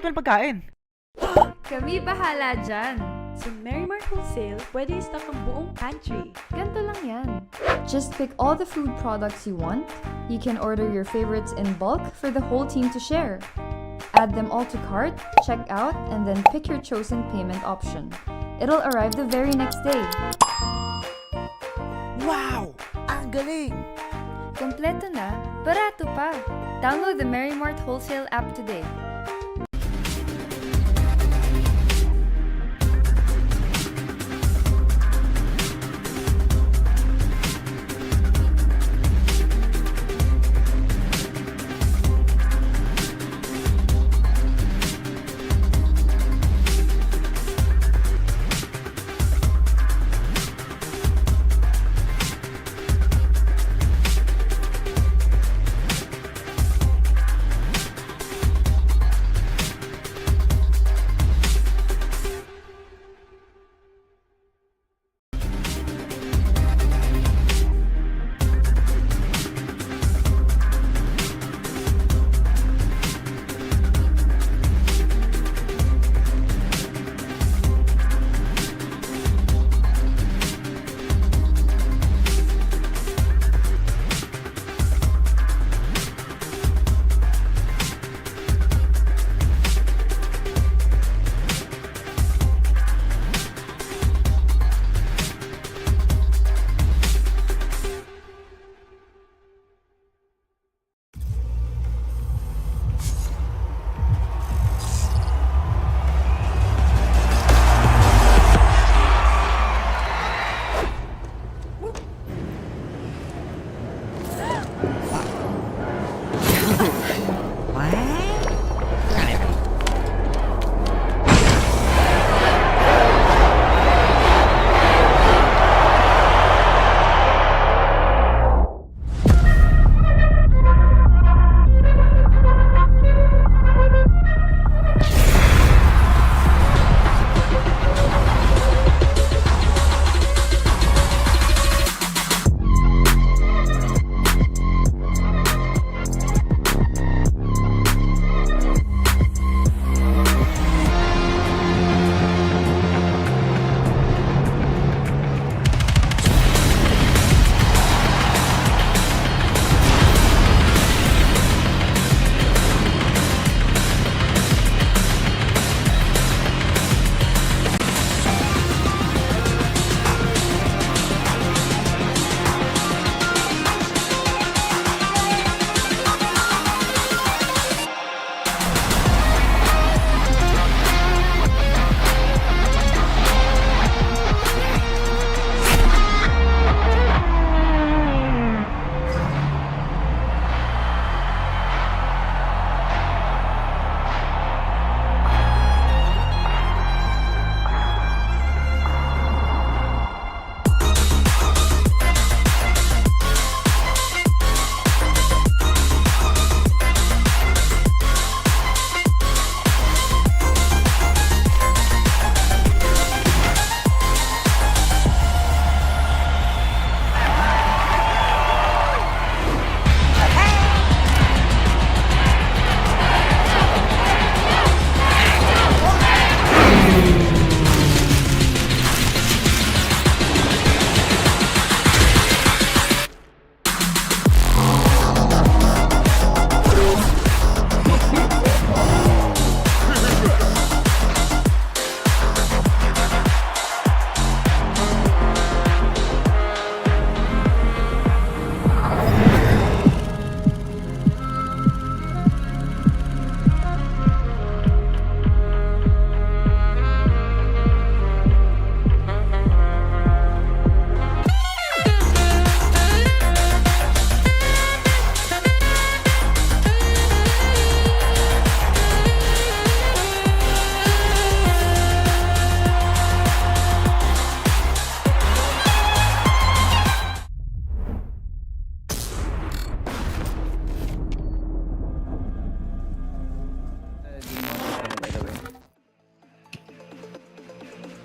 walang pagkain. Kami bahala dyan. Sa Merrimart Wholesale, pwede i-stock ang buong pantry. Ganto lang yan. Just pick all the food products you want. You can order your favorites in bulk for the whole team to share. Add them all to cart, check out, and then pick your chosen payment option. It'll arrive the very next day. Wow! Ang galing! Kompleto na, barato pa. Download the Merrimart Wholesale app today.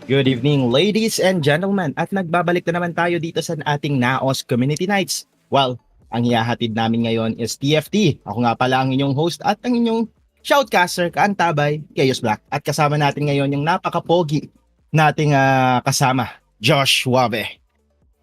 Good evening, ladies and gentlemen, at nagbabalik na naman tayo dito sa ating Naos Community Nights. Well, ang hihahatid namin ngayon is TFT. Ako nga pala ang inyong host at ang inyong shoutcaster, kaantabay, Chaos Black. At kasama natin ngayon yung napaka-pogi nating kasama, Josh Wabe.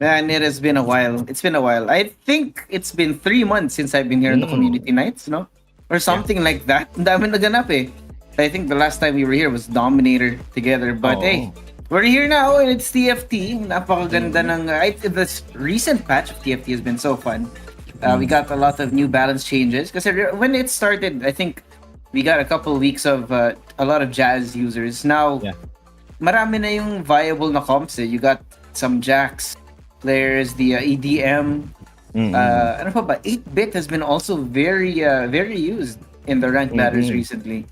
Man, it has been a while. It's been a while. I think it's been 3 months since I've been here in the community nights, no? Or something like that. Ang dami naganap eh. I think the last time we were here was Dominator together. But hey, we're here now and it's TFT. Napakaganda ng... this recent patch of TFT has been so fun. We got a lot of new balance changes. Because when it started, I think we got a couple weeks of a lot of Jazz users. Now, marami na yung viable na comps eh. You got some Jacks. There's the EDM. Ano pa ba? 8-bit has been also very used in the ranked batters recently.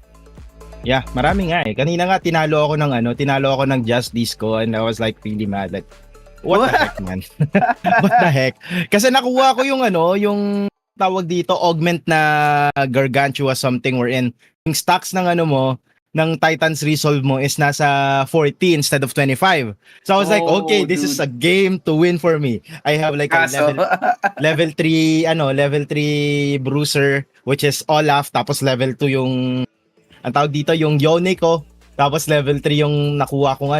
Yeah, marami nga eh. Kanina nga tinalo ako ng Just Disco and I was like really mad. Like, what the heck, man? What the heck? Kasi nakuha ko yung tawag dito, augment na Gargantua something wherein yung stacks ng ng Titans Resolve mo is nasa 40 instead of 25. So I was like, okay, this is a game to win for me. I have like a level 3 bruiser which is Olaf, tapos level 2 yung ang tawag dito yung Yone ko, tapos level 3 yung nakuha kong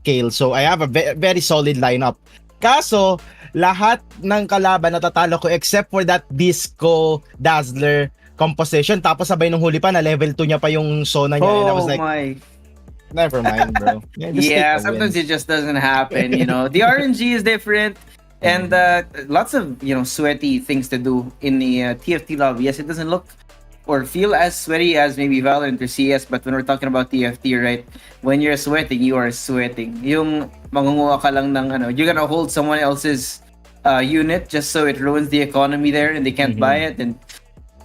Kale. So I have a very solid lineup. Kaso lahat ng kalaban natatalo ko except for that Disco Dazzler composition, tapos sabay nung huli pa na level 2 niya pa yung Sona niya, and I was like, never mind, bro. Yeah, sometimes it just doesn't happen, you know. The RNG is different and lots of, sweaty things to do in the TFT lobby. Yes, it doesn't look or feel as sweaty as maybe Valorant or CS, but when we're talking about TFT, right, when you're sweating, you are sweating. Yung mangunguha ka lang ng you're gonna hold someone else's unit just so it ruins the economy there and they can't buy it, and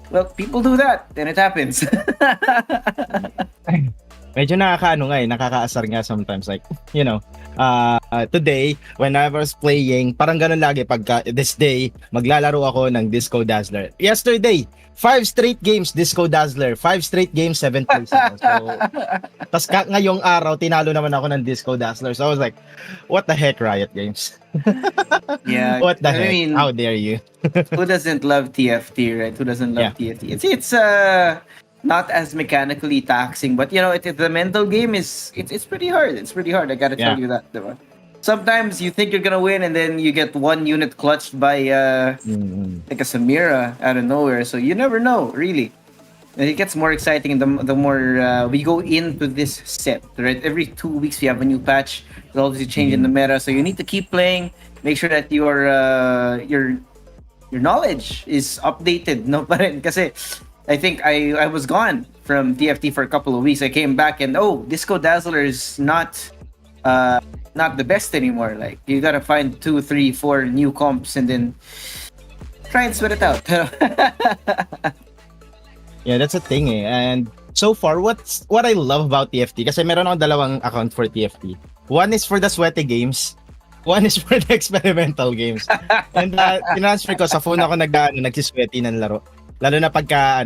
well, people do that, and it happens. Medyo nakakaasar nga sometimes. Like, today, when I was playing, parang ganun lagi pagka this day, maglalaro ako ng Disco Dazzler. Yesterday, 5 straight games Disco Dazzler, 5 straight games 7 plays ako. So, tas ngayong araw, tinalo naman ako ng Disco Dazzler. So I was like, what the heck, Riot Games? Yeah. What the heck? I mean, how dare you? Who doesn't love TFT, right? Who doesn't love TFT? It's not as mechanically taxing, but the mental game it's pretty hard. It's pretty hard. I gotta tell you that, diba? Sometimes you think you're gonna win and then you get one unit clutched by like a Samira out of nowhere. So you never know, really. And it gets more exciting the more we go into this set, right? Every 2 weeks we have a new patch. There's always a change in the meta, so you need to keep playing. Make sure that your knowledge is updated. No, pa rin. Kasi I think I was gone from TFT for a couple of weeks. I came back and Disco Dazzler is not the best anymore. Like, you gotta find 2, 3, 4 new comps and then try and sweat it out. Yeah, that's a thing eh. And so far, what I love about TFT, kasi meron akong dalawang account for TFT. One is for the sweaty games. One is for the experimental games. And tinransfer ko sa phone ako nagsisweaty ng laro. Lalo na pagka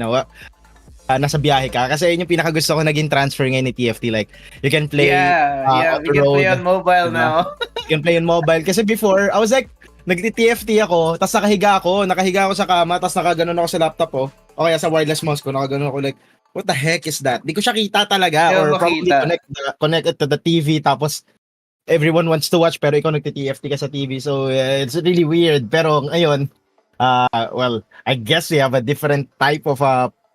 nasa biyahe ka. Kasi yun yung pinakagusto ko naging transfer ngayon ni TFT. Like, you can play we can play on mobile now. You can play on mobile. Kasi before, I was like, nag-TFT ako, tapos nakahiga ako sa kama, tapos nakaganon ako sa laptop ko, o kaya sa wireless mouse ko, nakaganon ako like, what the heck is that? Di ko siya kita talaga, or probably connected to the TV, tapos everyone wants to watch, pero ikaw nagti-TFT ka sa TV, so it's really weird. Pero ngayon, well, I guess we have a different type of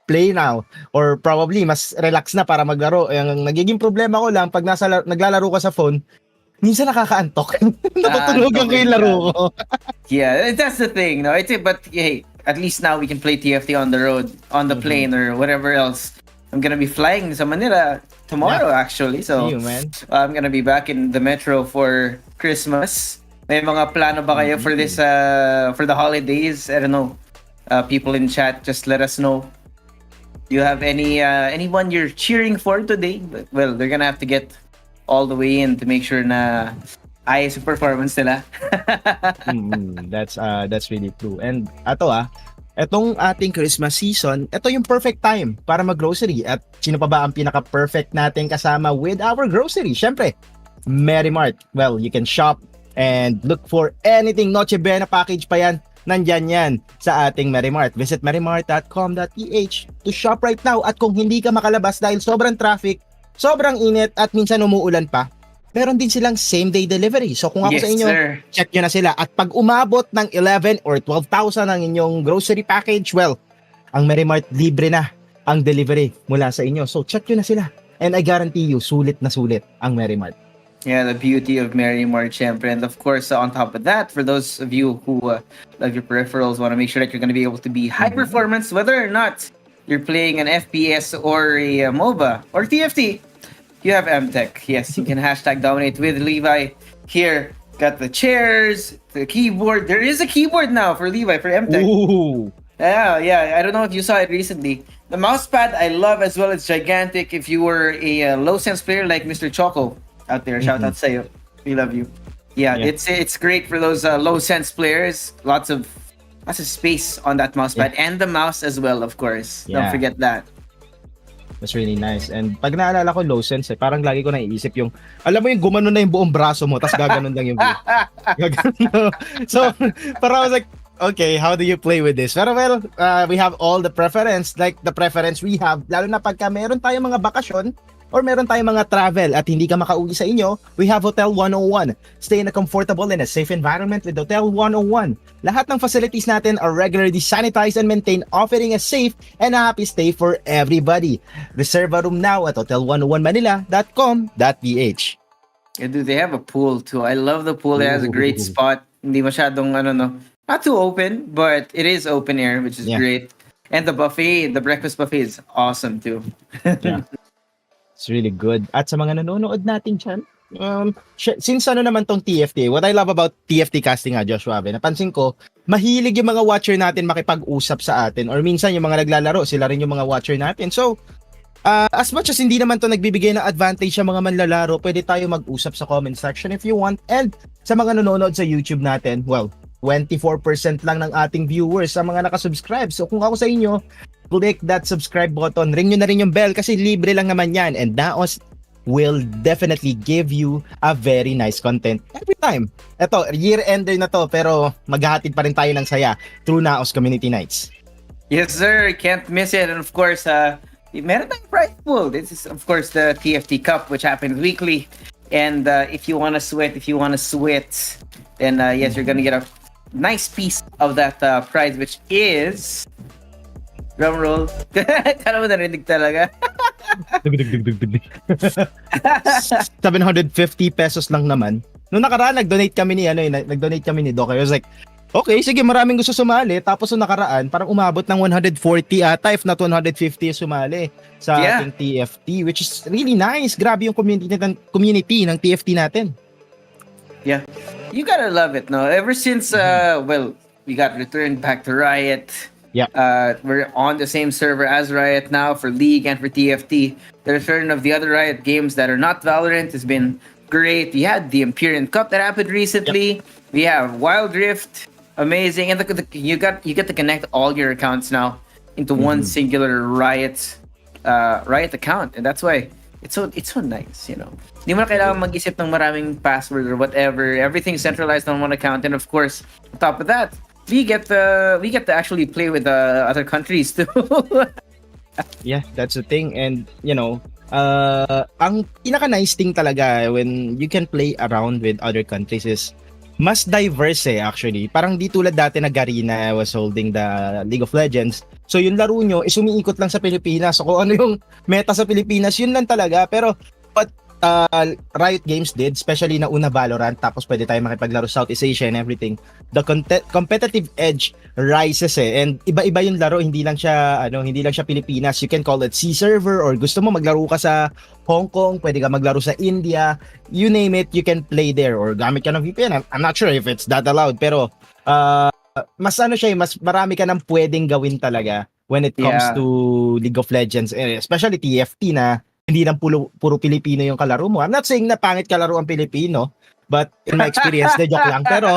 play now, or probably mas relax na para maglaro. Yung nagiging problema ko lang, pag naglalaro ka sa phone, minsan nakakaantok. Natutulogan ko yung laro ko. Yeah, that's the thing, no? But hey, at least now we can play TFT on the road, on the plane, or whatever else. I'm gonna be flying sa Manila tomorrow, actually. So, you, man. I'm gonna be back in the metro for Christmas. May mga plano ba kayo for this, for the holidays? I don't know. People in chat, just let us know. Do you have anyone you're cheering for today? Well, they're gonna have to get all the way in to make sure na ayos yung performance nila. That's really true. And etong ating Christmas season, ito yung perfect time para mag-grocery. At sino pa ba ang pinaka-perfect natin kasama with our grocery? Syempre, Merry Mart. Well, you can shop and look for anything. Noche Buena package pa yan. nandyan yan sa ating Merimart. Visit merimart.com.ph to shop right now. At kung hindi ka makalabas dahil sobrang traffic, sobrang init at minsan umuulan pa, meron din silang same-day delivery. So kung ako Yes, sa inyo, sir. check nyo na sila. At pag umabot ng 11 or 12,000 ang inyong grocery package, well, ang Merimart libre na ang delivery mula sa inyo. So check nyo na sila. And I guarantee you, sulit na sulit ang Merimart. Yeah, the beauty of Mary Mart, syempre. And of course, on top of that, for those of you who love your peripherals, want to make sure that you're going to be able to be high performance, whether or not you're playing an FPS or a MOBA or TFT, you have MTech. Yes, you can hashtag dominate with Levi. Here, got the chairs, the keyboard. There is a keyboard now for Levi, for MTech. Ooh. Yeah. I don't know if you saw it recently. The mousepad I love as well. It's gigantic. If you were a low sense player like Mr. Choco out there, shout out sa'yo. We love you. Yeah, Yeah. it's great for those low sense players. Lots of space on that mousepad and the mouse as well, of course. Don't Yeah. forget that. That's really nice. And pag naalala ko low sense, parang lagi ko naiisip yung, alam mo yung gumanon na yung buong braso mo, tapos gaganon lang yung view. Gaganon. So, parang I was like, okay, how do you play with this? Pero well, we have all the preference, like the preference we have, lalo na pagka meron tayong mga bakasyon, or meron tayong mga travel at hindi ka makauwi sa inyo, we have Hotel 101. Stay in a comfortable and a safe environment with Hotel 101. Lahat ng facilities natin are regularly sanitized and maintained, offering a safe and a happy stay for everybody. Reserve a room now at hotel101manila.com.ph. Yeah, dude, they have a pool too. I love the pool. It has a great spot. Hindi masyadong, not too open, but it is open air, which is Yeah. great. And the buffet, the breakfast buffet is awesome too. Yeah. It's really good. At sa mga nanonood natin dyan, since naman tong TFT, what I love about TFT casting Joshua, napansin ko, mahilig yung mga watcher natin makipag-usap sa atin, or minsan yung mga naglalaro, sila rin yung mga watcher natin. So, as much as hindi naman to nagbibigay ng advantage sa mga manlalaro, pwede tayo mag-usap sa comment section if you want. And sa mga nanonood sa YouTube natin, well, 24% lang ng ating viewers sa mga nakasubscribe. So kung ako sa inyo, click that subscribe button, ring nyo na rin yung bell kasi libre lang naman yan. And Naos will definitely give you a very nice content every time. Ito, year-ender na to, pero maghahatid pa rin tayo ng saya through Naos Community Nights. Yes, sir. Can't miss it. And of course, meron tayong prize pool. This is, of course, the TFT Cup, which happens weekly. And if you want to sweat, then yes, you're going to get a nice piece of that prize, which is... Drum roll. Kala mo narinig talaga. 750 pesos lang naman. Noong nakaraan, nag-donate kami ni Doc. I was like, okay, sige, maraming gusto sumali. Tapos noong nakaraan, parang umabot ng 140 ata, if not 150 sumali sa ating TFT, which is really nice. Grabe yung community ng TFT natin. Yeah. You gotta love it, no? Ever since, we got returned back to Riot. Yeah. We're on the same server as Riot now for League and for TFT. The return of the other Riot games that are not Valorant has been great. We had the Empyrean Cup that happened recently. Yep. We have Wild Rift, amazing, and you get to connect all your accounts now into one singular Riot account, and that's why it's so nice, you know. Hindi mo na kailangan mag-isip ng maraming password or whatever. Everything's centralized on one account, and of course, on top of that, we get to actually play with other countries too. Yeah, that's the thing. And you know, ang pinaka-nice thing talaga when you can play around with other countries is mas diverse actually. Parang di tulad dati na Garena was holding the League of Legends. So yung laro nyo is umiikot lang sa Pilipinas. So kung ano yung meta sa Pilipinas, yun lang talaga. Pero what Riot Games did, especially na una Valorant, tapos pwede tayo makipaglaro Southeast Asia and everything, the competitive edge rises and iba-iba yung laro, hindi lang siya Pilipinas. You can call it C server, or gusto mo maglaro ka sa Hong Kong, pwede ka maglaro sa India, you name it, you can play there, or gamit ka ng VPN. I'm not sure if it's that allowed, pero mas marami ka nang pwedeng gawin talaga when it comes to League of Legends, especially TFT na hindi lang puro Pilipino yung kalaro mo. I'm not saying na pangit kalaro ang Pilipino, but in my experience, na joke lang. Pero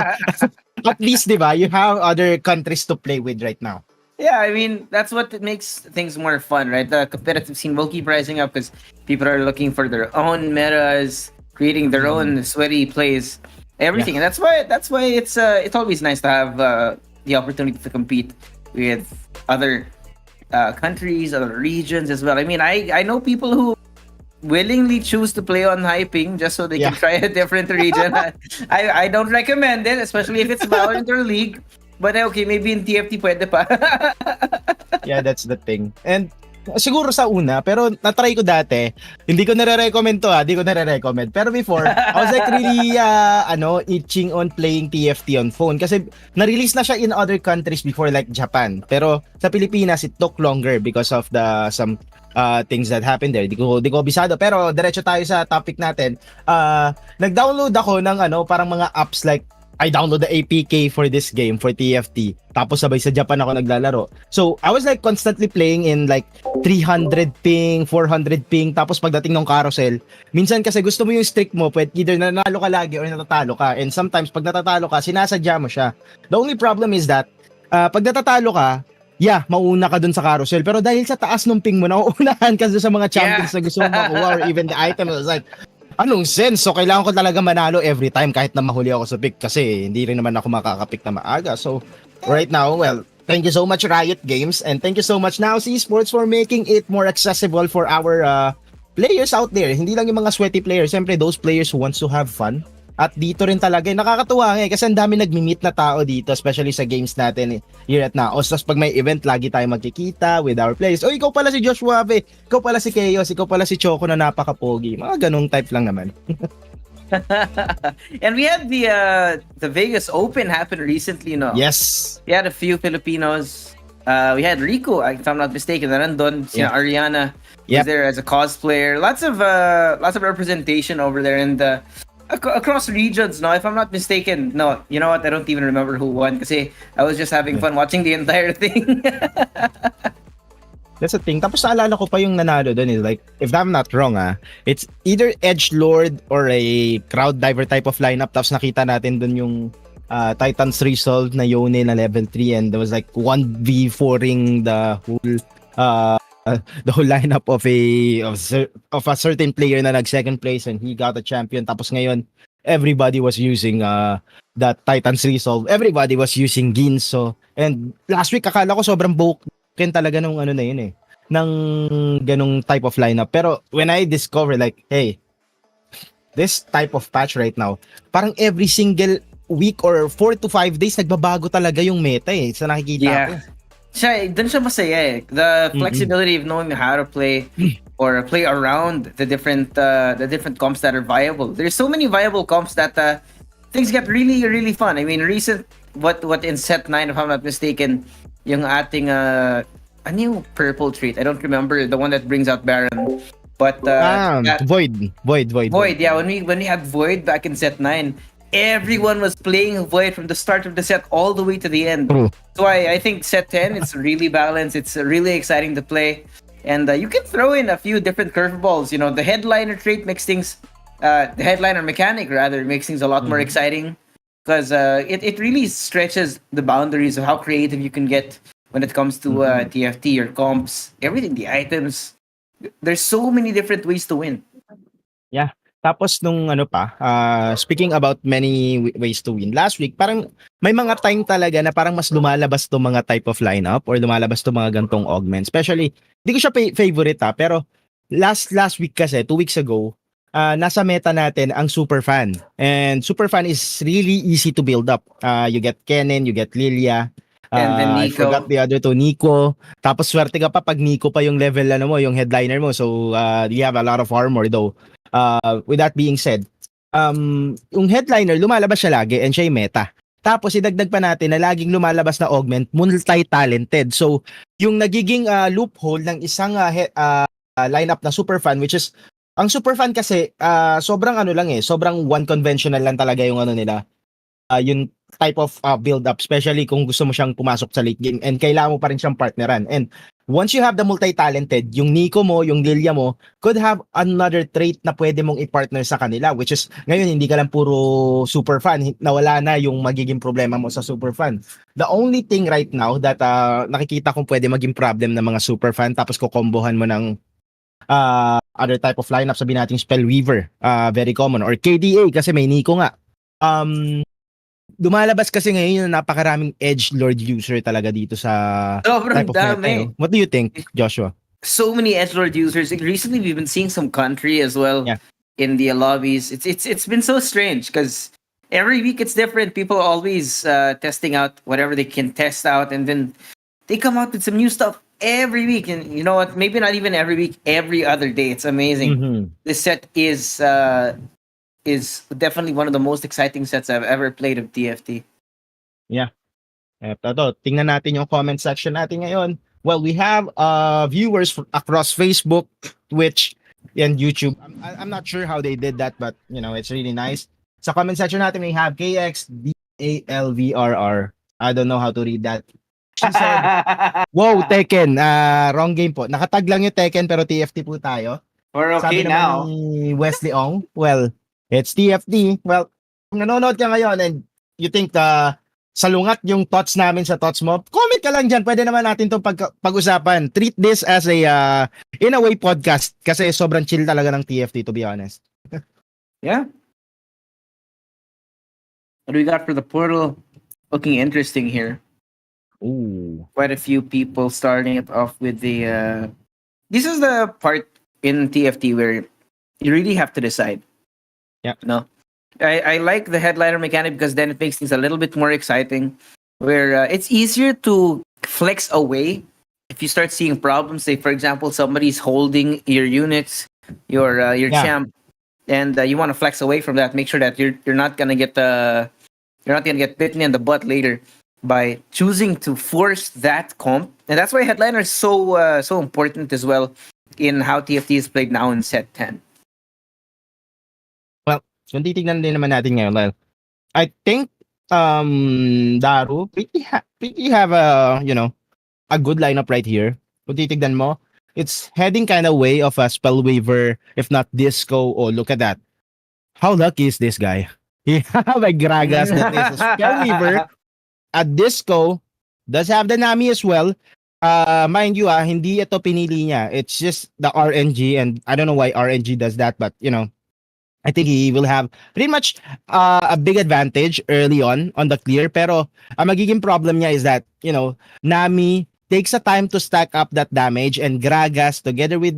at least, di ba, you have other countries to play with right now. Yeah, I mean, that's what makes things more fun, right? The competitive scene will keep rising up because people are looking for their own metas, creating their own sweaty plays, everything. And that's why it's always nice to have the opportunity to compete with other countries, other regions as well. I mean, I know people who willingly choose to play on high ping just so they can Yeah. try a different region. I don't recommend it, especially if it's Valorant or League. But okay, maybe in TFT pwede pa. Yeah, that's the thing. And siguro sa una, pero natry ko dati, hindi ko nare-recommend to hindi ko nare-recommend. Pero before, I was like really itching on playing TFT on phone kasi na-release na siya in other countries before like Japan. Pero sa Pilipinas, it took longer because of the some things that happened there. Di ko bisado. Pero diretso tayo sa topic natin. Nag-download ako ng parang mga apps like I download the APK for this game, for TFT. Tapos sabay sa Japan ako naglalaro. So, I was like constantly playing in like 300 ping, 400 ping. Tapos pagdating ng carousel, minsan kasi gusto mo yung streak mo, pwede either nanalo ka lagi or natatalo ka. And sometimes pag natatalo ka, sinasadya mo siya. The only problem is that, pag natatalo ka, mauna ka dun sa carousel. Pero dahil sa taas ng ping mo, nauunahan ka dun sa mga champions na gusto mo makuha or even the item. I was like, anong sense? So, kailangan ko talaga manalo every time kahit na mahuli ako sa pick kasi hindi rin naman ako makakapick na maaga. So, right now, well, thank you so much Riot Games and thank you so much Naos Esports for making it more accessible for our players out there. Hindi lang yung mga sweaty players. Siyempre, those players who wants to have fun. At dito rin talaga, nakakatuwa kasi ang dami nagmi-meet na tao dito, especially sa games natin here at Naos. Tapos pag may event, lagi tayo magkikita with our players. Ikaw pala si Joshua, ikaw pala si Chaos, ikaw pala si Choco na napaka-pogi. Mga ganong type lang naman. And we had the Vegas Open happen recently, no? Yes. We had a few Filipinos. We had Rico, if I'm not mistaken, na nandun. Si Ariana was there as a cosplayer. Lots of representation over there, and across regions, no, if I'm not mistaken. No, you know what? I don't even remember who won kasi I was just having fun watching the entire thing. That's the thing. Tapos naalala ko pa yung nanalo doon is like, if I'm not wrong it's either Edgelord or a Crowd Diver type of lineup. Tapos nakita natin doon yung Titans Resolve na Yone na level 3 and there was like 1v4ing the whole lineup of a certain player na nag second place and he got a champion. Tapos ngayon everybody was using that Titans Resolve. Everybody was using Ginso. And last week akala ko sobrang broken talaga nung na yun ng ganong type of lineup. Pero when I discover like, hey, this type of patch right now, parang every single week or 4 to 5 days nagbabago talaga yung meta sa nakikita ko. Dun siya masaya The flexibility of knowing how to play or play around the different comps that are viable. There's so many viable comps that things get really, really fun. I mean, what in set 9, if I'm not mistaken, yung ating ano yung purple trait? I don't remember the one that brings out Baron. But Void. Yeah, when we had Void back in set 9, everyone was playing Void from the start of the set all the way to the end. So I think set 10 it's really balanced. It's really exciting to play, and you can throw in a few different curveballs. You know, the headliner trait makes things, the headliner mechanic rather makes things a lot more exciting because it really stretches the boundaries of how creative you can get when it comes to TFT or comps, everything, the items. There's so many different ways to win. Yeah. Tapos nung speaking about many ways to win, last week parang may mga time talaga na parang mas lumalabas to mga type of lineup or lumalabas to mga gantong augment. Especially, hindi ko siya favorite pero last week kasi, 2 weeks ago, nasa meta natin ang Super Fan. And Super Fan is really easy to build up. You get Kennen, you get Lilia, and then I Nico. forgot the other two, Nico. Tapos swerte ka pa pag Nico pa yung level mo, yung headliner mo. So, you have a lot of armor though. With that being said, yung headliner, lumalabas siya lagi and siya yung meta. Tapos, idagdag pa natin na laging lumalabas na augment, multi-talented. So, yung nagiging loophole ng isang lineup na super fan, which is, ang super fan kasi, sobrang sobrang one conventional lang talaga yung nila. Yung type of build up, especially kung gusto mo siyang pumasok sa late game and kailangan mo pa rin siyang partneran. And once you have the multi-talented, yung Nico mo, yung Lilia mo, could have another trait na pwede mong i-partner sa kanila, which is, ngayon hindi ka lang puro super fan, nawala na yung magiging problema mo sa super fan. The only thing right now that nakikita kong pwede maging problem ng mga super fan, tapos kukombohan mo ng other type of lineup, sabi natin Spellweaver, very common, or KDA kasi may Nico nga. lumalabas kasi ngayon yung napakaraming edgelord user talaga dito sa Sobrang type of meta. dami. What do you think, Joshua? So many edgelord users. Recently, we've been seeing some country as well Yeah. in the lobbies. It's been so strange because every week it's different. People are always testing out whatever they can test out, and then they come out with some new stuff every week. And you know what? Maybe not even every week, every other day. It's amazing. Mhm. This set is definitely one of the most exciting sets I've ever played of TFT. Ito, tingnan natin yung comment section natin ngayon. Well, we have viewers across Facebook, Twitch, and YouTube. I'm not sure how they did that, but you know, it's really nice. Sa comment section natin, we have KXDALVRR. I don't know how to read that. She said, "Wow, Tekken. Wrong game po. Nakatag lang yung Tekken pero TFT po tayo." We're okay Sabi naman now. ni Wesley Ong, well, it's TFT. Well, kung nanonood ka ngayon and you think salungat yung thoughts namin sa thoughts mo, comment ka lang dyan. Pwede naman natin itong pag-usapan. Treat this as a, in a way, podcast. Kasi sobrang chill talaga ng TFT, to be honest. Yeah. What do we got for the portal? Looking interesting here. Ooh. Quite a few people starting it off with the. This is the part in TFT where you really have to decide. Yeah. No. I like the headliner mechanic because then it makes things a little bit more exciting. Where it's easier to flex away if you start seeing problems. Say, for example, somebody's holding your units, your Yeah. champ, and you want to flex away from that. Make sure that you're not gonna get bitten in the butt later by choosing to force that comp. And that's why headliner is so important as well in how TFT is played now in set 10. Kung titignan din naman natin ngayon, well, I think Daru pretty have a, you know, a good lineup right here. Kung titignan mo, it's heading kind of way of a Spellweaver, if not Disco. Oh, look at that. How lucky is this guy? He have a Gragas that is a Spellweaver. A Disco does have the Nami as well. Mind you, hindi ito pinili niya. It's just the RNG, and I don't know why RNG does that, but you know, I think he will have pretty much a big advantage early on the clear. Pero ang magiging problem niya is that, you know, Nami takes a time to stack up that damage, and Gragas together with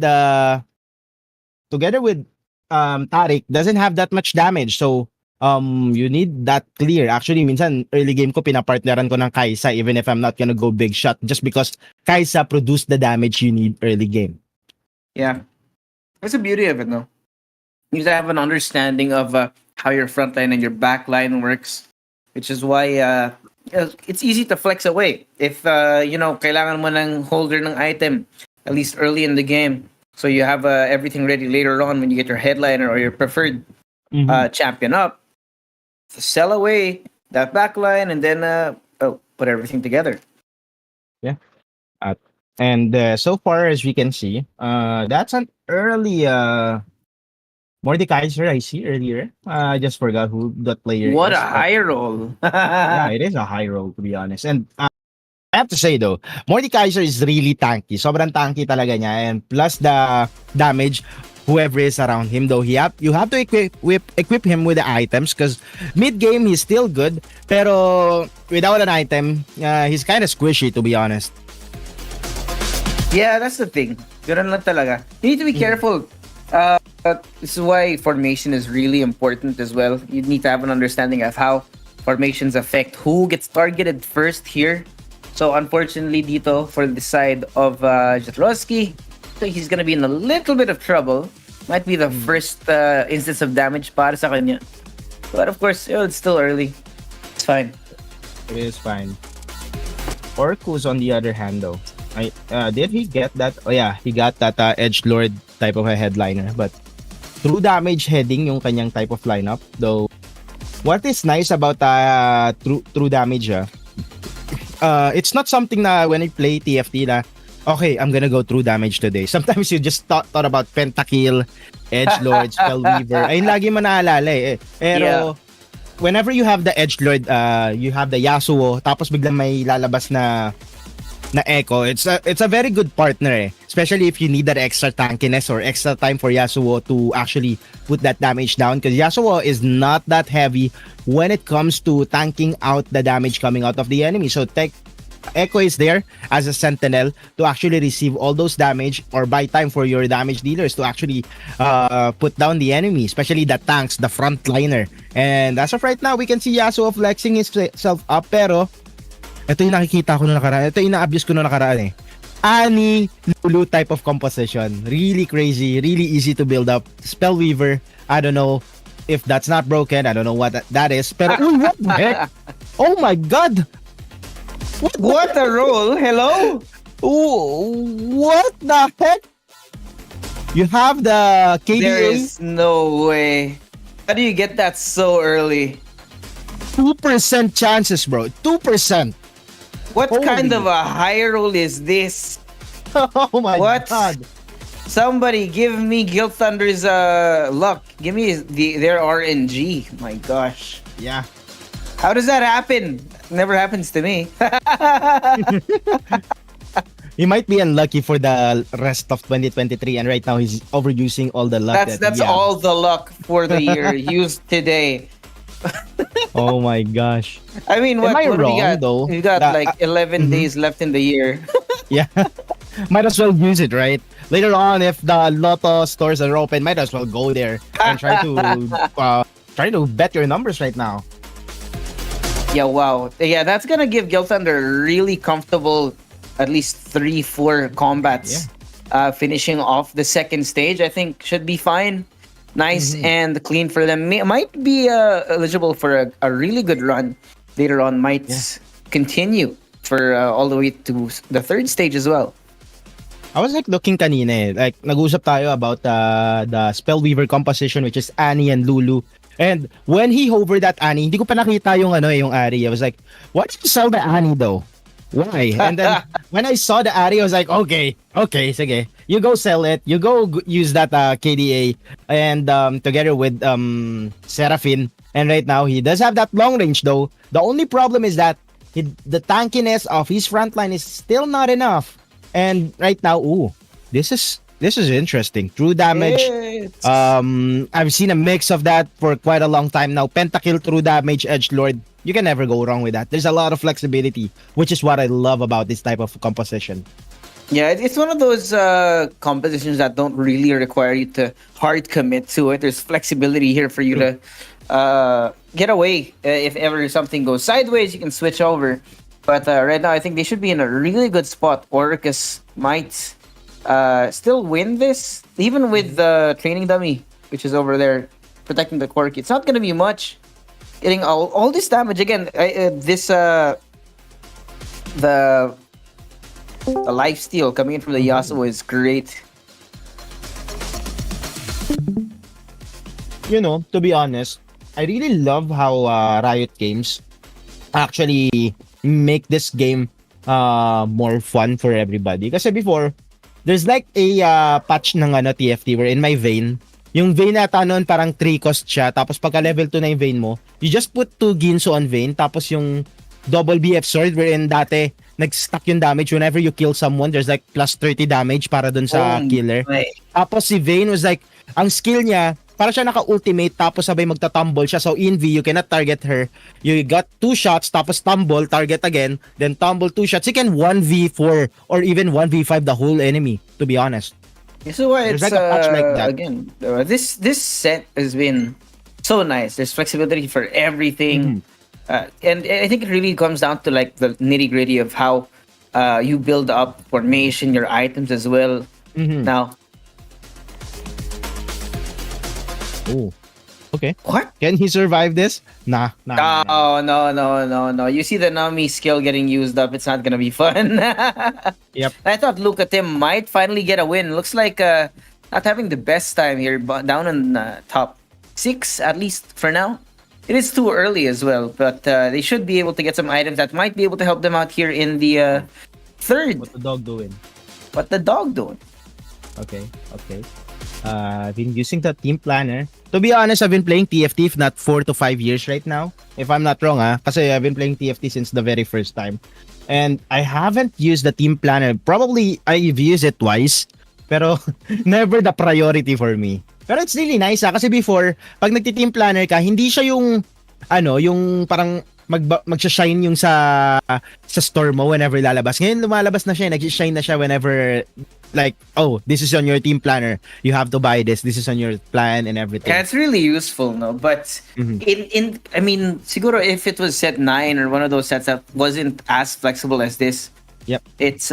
Tarik doesn't have that much damage. So you need that clear. Actually, minsan early game ko pinapartneran ko ng Kaisa even if I'm not gonna go big shot just because Kaisa produced the damage you need early game. Yeah. That's the beauty of it, no? You need to have an understanding of how your front line and your back line works, which is why it's easy to flex away. If, kailangan mo ng holder ng item, at least early in the game, so you have everything ready later on when you get your headliner or your preferred champion up, sell away that back line and then put everything together. Yeah. And so far as we can see, that's an early Mordekaiser I see earlier. I just forgot who that player What is. a high roll. Yeah, it is a high roll to be honest. And I have to say though, Mordekaiser is really tanky. Sobrang tanky talaga niya. And plus the damage, whoever is around him though, you have to equip him with the items because mid game he's still good. Pero without an item, he's kind of squishy to be honest. Yeah, that's the thing. Ganun lang talaga. You need to be careful. This is why formation is really important as well. You need to have an understanding of how formations affect who gets targeted first here. So unfortunately dito for the side of Jatrowski, so he's gonna be in a little bit of trouble. Might be the first instance of damage para sa kanya. But of course, it's still early. It's fine. It is fine. Orkus on the other hand though, did he get that? Oh yeah, he got that edgelord type of a headliner, but true damage heading yung kanyang type of lineup. Though, what is nice about true damage, it's not something na when you play TFT na, okay, I'm gonna go true damage today. Sometimes you just thought about pentakill, edgelord, spellweaver. Ayun lagi mo naalala eh. Pero whenever you have the edgelord, you have the Yasuo, tapos biglang may lalabas na na Echo. It's a very good partner, especially if you need that extra tankiness or extra time for Yasuo to actually put that damage down, because Yasuo is not that heavy when it comes to tanking out the damage coming out of the enemy. So Echo is there as a sentinel to actually receive all those damage or buy time for your damage dealers to actually put down the enemy, especially the tanks, the frontliner. And as of right now, we can see Yasuo flexing himself up, pero ito yung nakikita ko na nakaraan. Ito yung na-abuse ko na nakaraan Annie Lulu type of composition. Really crazy, really easy to build up. Spellweaver, I don't know if that's not broken. I don't know what that is. Pero, what the heck? Oh my God! What a roll! Hello? What the heck? You have the KDA. There is no way. How do you get that so early? 2% chances, bro. 2%. What Holy. kind of a high roll is this? Oh my What? God. Somebody give me Guild Thunder's luck. Give me their RNG. My gosh. Yeah. How does that happen? Never happens to me. He might be unlucky for the rest of 2023, and right now he's overusing all the luck. That's all the luck for the year used today. Oh my gosh. I mean, Am I what do wrong, we got? though? We got That- like 11 days left in the year. Yeah. Might as well use it, right? Later on, if the Lotto stores are open, might as well go there and try to bet your numbers right now. Yeah, wow. Yeah, that's gonna give Guild Thunder really comfortable, at least 3-4 combats. Finishing off the second stage, I think should be fine. Nice and clean for them. Might be eligible for a really good run later on. Might continue for all the way to the third stage as well. I was like looking kanina like nag-usap tayo about the Spellweaver composition, which is Annie and Lulu. And when he hovered that Annie, hindi ko pa nakita yung yung Ari. I was like, why did you sell the Annie though? Why? And then when I saw the Ari, I was like, okay, sige. You go sell it. You go use that KDA and together with Seraphine. And right now he does have that long range though. The only problem is that the tankiness of his frontline is still not enough. And right now, this is interesting. True damage. I've seen a mix of that for quite a long time now. Pentakill, true damage, edgelord. You can never go wrong with that. There's a lot of flexibility, which is what I love about this type of composition. Yeah, it's one of those compositions that don't really require you to hard commit to it. There's flexibility here for you to get away. If ever something goes sideways, you can switch over. But right now, I think they should be in a really good spot. Orcus might still win this, even with the training dummy, which is over there protecting the Corki. It's not going to be much. Getting all this damage again. The life steal coming in from the Yasuo is great. You know, to be honest, I really love how Riot Games actually make this game more fun for everybody. Kasi before, there's like a patch ng TFT where in my vein, yung vein nata noon parang 3 cost siya, tapos pagka level 2 na yung vein mo, you just put 2 Ginso on vein, tapos yung double BF sword wherein dati nag-stack yung damage whenever you kill someone, there's like plus 30 damage para dun sa killer. Tapos si Vayne was like, ang skill niya, para siya naka-ultimate tapos sabay magta-tumble siya. So in V, you cannot target her. You got 2 shots tapos tumble, target again, then tumble 2 shots. You can 1v4 or even 1v5 the whole enemy, to be honest. So why it's like a patch like that. Again, this set has been so nice. There's flexibility for everything. And I think it really comes down to like the nitty-gritty of how you build up formation, your items as well. Now, Okay. what? Can he survive this? Nah. No. You see the Nami skill getting used up. It's not gonna be fun. Yep. I thought Luca Tim might finally get a win. Looks like not having the best time here, but down in top 6 at least for now. It is too early as well, but they should be able to get some items that might be able to help them out here in the third. What the dog doing? What the dog doing? Okay. I've been using the team planner. To be honest, I've been playing TFT if not 4 to 5 years right now. If I'm not wrong, kasi I've been playing TFT since the very first time. And I haven't used the team planner. Probably I've used it twice, pero never the priority for me. Pero it's really nice kasi before, pag nagti-team planner ka, hindi siya yung yung parang magsha-shine yung sa store mo whenever lalabas. Ngayon lumalabas na siya, nag-shine na siya whenever like, oh, this is on your team planner. You have to buy this. This is on your plan and everything. Yeah, it's really useful, no? But I mean, siguro if it was set 9 or one of those sets that wasn't as flexible as this, yep, it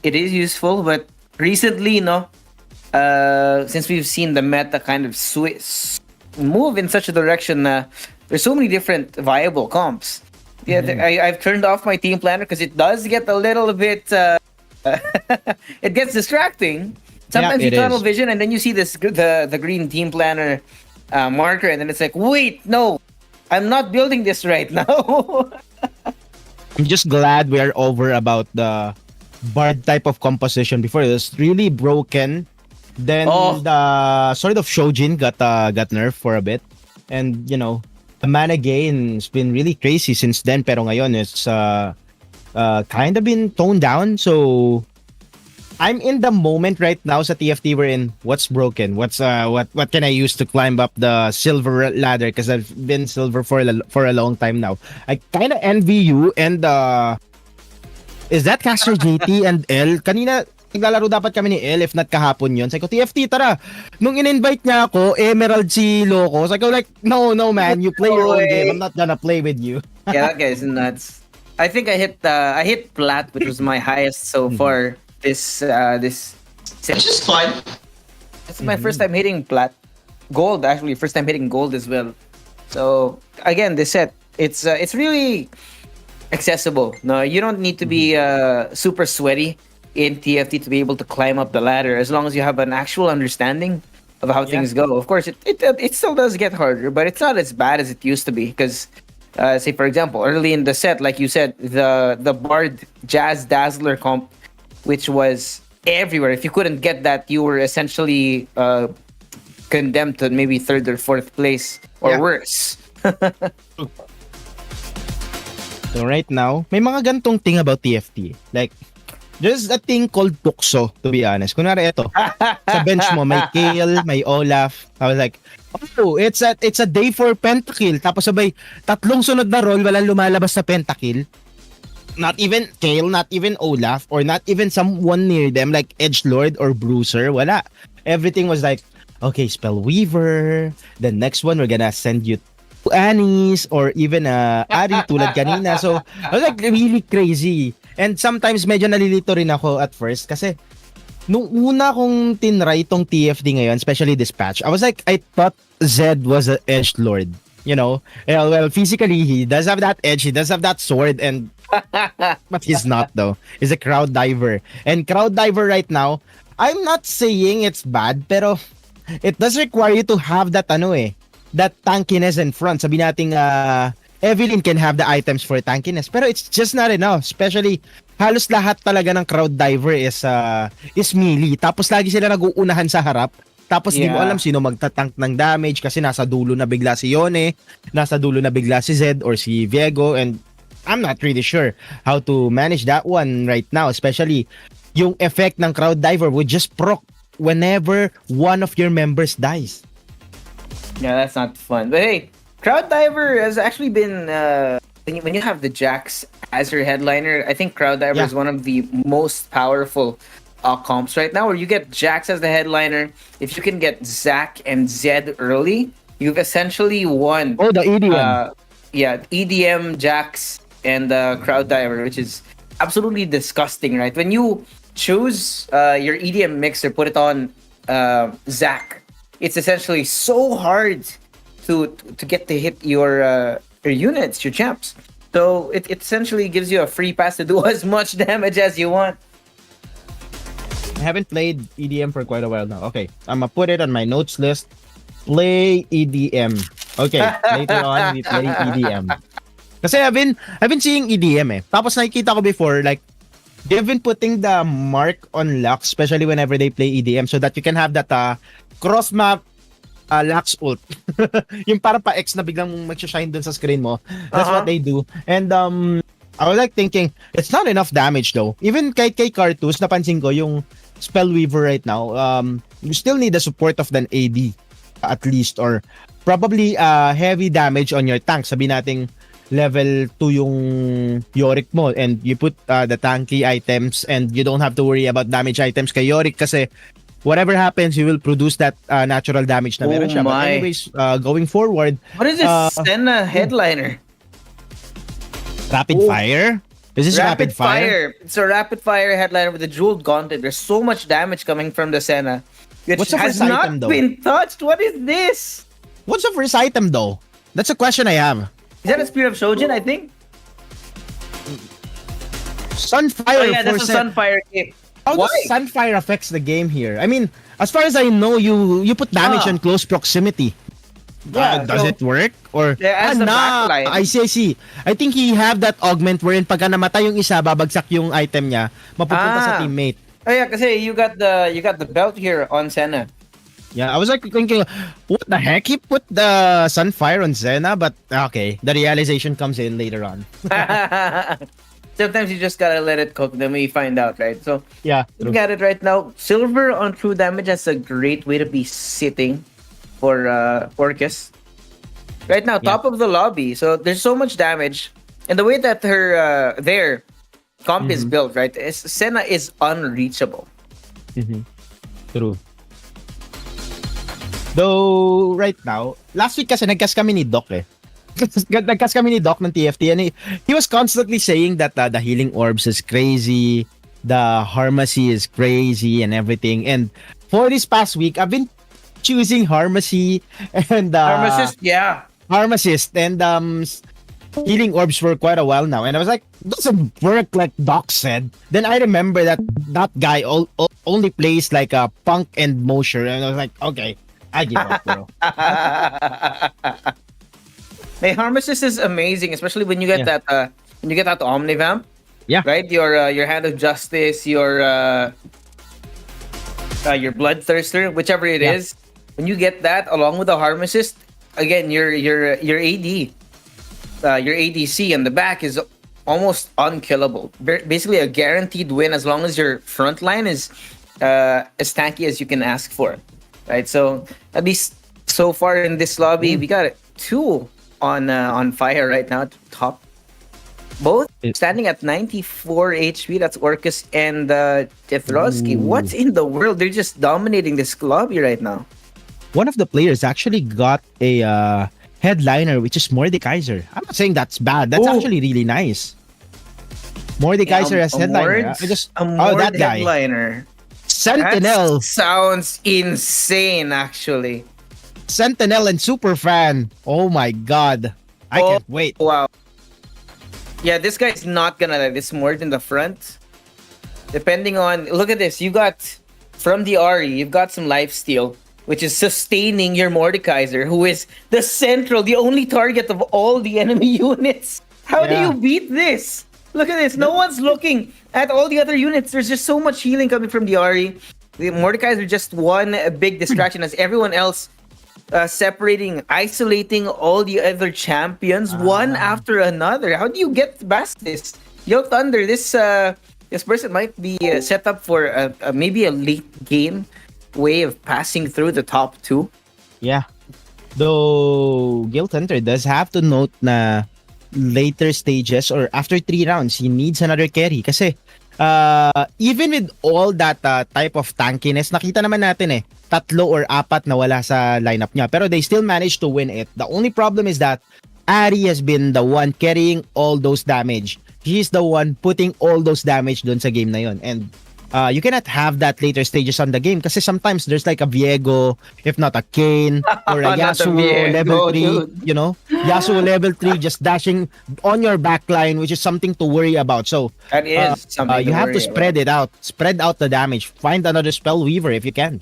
is useful. But recently, no, since we've seen the meta kind of move in such a direction, there's so many different viable comps. Yeah, I've turned off my team planner because it does get a little bit. It gets distracting. Sometimes you tunnel vision and then you see the green team planner marker and then it's like, wait, no, I'm not building this right now. I'm just glad we are over about the bard type of composition. Before it was really broken. Then the sort of Shojin got nerfed for a bit. And the mana gain's been really crazy since then, pero ngayon it's kind of been toned down. So I'm in the moment right now sa TFT we're in. What's broken? What can I use to climb up the silver ladder? Because I've been silver for a long time now. I kind of envy you and is that Caster JT and L? Kanina naglalaro dapat kami ni L if not kahapon yun. Sabi ko, TFT tara. Nung in-invite niya ako, Emerald si Loco. Sabi ko like, no man, you play your own game. I'm not gonna play with you. Yeah, that guy's nuts. I think I hit plat, which was my highest so far. This which is fun. This is my first time hitting plat. Gold, actually, first time hitting gold as well. So again, this set it's really accessible. No, you don't need to be super sweaty in TFT to be able to climb up the ladder as long as you have an actual understanding of how things go. Of course, it still does get harder, but it's not as bad as it used to be because. Say for example, early in the set, like you said, the Bard Jazz Dazzler comp, which was everywhere. If you couldn't get that, you were essentially condemned to maybe 3rd or 4th place or worse. So right now, may mga gantong thing about TFT. Like, there's a thing called tukso, to be honest. Kunwari ito, sa bench mo, may Kale, may Olaf. I was like, oh, it's a day for pentakill. Tapos sabay, 3 sunod na roll, walang lumalabas na pentakill. Not even Kale, not even Olaf, or not even someone near them, like Edgelord or Bruiser. Wala. Everything was like, okay, Spellweaver. The next one, we're gonna send you to Annie's, or even Ari, tulad kanina. So, I was like really crazy. And sometimes medyo nalilito rin ako at first kasi nung una kong tinry tong TFD ngayon, especially this patch, I was like, I thought Zed was an edge lord. Well, physically, he does have that edge, he does have that sword, but he's not though. He's a crowd diver. And crowd diver right now, I'm not saying it's bad, pero it does require you to have that that tankiness in front. Sabi nating Evelyn can have the items for tankiness, pero it's just not enough. Especially, halos lahat talaga ng crowd diver is melee. Tapos lagi sila nag-uunahan sa harap. Tapos di mo alam sino magtatank ng damage kasi nasa dulo na bigla si Yone, nasa dulo na bigla si Zed or si Viego, and I'm not really sure how to manage that one right now. Especially, yung effect ng crowd diver would just proc whenever one of your members dies. Yeah, that's not fun. But hey, Crowd Diver has actually been when you have the Jax as your headliner. I think Crowd Diver is one of the most powerful comps right now. Where you get Jax as the headliner, if you can get Zac and Zed early, you've essentially won. Oh, the EDM. EDM, Jax, and Crowd Diver, which is absolutely disgusting, right? When you choose your EDM mixer, put it on Zac. It's essentially so hard to get to hit your units, your champs. So it essentially gives you a free pass to do as much damage as you want. I haven't played EDM for quite a while now. Okay, I'm gonna put it on my notes list. Play EDM. Okay, later on we play EDM. Kasi I've been seeing EDM eh. Tapos nakikita ko before like they've been putting the mark on Lux, especially whenever they play EDM, so that you can have that cross map Lux ult. Yung parang pa-X na biglang mag-shine dun sa screen mo. That's what they do. And I was like thinking, it's not enough damage though. Even kay Cartus, napansin ko yung Spellweaver right now, you still need the support of an AD at least, or probably heavy damage on your tank. Sabi nating level 2 yung Yorick mo, and you put the tanky items and you don't have to worry about damage items kay Yorick kasi whatever happens, you will produce that natural damage na meron siya. But anyways, going forward... What is this Senna headliner? Rapid fire? Is this rapid fire? It's a rapid fire headliner with a jeweled gauntlet. There's so much damage coming from the Senna, which What's the has first not item, though? been touched. What is this? What's the first item though? That's a question I have. Is that a Spear of Shojin, I think? Sunfire. Oh yeah, that's a Sunfire cape. How does Sunfire affects the game here? I mean, as far as I know, you put damage on close proximity. Yeah, does it work? Or as the backline. I see. I think he have that augment wherein pagka namatay yung isa, babagsak yung item niya, mapupunta sa teammate. Oh yeah, kasi you got the belt here on Senna. Yeah, I was like thinking, what the heck? He put the Sunfire on Senna, but okay, the realization comes in later on. Sometimes you just gotta let it cook, then we find out, right? So Yeah, look at it right now. Silver on true damage, that's a great way to be sitting for Orcus. Right now, top of the lobby. So there's so much damage. And the way that her their comp is built, right? Senna is unreachable. True. Though, right now, last week kasi nagkas kami ni Doc eh. Nagkas kami ni Doc ng TFT and he was constantly saying that the healing orbs is crazy, the Harmacy is crazy and everything. And for this past week, I've been choosing Harmacy and Pharmacist, yeah. Pharmacist and healing orbs for quite a while now. And I was like, doesn't work like Doc said. Then I remember that guy only plays like a Punk and Mosher. And I was like, okay, I give up, bro. Hey, Pharmacist is amazing, especially when you get that Omnivamp. Yeah. Right? Your Hand of Justice, your Bloodthirster, whichever it is. When you get that along with the Pharmacist, again, your AD, your ADC in the back is almost unkillable. Basically a guaranteed win as long as your front line is as tanky as you can ask for. Right? So at least so far in this lobby, we got 2 on fire right now at top. Both standing at 94 HP. That's Orcus and Tethrovsky. What's in the world? They're just dominating this lobby right now. One of the players actually got a headliner, which is Mordekaiser. I'm not saying that's bad. That's actually really nice. Mordekaiser as headliner. That guy. Headliner. Sentinel. That sounds insane, actually. Sentinel and Superfan. Oh my god. I can't wait. Wow. Yeah, this guy's not gonna let this more than the front. Depending on, look at this. You got from the Ari, you've got some lifesteal, which is sustaining your Mordekaiser, who is the only target of all the enemy units. How do you beat this? Look at this. No one's looking at all the other units. There's just so much healing coming from the Ari. The Mordekaiser just one big distraction as everyone else isolating all the other champions one after another. How do you get past this? Yo, Thunder, this person might be set up for maybe a late game way of passing through the top 2. Yeah. Though Guild Hunter does have to note na later stages or after 3 rounds, he needs another carry. Kasi even with all that type of tankiness, nakita naman natin 3 or 4 na wala sa lineup niya. Pero they still managed to win it. The only problem is that Ari has been the one carrying all those damage. He's the one putting all those damage dun sa game na yun. And you cannot have that later stages on the game kasi sometimes there's like a Viego, if not a Kane, or a Yasuo level 3, dude. You know? Yasuo level 3 just dashing on your backline, which is something to worry about. So that is something you have to spread it out. Spread out the damage. Find another Spellweaver if you can.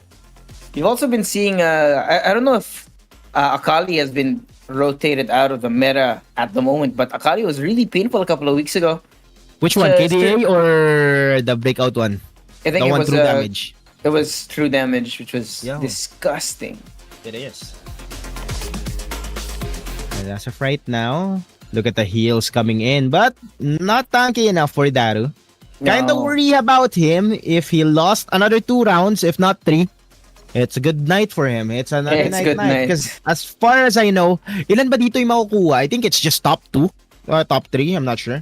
You've also been seeing, I don't know if Akali has been rotated out of the meta at the moment, but Akali was really painful a couple of weeks ago. Which one? So, KDA or the breakout one? I think The it one was through damage. it was true damage, which was Yeah. disgusting. It is. And as of right now, look at the heals coming in, but not tanky enough for Daru. Kinda No. worry about him if he lost another 2 rounds, if not 3. It's a good night for him. It's another It's good night. because as far as I know, ilan ba dito yung makukuha? I think it's just top 2 or top 3. I'm not sure.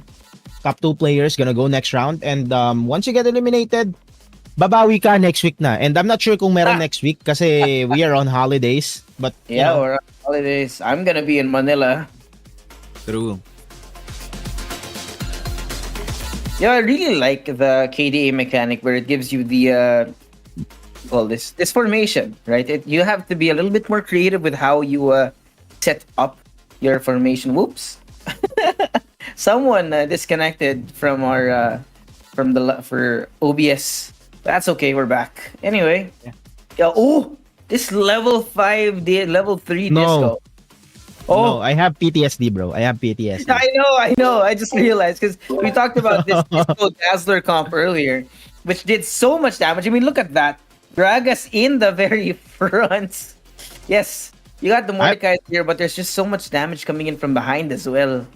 Top 2 players gonna go next round, and once you get eliminated, babawi ka next week na. And I'm not sure kung meron next week kasi we are on holidays. But you Yeah, know, we're on holidays. I'm gonna be in Manila. true. Yeah, I really like the KDA mechanic where it gives you the this formation, right? You have to be a little bit more creative with how you set up your formation. Whoops. Someone disconnected from our for OBS. That's okay, we're back. Anyway. Yeah, oh, this level 5 level 3 No. disco. No, I have PTSD, bro. I have PTSD. I know. I just realized because we talked about this Disco Dazzler comp earlier, which did so much damage. I mean, look at that. Drag us in the very front. Yes, you got the Mordecai here, but there's just so much damage coming in from behind as well.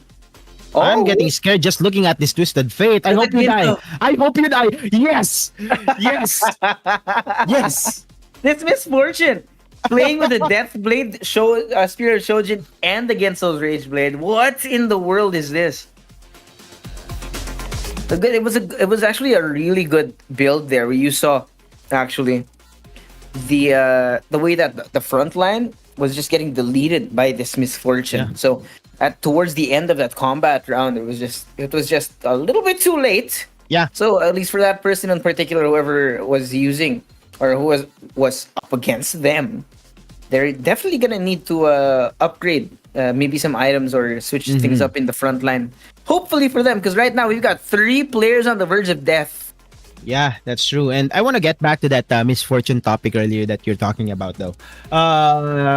I'm getting scared just looking at this Twisted Fate. I hope you die. I hope you die. Yes. Yes. Yes. This misfortune. Playing with the Death Blade, Spirit of Shojin, and the Genso's Rage Blade. What in the world is this? It was actually a really good build there. Where you saw actually the way that the front line was just getting deleted by this misfortune. Yeah. So towards the end of that combat round, it was just a little bit too late. Yeah. So at least for that person in particular, whoever was using or who was up against them, they're definitely gonna need to upgrade maybe some items or switch things up in the front line. Hopefully for them, because right now we've got 3 players on the verge of death. Yeah, that's true. And I want to get back to that misfortune topic earlier that you're talking about, though.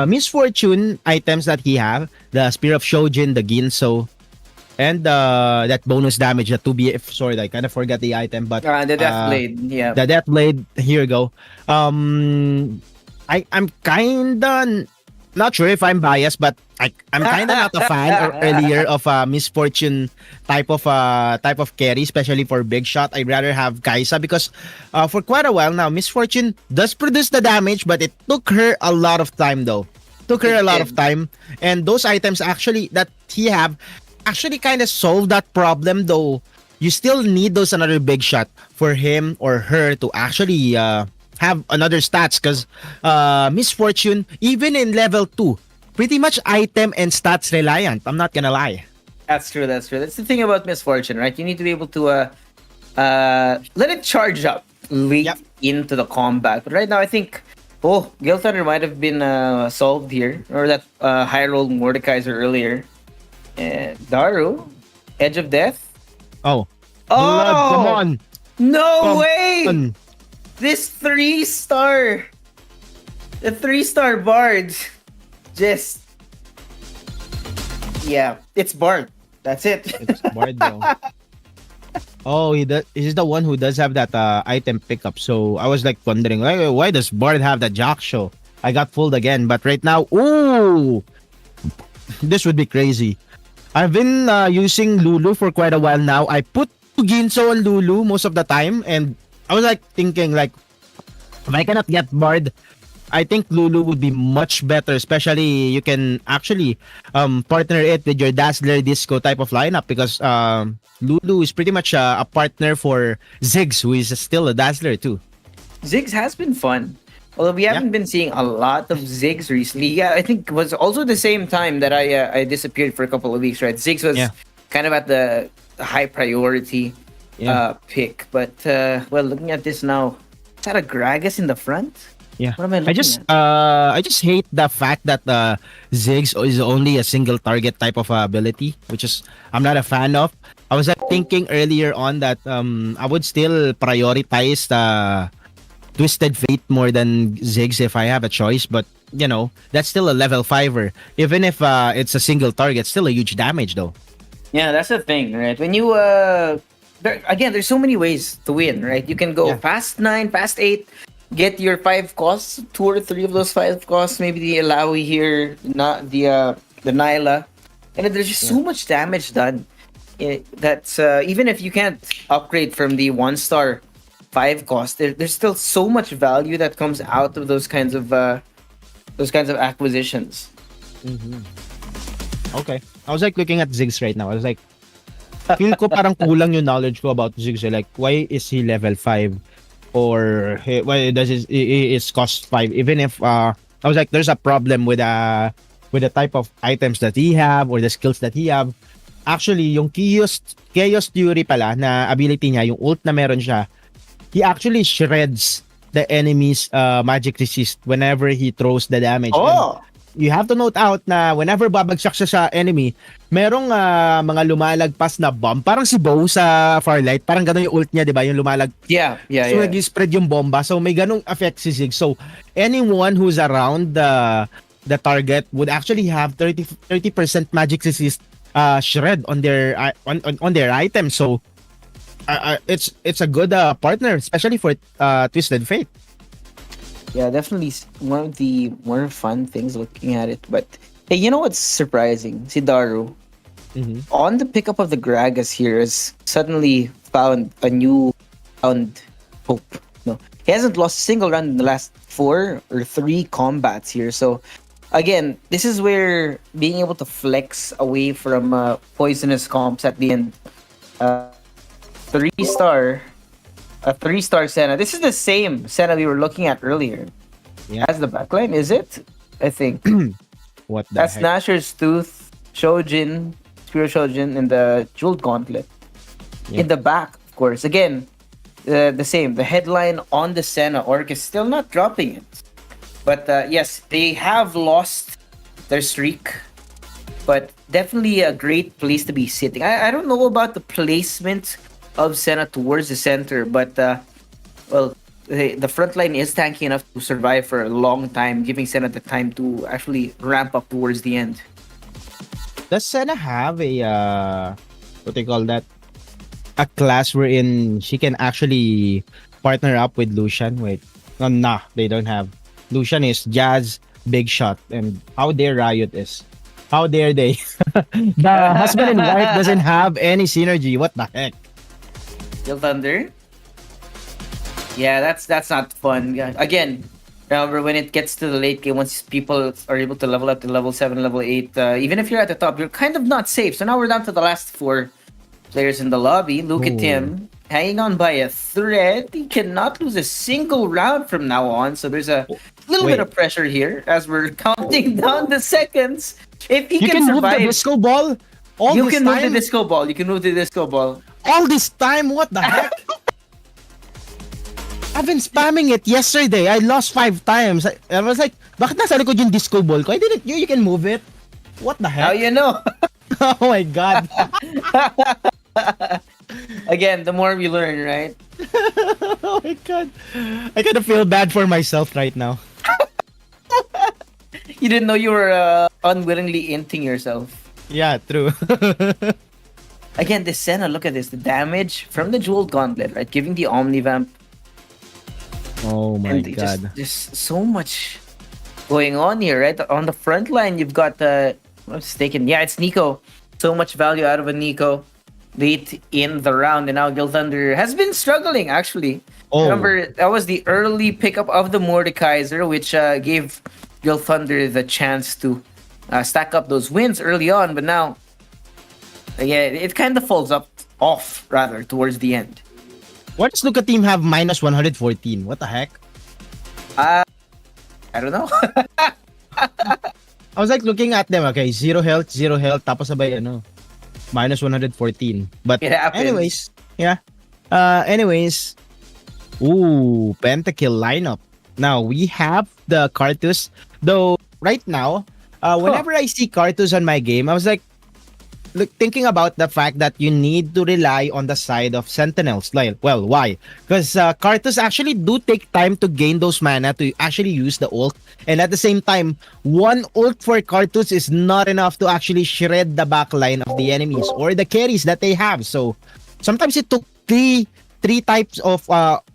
Misfortune items that he have, the Spear of Shojin, the Ginso, and that bonus damage, the 2BF sword. I kind of forgot the item, but The Death Blade, yeah. the Death Blade. Here you go. I'm kinda not sure if I'm biased, but I'm kinda not a fan earlier of misfortune type of carry, especially for big shot. I'd rather have Kaisa because for quite a while now, misfortune does produce the damage, but it took her a lot of time though. Took her a lot of time, and those items actually that he have actually kind of solve that problem though. You still need those another big shot for him or her to actually have another stats because misfortune even in level 2 pretty much item and stats reliant. I'm not gonna lie. That's true. That's the thing about misfortune, right? You need to be able to let it charge up late into the combat. But right now, I think Guild Thunder might have been solved here, or that high roll Mordekaiser earlier. Daru, Edge of Death. Blood, come on. No Come way! on. This 3-star, the 3-star Bard, just it's Bard. That's it. It's Bard though. He's the one who does have that item pickup. So I was like wondering, why does Bard have that Jock Show? I got fooled again, but right now, this would be crazy. I've been using Lulu for quite a while now. I put Ginso on Lulu most of the time, and I was like thinking like, if I cannot get Bard, I think Lulu would be much better, especially you can actually partner it with your Dazzler Disco type of lineup because Lulu is pretty much a partner for Ziggs, who is still a Dazzler too. Ziggs has been fun. Although we haven't been seeing a lot of Ziggs recently. Yeah, I think it was also the same time that I disappeared for a couple of weeks, right? Ziggs was kind of at the high priority pick. But, looking at this now, is that a Gragas in the front? Yeah, What am I looking at? I just hate the fact that Ziggs is only a single target type of ability, which is I'm not a fan of. I was thinking earlier on that I would still prioritize the Twisted Fate more than Ziggs if I have a choice, but you know that's still a level 5er. Even if it's a single target, still a huge damage though. Yeah, that's the thing, right? When you again, there's so many ways to win, right? You can go Yeah. fast 9, fast 8, get your 5 costs, 2 or 3 of those 5 costs, maybe the Alawi here, not the Nyla, and then there's just so much damage done. That's even if you can't upgrade from the 1 star 5 cost, there's still so much value that comes out of those kinds of acquisitions. Okay. I was like looking at Ziggs right now. I was like, feel ko parang kulang yung knowledge ko about Ziggs. Like, why is he level 5? Or why does it's cost 5? Even if I was like, there's a problem with the type of items that he have or the skills that he have. Actually, yung Chaos Theory pala na ability niya, yung ult na meron siya, he actually shreds the enemy's magic resist whenever he throws the damage. And you have to note out na whenever babagsak siya sa enemy, merong mga lumalagpas na bomb. Parang si Bo sa Farlight, parang gano'n yung ult niya, di ba? Yung Yeah. So nag-spread yung bomba. So may ganong effect si Zig. So anyone who's around the target would actually have 30% magic resist shred on their on their item. So it's a good partner, especially for Twisted Fate. Yeah, definitely one of the more fun things looking at it. But hey, you know what's surprising? Si Daru, on the pickup of the Gragas here, has suddenly found a new found hope. No, he hasn't lost a single round in the last 4 or 3 combats here. So again, this is where being able to flex away from poisonous comps at the end. 3-star. A 3-star Senna. This is the same Senna we were looking at earlier. Yeah. As the backline, is it? I think. What the That's heck? Nasher's Tooth, Shojin, Spear Shojin, and the Jeweled Gauntlet. Yeah. In the back, of course. Again, the same. The headline on the Senna Orc is still not dropping it. But yes, they have lost their streak. But definitely a great place to be sitting. I don't know about the placement of Senna towards the center, but well, the front line is tanky enough to survive for a long time, giving Senna the time to actually ramp up towards the end. Does Senna have a what do you call that? A class wherein she can actually partner up with Lucian? Wait, no, nah, they don't have. Lucian is Jazz, Big Shot, and how dare Riot is? How dare they? The husband and wife doesn't have any synergy. What the heck? Kill Thunder. Yeah, that's not fun. Yeah. Again, remember when it gets to the late game, once people are able to level up to level 7, level 8, even if you're at the top, you're kind of not safe. So now we're down to the last 4 players in the lobby. Look at him hanging on by a thread. He cannot lose a single round from now on. So there's a little bit of pressure here as we're counting down the seconds. If he You can move the survive, disco ball. you can move the disco ball. You can move the disco ball. All this time, what the heck? I've been spamming it yesterday. I lost 5 times. I was like, bakit nasa likod yung disco ball ko? I didn't, you can move it. What the Now heck? you know. Oh my god. Again, the more we learn, right? Oh my god. I kind of feel bad for myself right now. You didn't know you were unwillingly inting yourself. Yeah, true. Again, this Senna, look at this. The damage from the Jeweled Gauntlet, right? Giving the Omnivamp. Oh my And god. just so much going on here, right? On the front line, you've got I'm mistaken. Yeah, it's Nico. So much value out of a Nico late in the round. And now Gil Thunder has been struggling, actually. Oh. Remember, that was the early pickup of the Mordekaiser, which gave Gil Thunder the chance to stack up those wins early on. But now, yeah, it kind of falls off, rather, towards the end. Why does Luka team have minus 114? What the heck? I don't know. I was like looking at them. Okay, 0 health, tapos sabay minus 114. But It happens. anyways, yeah. Anyways, pentakill lineup. Now we have the Cartus. Though right now, whenever I see Cartus on my game, I was like, thinking about the fact that you need to rely on the side of Sentinels. Like, well, why? Because Cartus actually do take time to gain those mana to actually use the ult. And at the same time, one ult for Cartus is not enough to actually shred the backline of the enemies or the carries that they have. So, sometimes it took three types of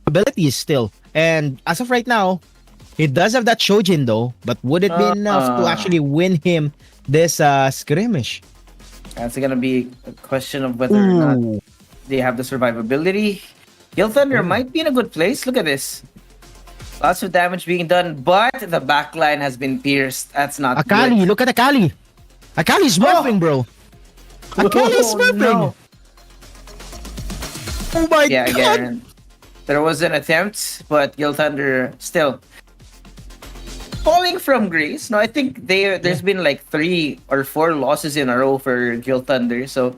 abilities still. And as of right now, he does have that Shojin though, but would it be enough to actually win him this skirmish? That's gonna be a question of whether or not they have the survivability. Gil Thunder might be in a good place. Look at this. Lots of damage being done, but the backline has been pierced. That's not Akali, good. look at Akali. Akali's smurfing, bro. Akali's smurfing. No. Oh my Yeah, god. again, there was an attempt, but Gil Thunder still falling from grace. No, I think there's been like 3 or 4 losses in a row for Gil Thunder. So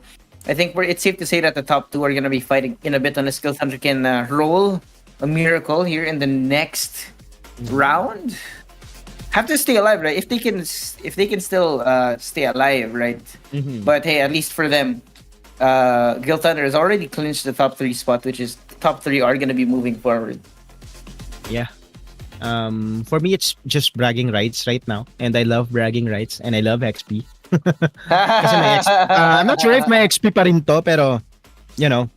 I think it's safe to say that the top 2 are gonna be fighting in a bit unless Gil Thunder can roll a miracle here in the next round. Have to stay alive, right? If they can still stay alive, right? But hey, at least for them, Gil Thunder has already clinched the top 3 spot, which is the top 3 are gonna be moving forward. Yeah. For me, it's just bragging rights right now, and I love bragging rights, and I love XP. Kasi may I'm not sure if may XP pa rin to, pero you know,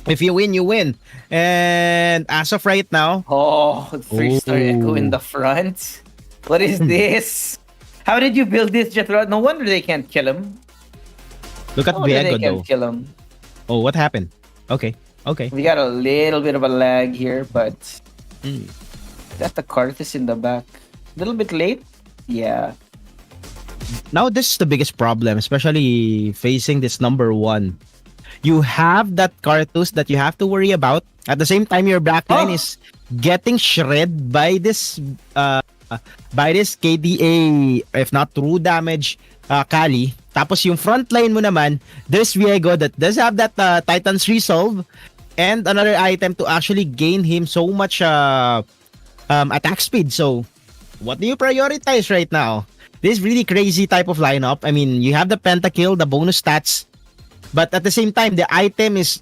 if you win, you win. And as of right now, 3-star Echo in the front. What is this? How did you build this, Jethro? No wonder they can't kill him. look at No wonder Viego they can't though. kill him. Oh, what happened? Okay. We got a little bit of a lag here, but got the Karthus in the back. A little bit late. Yeah. Now this is the biggest problem, especially facing this number 1. You have that Karthus that you have to worry about. At the same time, your backline is getting shredded by this KDA, if not true damage, Kali. Tapos yung front line mo naman, there's Viego that does have that Titan's Resolve and another item to actually gain him so much attack speed. So, what do you prioritize right now? This really crazy type of lineup. I mean, you have the pentakill, the bonus stats, but at the same time, the item is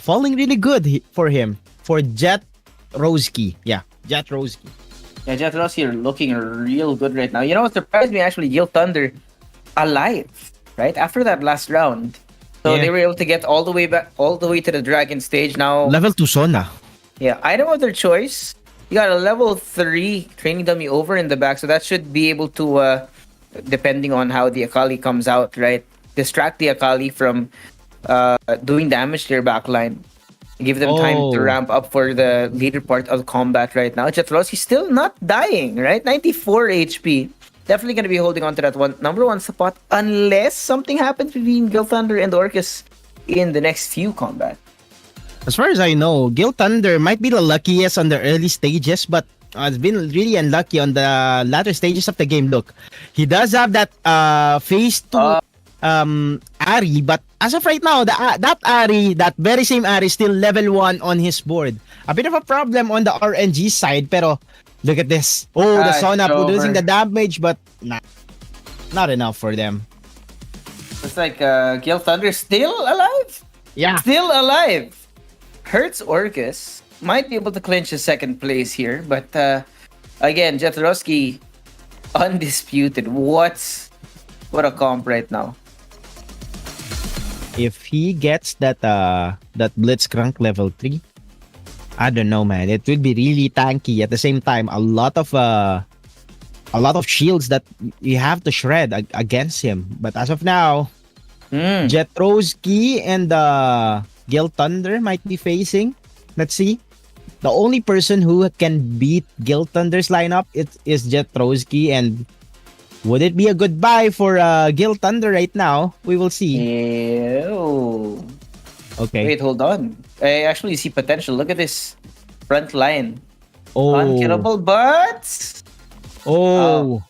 falling really good for him. For Jet Roski. Yeah, Jet Roski. Yeah, Jethro's here looking real good right now. You know what surprised me actually? Gil Thunder alive, right? After that last round. So they were able to get all the way to the dragon stage now. Level 2 Sona. Yeah, item of their choice. You got a level 3 training dummy over in the back, so that should be able to, depending on how the Akali comes out, right? Distract the Akali from doing damage to their backline. Give them time to ramp up for the later part of the combat right now. Jethro's still not dying, right? 94 HP. Definitely going to be holding on to that number 1 spot unless something happens between Gil Thunder and Orcus in the next few combat. As far as I know, Gil Thunder might be the luckiest on the early stages, but has been really unlucky on the latter stages of the game. Look, he does have that phase 2 Ari, but as of right now, that Ari, that very same Ari, still level 1 on his board. A bit of a problem on the RNG side, pero look at this. Oh, the Sona producing the damage, but not enough for them. It's like Gil Thunder still alive? Yeah. Still alive. Hurts Orcus. Might be able to clinch a second place here, but again, Jethroski undisputed. What a comp right now. If he gets that Blitzcrank level 3, I don't know, man. It would be really tanky. At the same time, a lot of shields that you have to shred against him. But as of now, Jethroski and Gil Thunder might be facing. Let's see. The only person who can beat Gil Thunder's lineup is Jethroski, and would it be a goodbye for Gil Thunder right now? We will see. Ew. Okay. Wait, hold on. I actually see potential. Look at this front line. Oh. Unkillable, but Oh.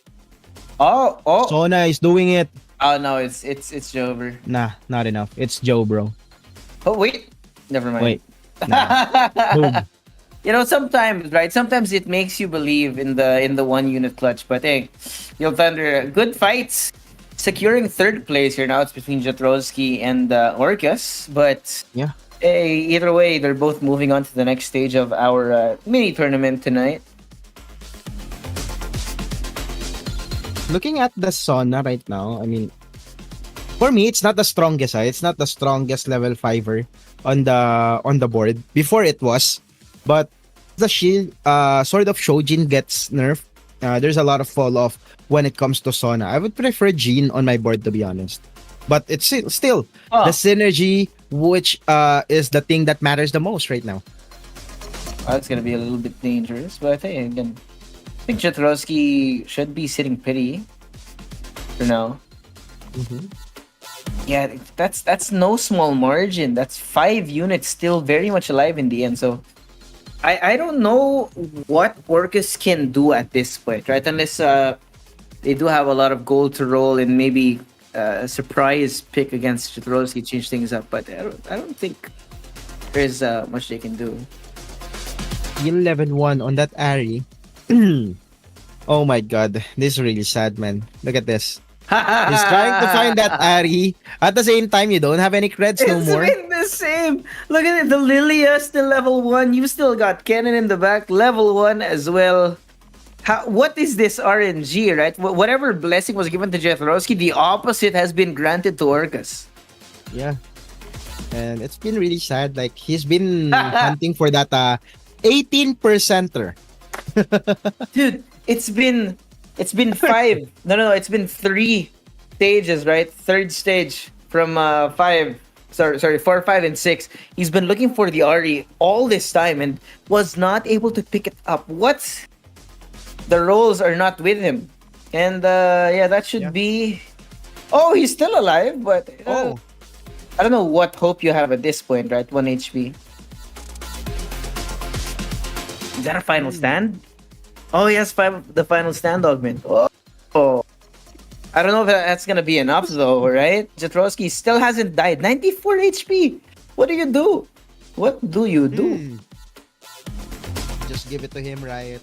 oh. Sona is doing it. Oh no, it's Jover. Nah, not enough. It's Joe, bro. Oh wait, never mind. Wait. Nah. Boom. You know, sometimes, right? Sometimes it makes you believe in the 1 unit clutch. But hey, Gil Thunder, good fights. Securing 3rd place here now. It's between Jethroski and Orcus. But Yeah. hey, either way, they're both moving on to the next stage of our mini tournament tonight. Looking at the Sona right now, I mean, for me, it's not the strongest. It's not the strongest level 5er. on the board. Before it was, but the shield Sword of Shojin gets nerfed. There's a lot of fall off when it comes to Sona. I would prefer Jean on my board, to be honest. But it's still Oh, the synergy, which is the thing that matters the most right now. that's gonna be a little bit dangerous, but I think again, I think Jetrowski should be sitting pretty for now. Yeah, that's no small margin. That's 5 units still very much alive in the end. So I don't know what Orcus can do at this point, right? Unless they do have a lot of gold to roll and maybe a surprise pick against Jetrowski change things up. But I don't think there's much they can do. Yin level 1 on that Ari. Oh my god, this is really sad, man. Look at this. He's trying to find that Ari. At the same time, you don't have any creds no It's more. been the same. Look at it. The Lilia still level 1. You still got Kennen in the back, level 1 as well. What is this RNG, right? Whatever blessing was given to Jetrowski, the opposite has been granted to Orcus. Yeah. And it's been really sad. Like, he's been hunting for that 18%er. Dude, it's been 5. No, it's been 3 stages, right? Third stage from 5. Sorry, 4, 5, and 6. He's been looking for the Ari all this time and was not able to pick it up. What? The rolls are not with him, and yeah, that should be. Oh, he's still alive, but I don't know what hope you have at this point, right? 1 HP. Is that a final stand? Oh, yes, the final stand augment. Oh. I don't know if that's gonna be enough though, right? Jetrowski still hasn't died. 94 HP. What do you do? What do you do? Just give it to him, Riot.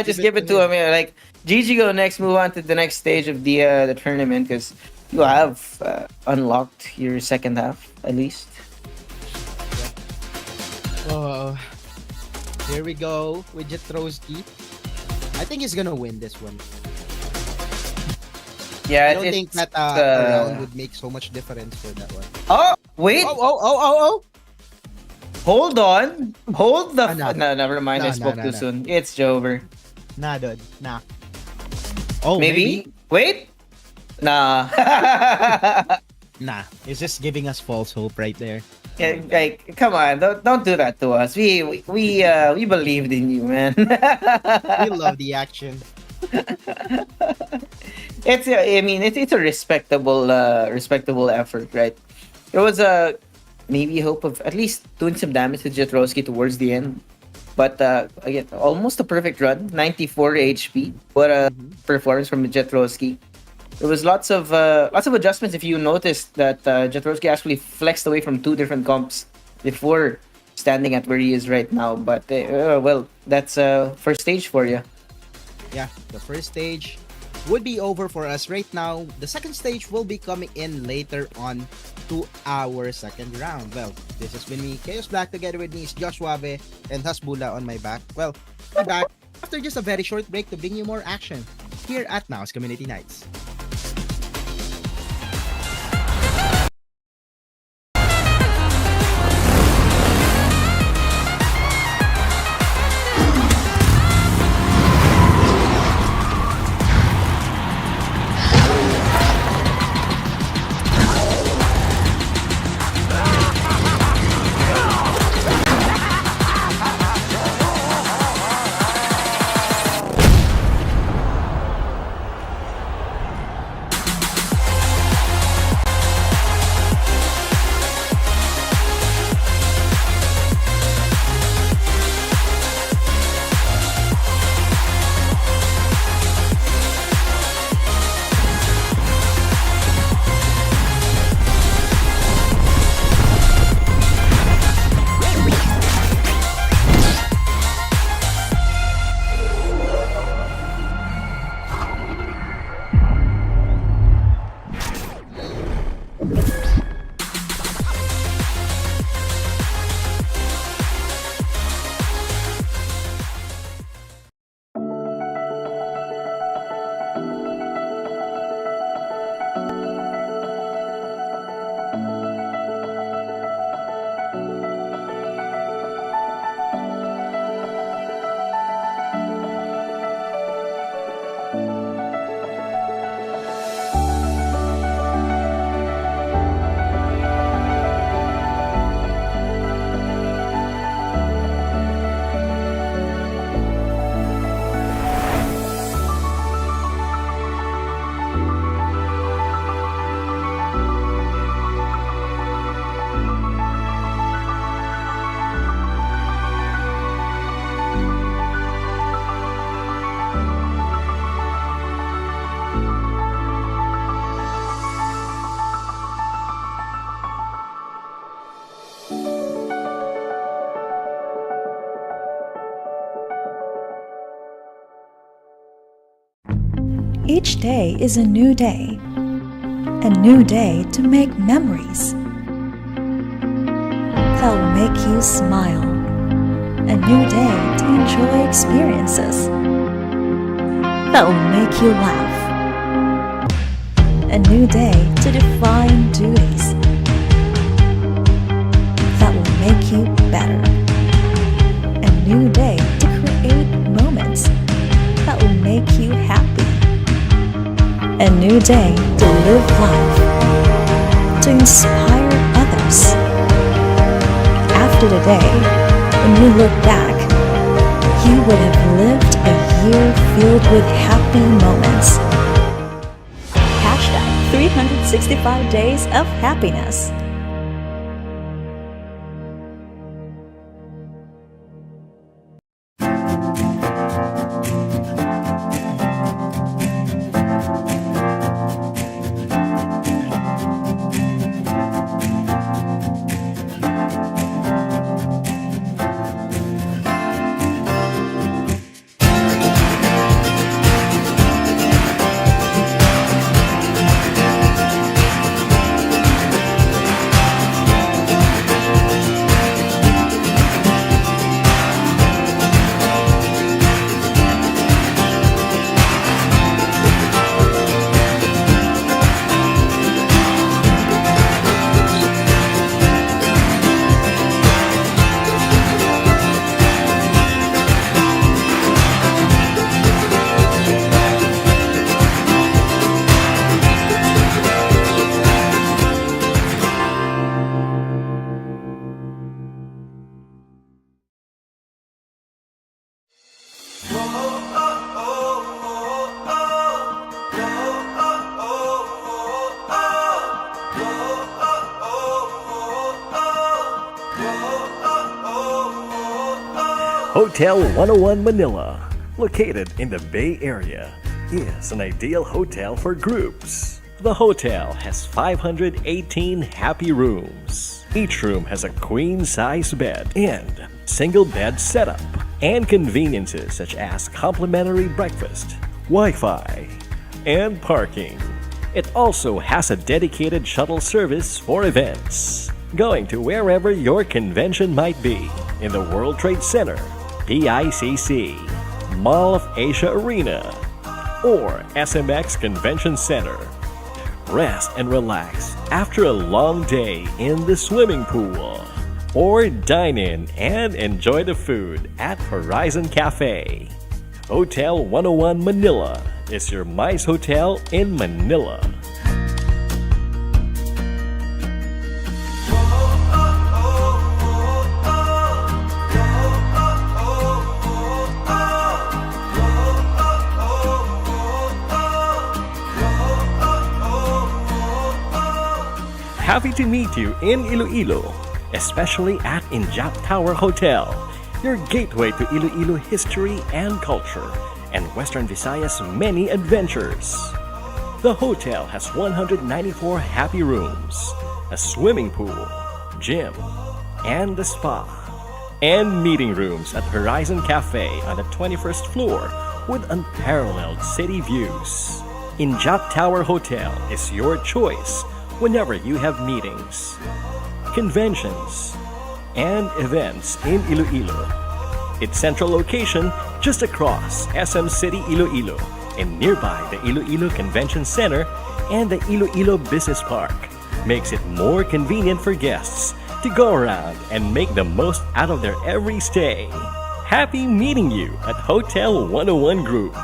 Just give it to him. Yeah, like GG go next. Move on to the next stage of the tournament because you have unlocked your second half at least. Oh, here we go with Jetrowski. I think he's gonna win this one. Yeah, I don't think that a round would make so much difference for that one. Oh wait! Oh! Hold on! Hold the. No. No, never mind. I spoke too soon. It's Jover. Nah, dude. Nah. Oh, Maybe? Wait. Nah. Nah. He's just giving us false hope right there. Yeah, like, come on! Don't do that to us. We believed in you, man. We love the action. It's a respectable effort, right? There was a maybe hope of at least doing some damage to Jetrowski towards the end, but again, almost a perfect run, 94 HP. What a performance from Jetrowski. There was lots of adjustments. If you noticed that Jetrowski actually flexed away from 2 different comps before standing at where he is right now. But well, that's first stage for you. Yeah, the first stage would be over for us right now. The second stage will be coming in later on to our second round. Well, this has been me, Chaos Black. Together with me is Joshua Abe and Hasbula on my back. Well, I'm back after just a very short break to bring you more action here at Naos Community Nights. Each day is a new day to make memories that will make you smile, a new day to enjoy experiences that will make you laugh, a new day to define duties that will make you better, a new day to create moments that will make you happy, a new day to live life, to inspire others. After today, when you look back, you would have lived a year filled with happy moments. Hashtag 365 days of happiness. Hotel 101 Manila, located in the Bay Area, is an ideal hotel for groups. The hotel has 518 happy rooms. Each room has a queen-size bed and single bed setup, and conveniences such as complimentary breakfast, Wi-Fi, and parking. It also has a dedicated shuttle service for events, going to wherever your convention might be, in the World Trade Center, PICC, Mall of Asia Arena, or SMX Convention Center. Rest and relax after a long day in the swimming pool, or dine in and enjoy the food at Horizon Cafe. Hotel 101 Manila is your MICE hotel in Manila. Happy to meet you in Iloilo, especially at Injap Tower Hotel, your gateway to Iloilo history and culture, and Western Visayas' many adventures. The hotel has 194 happy rooms, a swimming pool, gym, and a spa, and meeting rooms at Horizon Cafe on the 21st floor with unparalleled city views. Injap Tower Hotel is your choice whenever you have meetings, conventions, and events in Iloilo. Its central location just across SM City, Iloilo, and nearby the Iloilo Convention Center and the Iloilo Business Park makes it more convenient for guests to go around and make the most out of their every stay. Happy meeting you at Hotel 101 Group.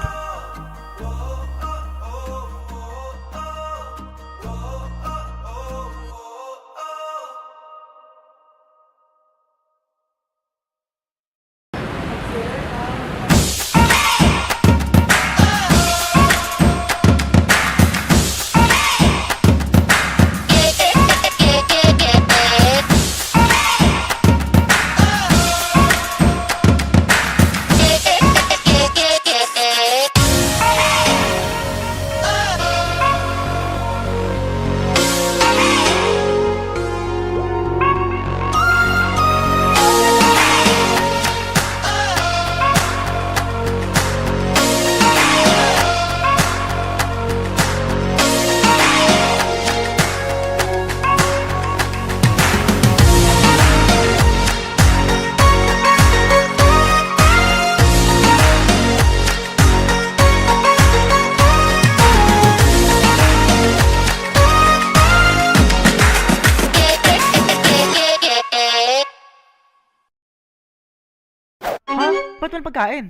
Ba't walang pagkain?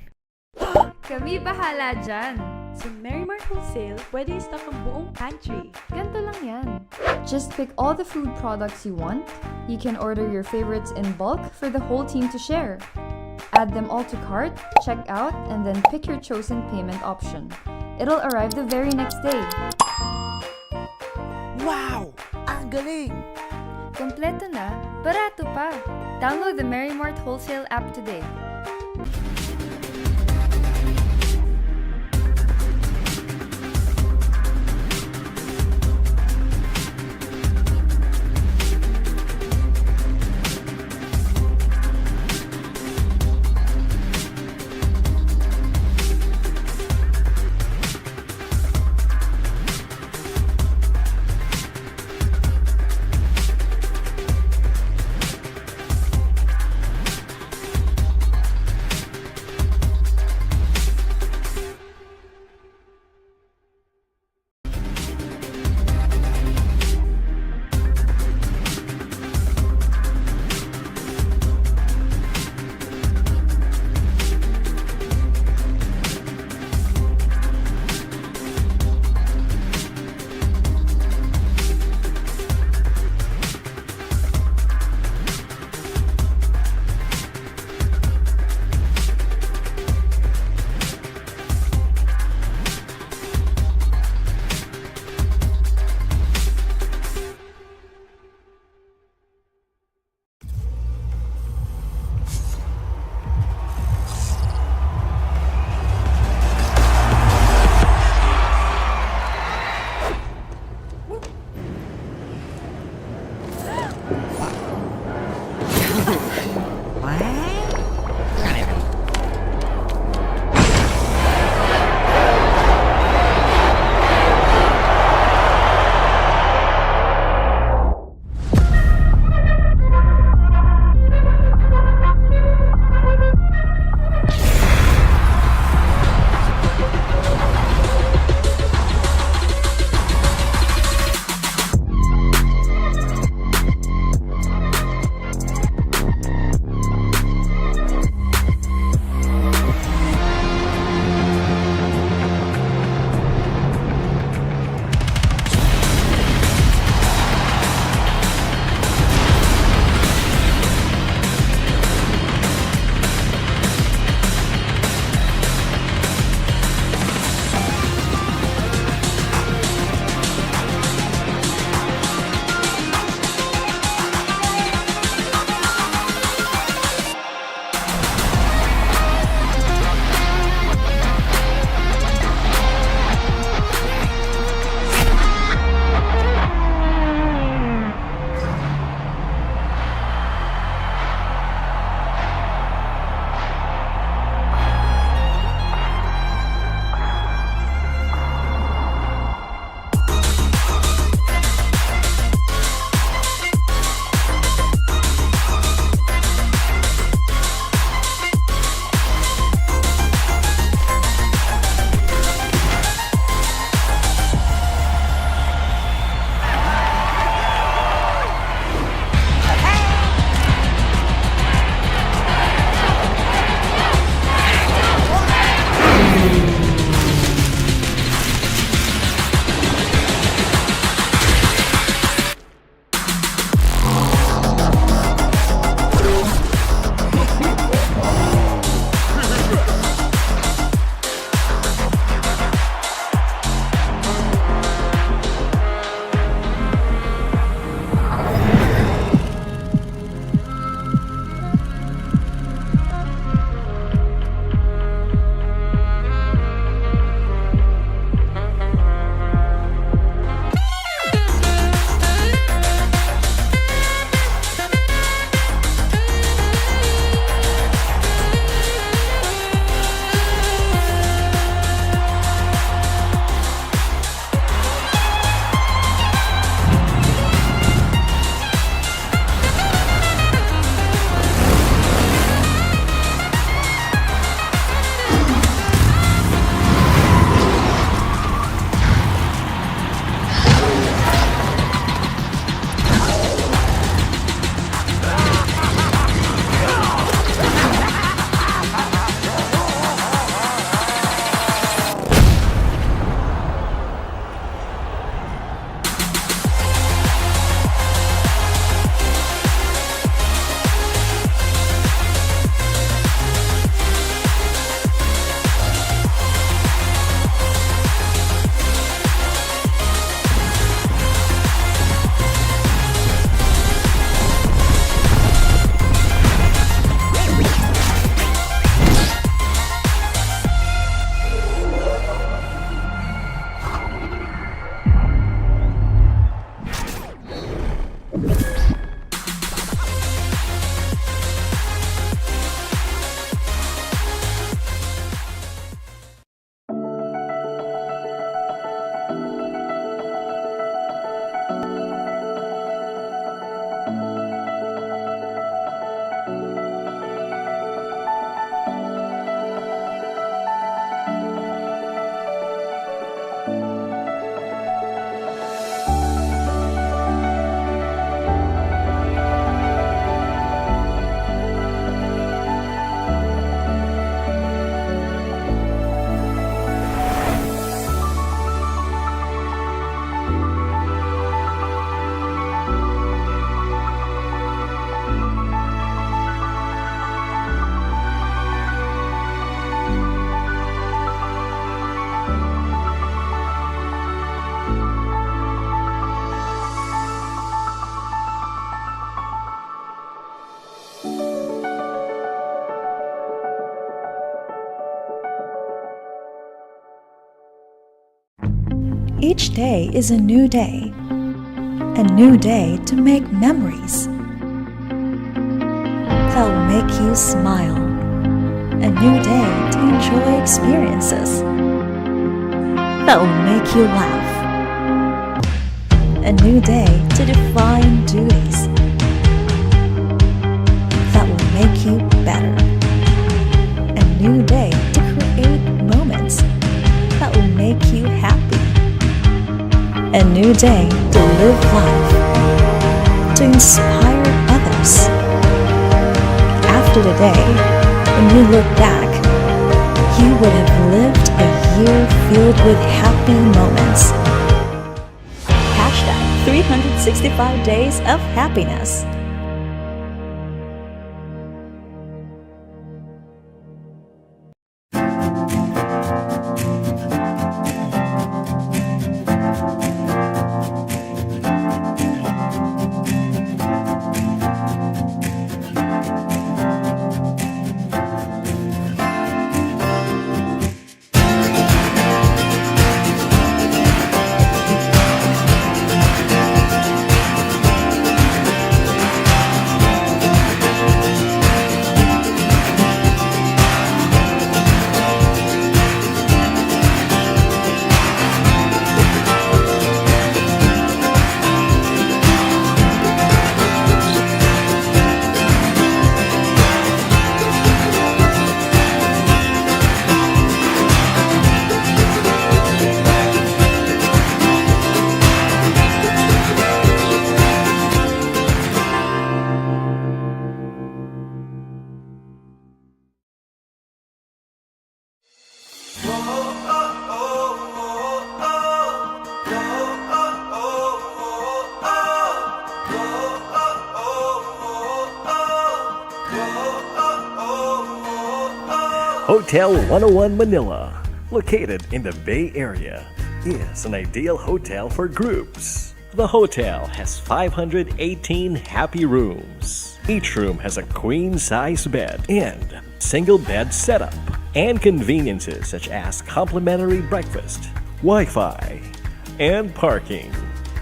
Kami bahala dyan. Sa Merrimart Wholesale, pwede i-stock ang buong pantry. Ganto lang yan. Just pick all the food products you want. You can order your favorites in bulk for the whole team to share. Add them all to cart, check out, and then pick your chosen payment option. It'll arrive the very next day. Wow! Ang galing! Kompleto na, barato pa. Download the Merrimart Wholesale app today. Each day is a new day to make memories that will make you smile, a new day to enjoy experiences that will make you laugh, a new day to define duties that will make you better, a new day to create moments that will make you happy. A new day to live life, to inspire others. After today, when you look back, you would have lived a year filled with happy moments. Hashtag 365 days of happiness. Hotel 101 Manila, located in the Bay Area, is an ideal hotel for groups. The hotel has 518 happy rooms. Each room has a queen-size bed and single bed setup, and conveniences such as complimentary breakfast, Wi-Fi, and parking.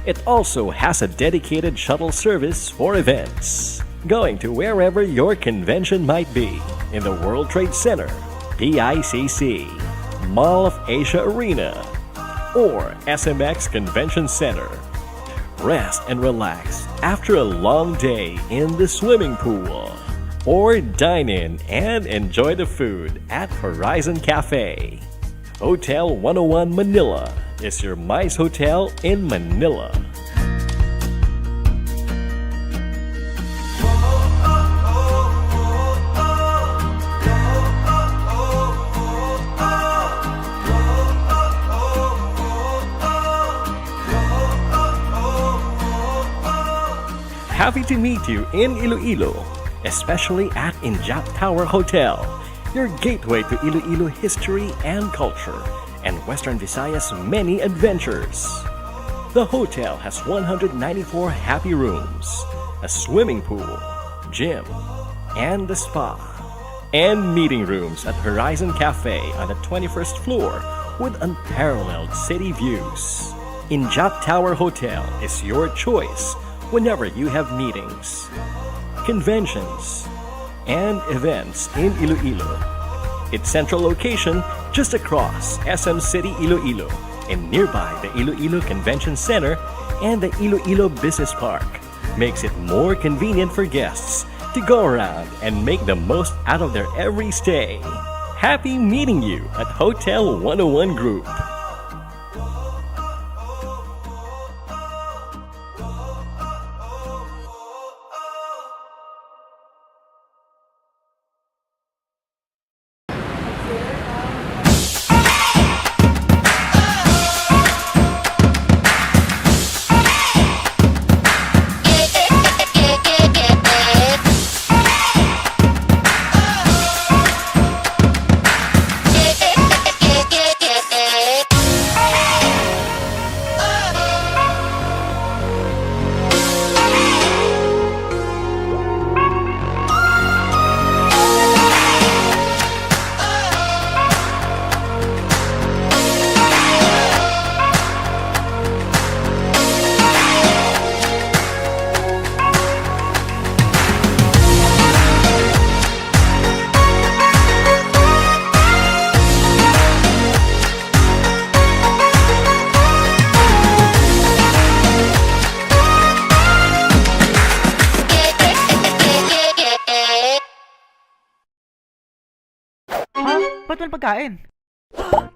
It also has a dedicated shuttle service for events, going to wherever your convention might be, in the World Trade Center, PICC, Mall of Asia Arena, or SMX Convention Center. Rest and relax after a long day in the swimming pool, or dine in and enjoy the food at Horizon Cafe. Hotel 101 Manila is your MICE hotel in Manila. Happy to meet you in Iloilo, especially at Injap Tower Hotel, your gateway to Iloilo history and culture, and Western Visayas' many adventures. The hotel has 194 happy rooms, a swimming pool, gym, and a spa, and meeting rooms at Horizon Cafe on the 21st floor with unparalleled city views. Injap Tower Hotel is your choice whenever you have meetings, conventions, and events in Iloilo. Its central location just across SM City Iloilo and nearby the Iloilo Convention Center and the Iloilo Business Park makes it more convenient for guests to go around and make the most out of their every stay. Happy meeting you at Hotel 101 Group. Ba't walang pagkain?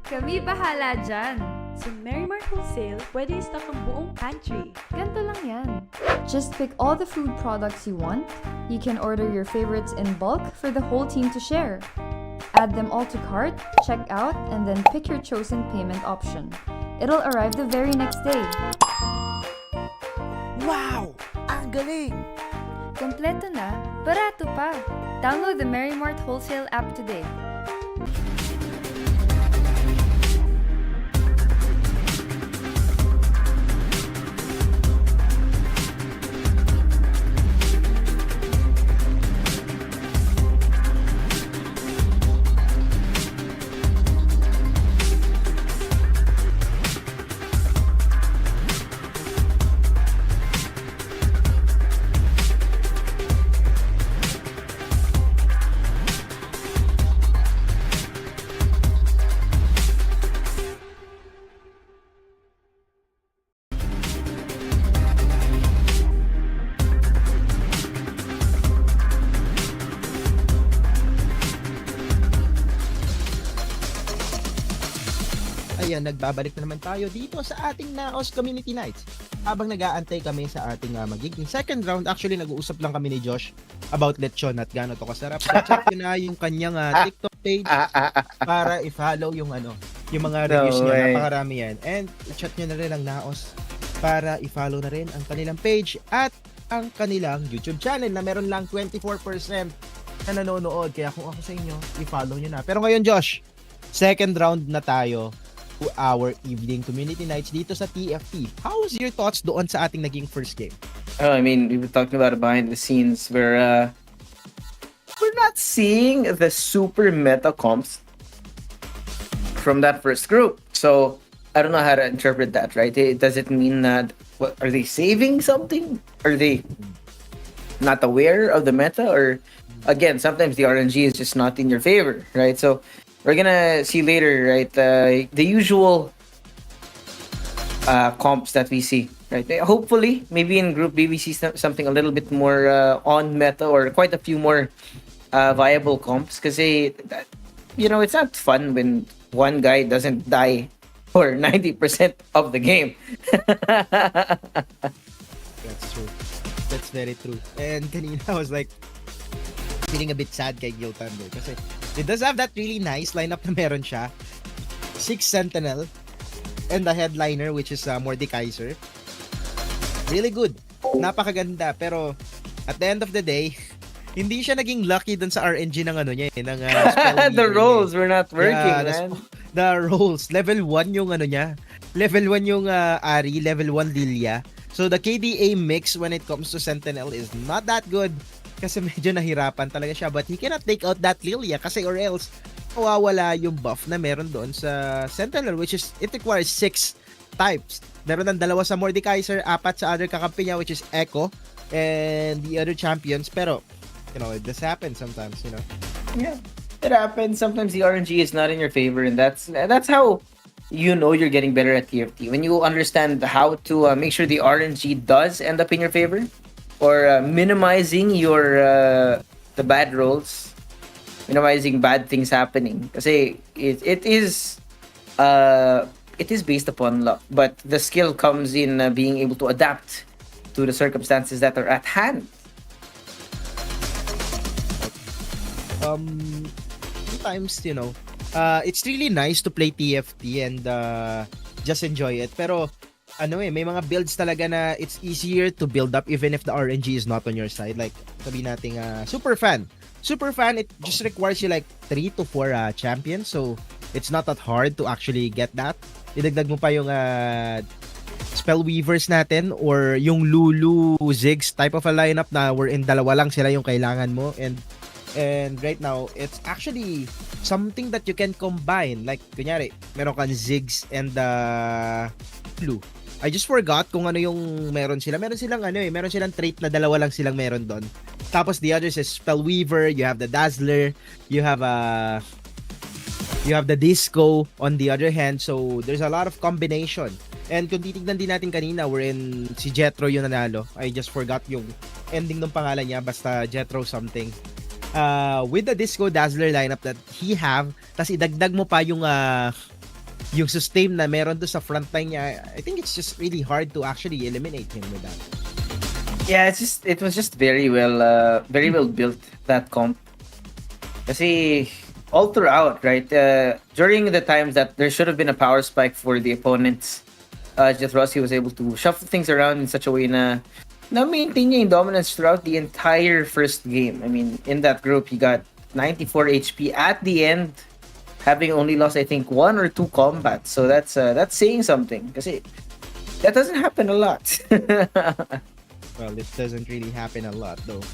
Kami bahala dyan. Sa Mary Mart Wholesale, pwede i-stock ang buong pantry. Ganto lang yan. Just pick all the food products you want. You can order your favorites in bulk for the whole team to share. Add them all to cart, check out, and then pick your chosen payment option. It'll arrive the very next day. Wow! Ang galing! Kompleto na, barato pa. Download the Mary Mart Wholesale app today. Ayan, nagbabalik na naman tayo dito sa ating Naos Community Nights. Habang nag-aantay kami sa ating magiging second round, actually nag-uusap lang kami ni Josh about lechon at gaano to kasarap. So check ko na yung kanyang TikTok page para i-follow yung yung mga reviews niya. Napakarami yan. And chat nyo na rin ang Naos para i-follow na rin ang kanilang page at ang kanilang YouTube channel na meron lang 24% na nanonood. Kaya kung ako sa inyo, i-follow nyo na. Pero ngayon, Josh, second round na tayo to our evening community nights dito sa TFT. How was your thoughts doon sa ating naging first game? Oh, I mean, we were talking about it behind the scenes where we're not seeing the super meta comps from that first group. So I don't know how to interpret that, right? Does it mean that are they saving something? Are they not aware of the meta? Or again, sometimes the RNG is just not in your favor, right? So we're gonna see later, right? The usual comps that we see, right? Hopefully, maybe in Group B we see something a little bit more on meta or quite a few more viable comps. Because it's not fun when one guy doesn't die for 90% of the game. That's true. That's very true. And kanina I was like feeling a bit sad kay Gil Thunder kasi it does have that really nice lineup na meron siya. 6 Sentinel and the headliner which is Mordekaiser. Really good. Napakaganda pero at the end of the day, hindi siya naging lucky dun sa RNG ng niya ng the rolls were not working, man. The rolls level 1 yung niya. Level 1 yung Ari, level 1 Lilia. So the KDA mix when it comes to Sentinel is not that good. Kasi medyo nahirapan talaga siya. But he cannot take out that Lilia kasi or else mawawala yung buff na meron doon sa Sentinel which is, it requires 6 types. Meron ng 2 sa Mordekaiser, 4 sa other kakampi niya which is Echo and the other champions. Pero, it does happen sometimes, Yeah, it happens. Sometimes the RNG is not in your favor and that's how you're getting better at TFT. When you understand how to make sure the RNG does end up in your favor, or minimizing your the bad rolls, minimizing bad things happening. Kasi it is based upon luck, but the skill comes in being able to adapt to the circumstances that are at hand. Sometimes it's really nice to play TFT and just enjoy it. Pero may mga builds talaga na it's easier to build up even if the RNG is not on your side. Like, sabihin natin, Super Fan, it just requires you like 3 to 4 champions. So, it's not that hard to actually get that. Idagdag mo pa yung Spell Weavers natin or yung Lulu Ziggs type of a lineup na wherein 2 lang sila yung kailangan mo. And right now, it's actually something that you can combine. Like, kunyari, meron kang Ziggs and Lulu. I just forgot kung ano yung meron sila. Meron silang meron silang trait na 2 lang silang meron doon. Tapos the others is Spellweaver, you have the Dazzler, you have the Disco on the other hand. So there's a lot of combination. And kung titignan din natin kanina, wherein si Jethro yung nanalo. I just forgot yung ending ng pangalan niya, basta Jethro something. with the Disco Dazzler lineup that he have, tas idagdag mo pa yung sustain na meron doon sa frontline niya, I think it's just really hard to actually eliminate him with that. Yeah, it was just very well built, that comp. Kasi all throughout, right? During the times that there should have been a power spike for the opponents, Jethroski was able to shuffle things around in such a way na maintain niya yung dominance throughout the entire first game. I mean, in that group, he got 94 HP at the end, having only lost, I think, 1 or 2 combats. So that's saying something. Kasi that doesn't happen a lot. Well, it doesn't really happen a lot though.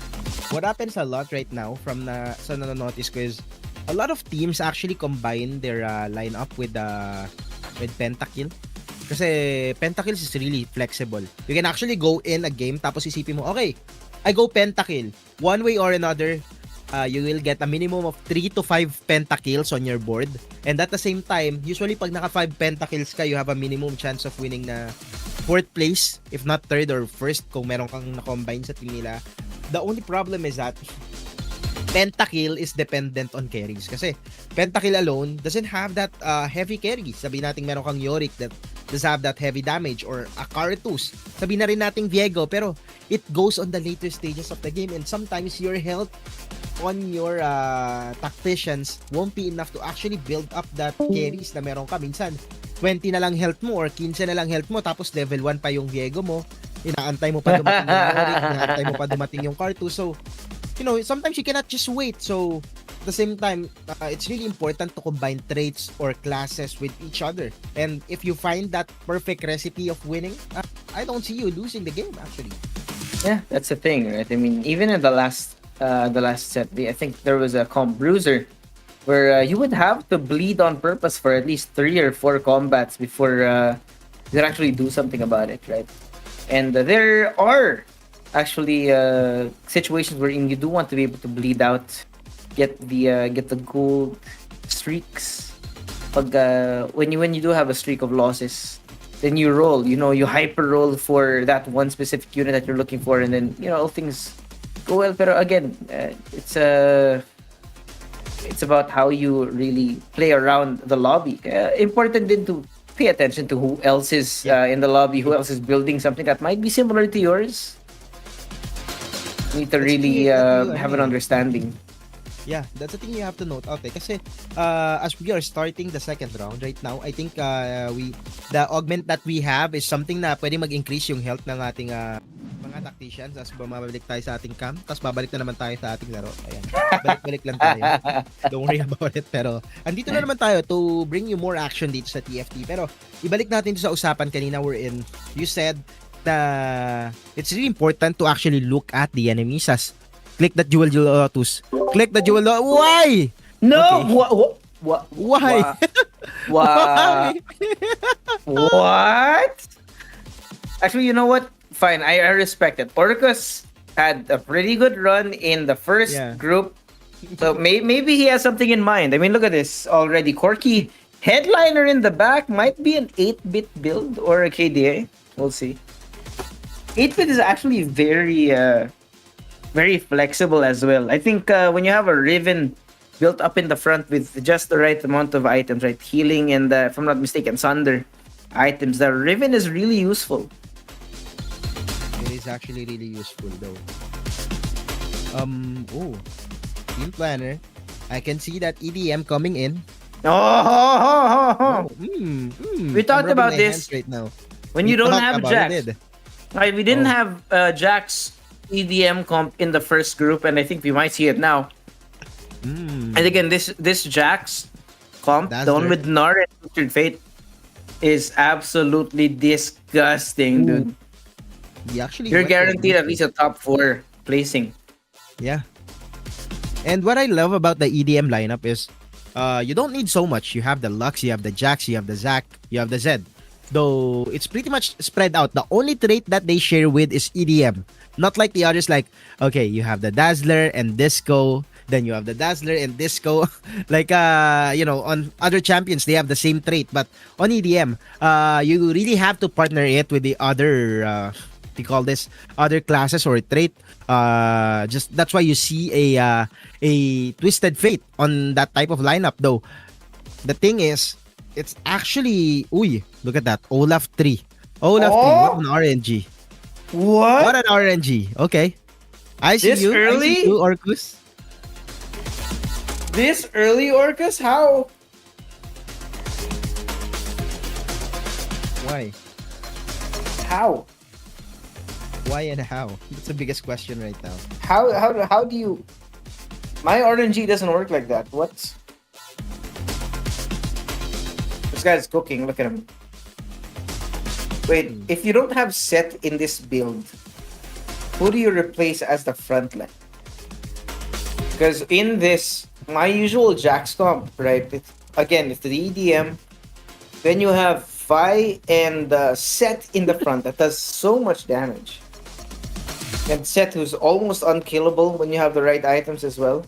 What happens a lot right now sa nanonotice ko is a lot of teams actually combine their lineup with Pentakill. Kasi Pentakills is really flexible. You can actually go in a game tapos isipin mo, okay, I go Pentakill. One way or another, you will get a minimum of 3 to 5 pentakills on your board. And at the same time, usually pag naka 5 pentakills ka, you have a minimum chance of winning na 4th place, if not 3rd or 1st kung meron kang na-combine sa team nila. The only problem is that pentakill is dependent on carries. Kasi pentakill alone doesn't have that heavy carry. Sabihin natin meron kang Yorick that does have that heavy damage, or a Cartus. Sabihin na rin natin Viego, pero it goes on the later stages of the game, and sometimes your health on your tacticians won't be enough to actually build up that carries na meron ka. Minsan 20 na lang health mo or 15 na lang health mo, tapos level 1 pa yung Viego mo, inaantay mo pa dumating yung Yorick, inaantay mo pa dumating yung Cartus. So sometimes you cannot just wait. So at the same time, it's really important to combine traits or classes with each other. And if you find that perfect recipe of winning, I don't see you losing the game actually. Yeah, that's the thing, right? I mean, even in the last set, I think there was a comp bruiser where you would have to bleed on purpose for at least 3 or 4 combats before you could actually do something about it, right? And there are actually situations wherein you do want to be able to bleed out, get the gold streaks. Pag when you do have a streak of losses, then you roll, you hyper roll for that one specific unit that you're looking for, and then all things go well. Pero again, it's about how you really play around the lobby. Important din to pay attention to who else is in the lobby, who else is building something that might be similar to yours. You need to really have an understanding. Yeah, that's the thing you have to note out. Kasi as we are starting the second round right now, I think the augment that we have is something na pwede mag-increase yung health ng ating mga tacticians as bumabalik tayo sa ating camp. Tapos babalik na naman tayo sa ating laro. Ayan. Balik-balik lang tayo. Don't worry about it. Pero andito na naman tayo to bring you more action dito sa TFT. Pero ibalik natin sa usapan kanina we're in. You said na it's really important to actually look at the enemies as click the jewel lotus. Click the jewel lotus. Why? No! Okay. What? Why? Why? What? Actually, you know what? Fine, I respect it. Orcus had a pretty good run in the first group. So maybe he has something in mind. I mean, look at this already. Corky, headliner in the back, might be an 8-bit build or a KDA. We'll see. 8-bit is actually very flexible as well. I think when you have a Riven built up in the front with just the right amount of items, right? Healing and, if I'm not mistaken, Sunder items, the Riven is really useful. It is actually really useful though. Team planner. I can see that EDM coming in. We talked about this right now. When you don't have Jax. We didn't have Jax EDM comp in the first group, and I think we might see it now. And again, this Jax comp, the one with Nar and Richard Fate, is absolutely disgusting, dude. You're guaranteed at least a top 4 placing. Yeah. And what I love about the EDM lineup is you don't need so much. You have the Lux, you have the Jax, you have the Zac, you have the Zed. Though it's pretty much spread out. The only trait that they share with is EDM. Not like the others, like, okay, you have the Dazzler and Disco, then you have the Dazzler and Disco. Like, on other champions, they have the same trait. But on EDM, you really have to partner it with the other you call this, other classes or trait. Just that's why you see a Twisted Fate on that type of lineup. Though the thing is, it's actually look at that Olaf 3. Olaf 3, what an RNG. What? What an RNG. Okay. I see This you. early? I see you, Orcus. This early, Orcus? How? Why? How? Why and how? That's the biggest question right now. How do you? My RNG doesn't work like that. What? This guy's cooking. Look at him. Wait, if you don't have Set in this build, who do you replace as the front line? Because in this, my usual Jax comp, right? It's the EDM. Then you have Vi and Set in the front that does so much damage. And Set, who's almost unkillable when you have the right items as well.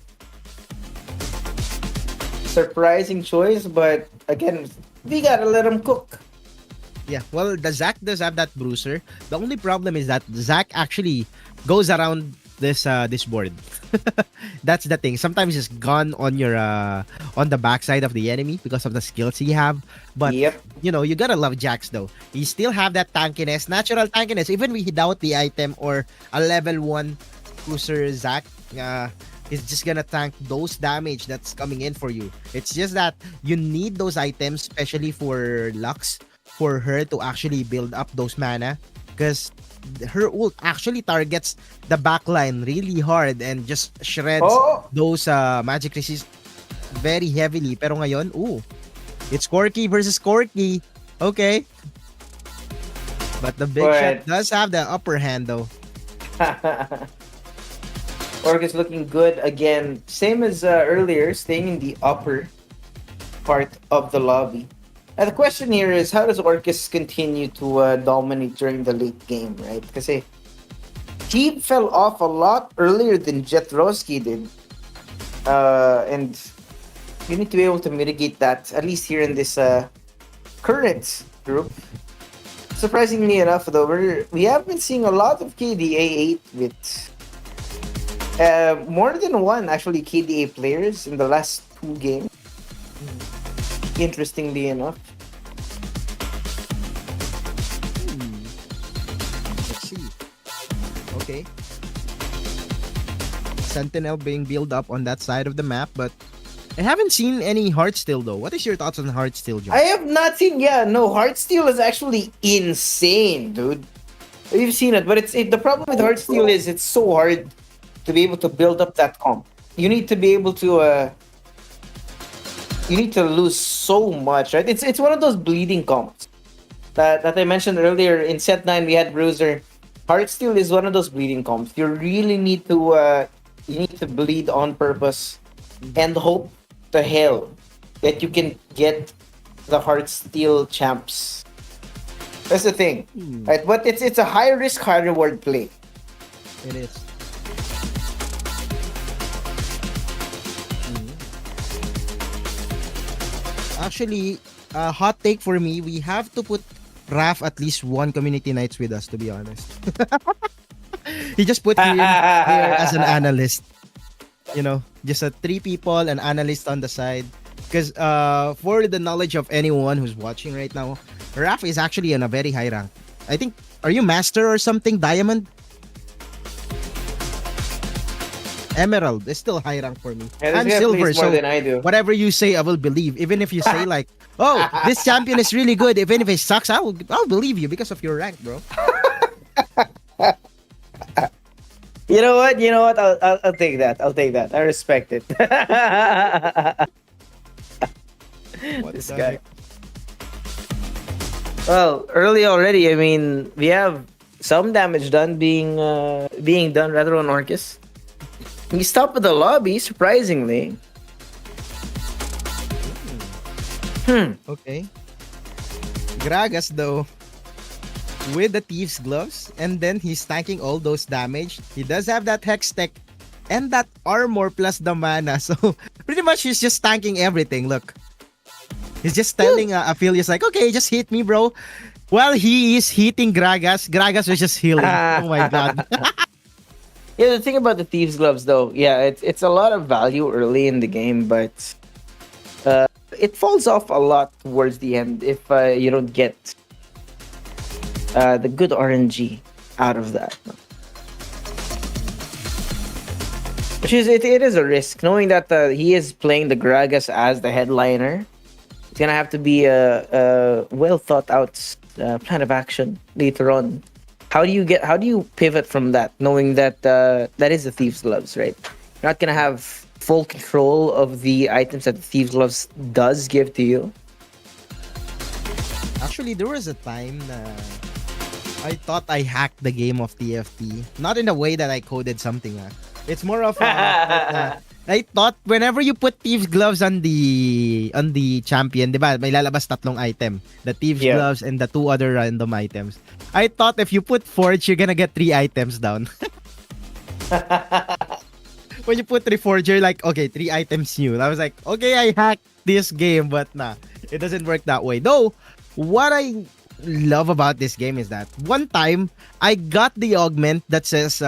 Surprising choice, but again, we gotta let him cook. Yeah, well, the Zac does have that bruiser. The only problem is that Zac actually goes around this board. That's the thing. Sometimes it's gone on your on the backside of the enemy because of the skills he have. But Yep. you know, you gotta love Jax though. You still have that tankiness, natural tankiness, even without the item or a level 1 cruiser Zac. Is just gonna tank those damage that's coming in for you. It's just that you need those items, especially for Lux, for her to actually build up those mana, because her ult actually targets the backline really hard and just shreds those magic resist very heavily. Pero ngayon, it's Corky versus Corky. Okay. But the big shot does have the upper hand though. Orc is looking good again. Same as earlier, staying in the upper part of the lobby. And the question here is, how does Orcus continue to dominate during the late game, right? Because he fell off a lot earlier than Jetroski did. And you need to be able to mitigate that, at least here in this current group. Surprisingly enough, though, we have been seeing a lot of KDA 8 with more than one, actually, KDA players in the last 2 games. Interestingly enough. Let's see. Okay. Sentinel being built up on that side of the map, but I haven't seen any Heartsteel though. What is your thoughts on Heartsteel, John? I have not seen. Heartsteel is actually insane, dude. You've seen it, but the problem with Heartsteel is it's so hard to be able to build up that comp. You need to be able to. You need to lose so much, right? It's one of those bleeding comps that I mentioned earlier. In set 9, we had Bruiser. Heartsteel is one of those bleeding comps. You really need to bleed on purpose and hope to hell that you can get the Heartsteel champs. That's the thing, right? But it's a high risk, high reward play. It is. Actually, hot take for me, we have to put Raf at least one community nights with us, to be honest. He just put him here as an analyst. You know, just 3 people, an analyst on the side. Because for the knowledge of anyone who's watching right now, Raf is actually on a very high rank. I think, are you master or something? Diamond? Emerald is still high rank for me. Yeah, I'm silver, so than I do. whatever you say, I will believe. Even if you say like, "Oh, this champion is really good," even if it sucks, I'll believe you because of your rank, bro. You know what? I'll take that. I respect it. This guy. Well, early already. I mean, we have some damage being done rather on Orcus. He's top of the lobby, surprisingly. Okay. Gragas though, with the Thief's Gloves, and then he's tanking all those damage. He does have that Hex Tech and that armor plus the mana. So pretty much he's just tanking everything. Look. He's just telling Aphelios like, okay, just hit me, bro. While he is hitting Gragas, Gragas was just healing. Oh my god. Yeah, the thing about the Thieves Gloves, though, yeah, it's a lot of value early in the game, but it falls off a lot towards the end if you don't get the good RNG out of that. Which is it is a risk, knowing that he is playing the Gragas as the headliner. It's gonna have to be a well thought out plan of action later on. How do you pivot from that, knowing that that is the Thieves Gloves, right? You're not gonna have full control of the items that the Thieves Gloves does give to you. Actually, there was a time na I thought I hacked the game of TFT. Not in a way that I coded something. It's more of I thought whenever you put Thieves Gloves on the champion, di ba? May lalabas tatlong item. The Thieves Gloves and the 2 other random items. I thought if you put Forge, you're gonna get 3 items down. When you put Reforger, like, okay, 3 items new. I was like, okay, I hacked this game, but nah, it doesn't work that way. Though, what I love about this game is that one time, I got the augment that says,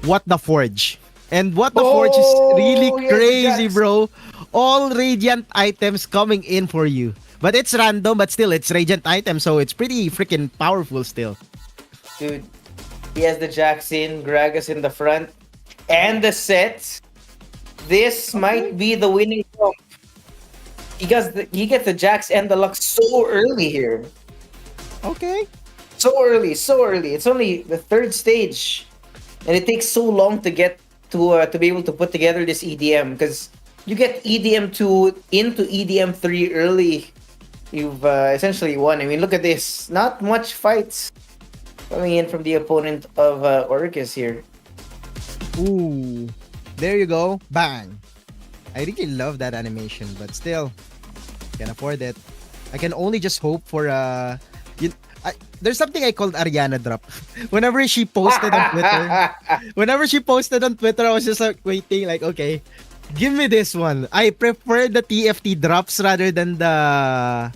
what the Forge. And what the Forge is really crazy, bro. All Radiant items coming in for you. But it's random, but still, it's Radiant items, so it's pretty freaking powerful still. Dude, he has the Jax in, Gragas in the front, and the set. This might be the winning comp. He gets the Jax and the Lux so early here. Okay. So early. It's only the 3rd stage. And it takes so long to get to be able to put together this EDM, because you get EDM 2 into EDM 3 early, you've essentially won. I mean, look at this. Not much fights coming in from the opponent of Orcus here. Ooh. There you go. Bang. I really love that animation, but still, can't afford it. I can only just hope for there's something I called Ariana drop. Whenever she posted on Twitter, I was just like waiting, like, okay, give me this one. I prefer the TFT drops rather than the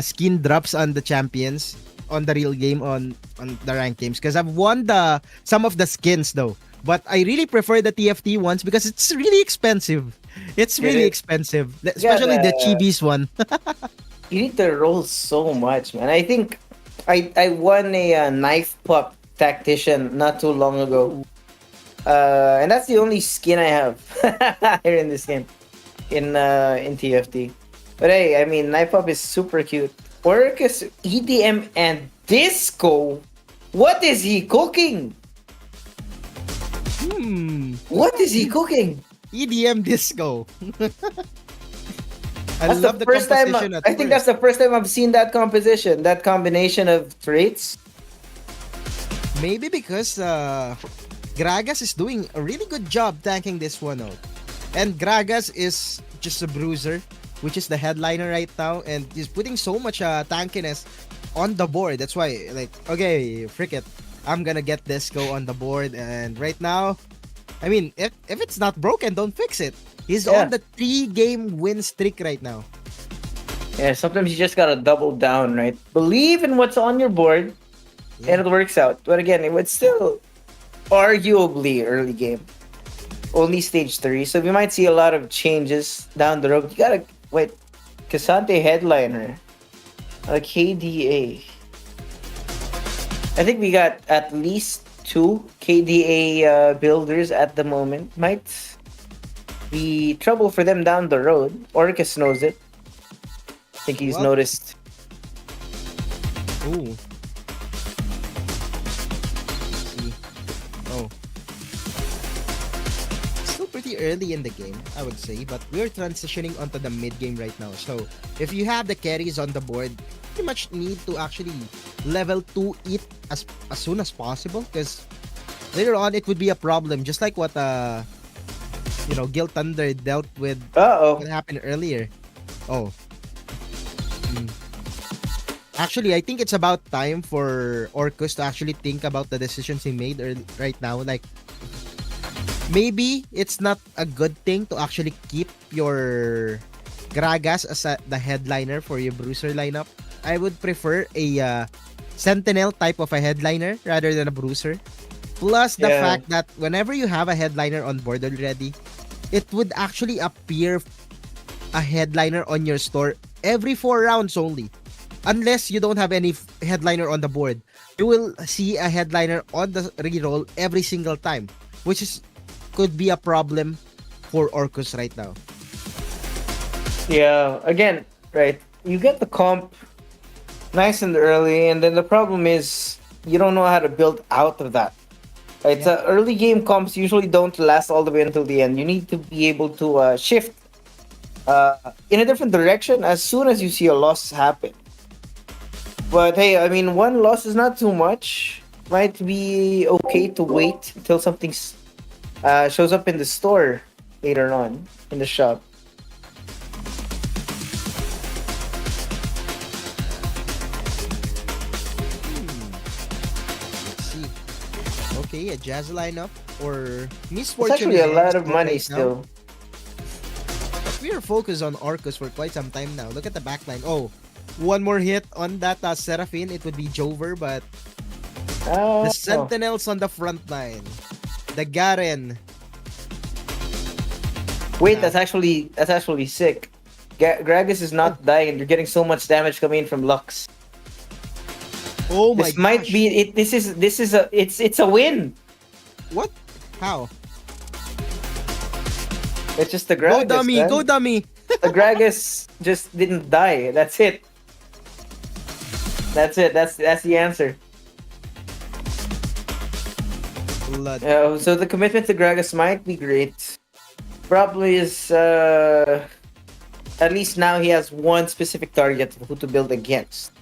skin drops on the champions, on the real game, on the ranked games, because I've won some of the skins though. But I really prefer the TFT ones because it's really expensive. It's really expensive, especially the Chibis one. You need to roll so much, man. I think I won a knife pup tactician not too long ago, and that's the only skin I have here in this game, in TFT. But hey, I mean, knife pup is super cute. Orcus, EDM, and Disco. What is he cooking? What is he cooking? EDM Disco. That's the first time. I think that's the first time I've seen that composition, that combination of traits. Maybe because Gragas is doing a really good job tanking this one out. And Gragas is just a bruiser, which is the headliner right now, and he's putting so much tankiness on the board. That's why, like, okay, frick it, I'm gonna get Disco on the board. And right now, I mean, if it's not broken, don't fix it. He's on the 3-game win streak right now. Yeah, sometimes you just gotta double down, right? Believe in what's on your board, and it works out. But again, it would still arguably early game. Only stage 3, so we might see a lot of changes down the road. You gotta wait. Casante headliner, KDA. I think we got at least 2 KDA builders at the moment. Might be trouble for them down the road. Orcus knows it. I think he's noticed. Ooh. Oh. Still pretty early in the game, I would say, but we're transitioning onto the mid game right now. So if you have the carries on the board, you pretty much need to actually level 2 it as soon as possible, because later on it would be a problem, just like what Gil Thunder dealt with. What happened earlier. Actually, I think it's about time for Orcus to actually think about the decisions he made right now. Like, maybe it's not a good thing to actually keep your Gragas as the headliner for your bruiser lineup. I would prefer a sentinel type of a headliner rather than a bruiser. Plus the Yeah. fact that whenever you have a headliner on board already, it would actually appear a headliner on your store every 4 rounds only. Unless you don't have any headliner on the board, you will see a headliner on the reroll every single time, which is could be a problem for Orcus right now. Yeah, again, right. You get the comp nice and early, and then the problem is you don't know how to build out of that. Right? Yeah. So early game comps usually don't last all the way until the end. You need to be able to shift in a different direction as soon as you see a loss happen. But hey, I mean, one loss is not too much. Might be okay to wait until something shows up in the store later on in the shop. Let's see. Okay, a Jazz lineup or It's Misfortune. actually is a on lot the of store money right now. still. But we are focused on Orcus for quite some time now. Look at the backline. Oh, one more hit on that Seraphine. It would be Jover, but the Sentinels on the front line. The Garen. Wait, that's actually sick. Gragas is not dying. You're getting so much damage coming in from Lux. Oh my This might gosh. be it. This is a it's a win. What? How? It's just the Go Gragas. dummy, man. go dummy. The Gragas just didn't die. That's it. That's it. That's the answer. Blood. So the commitment to Gragas might be great. Probably is at least now he has one specific target who to build against.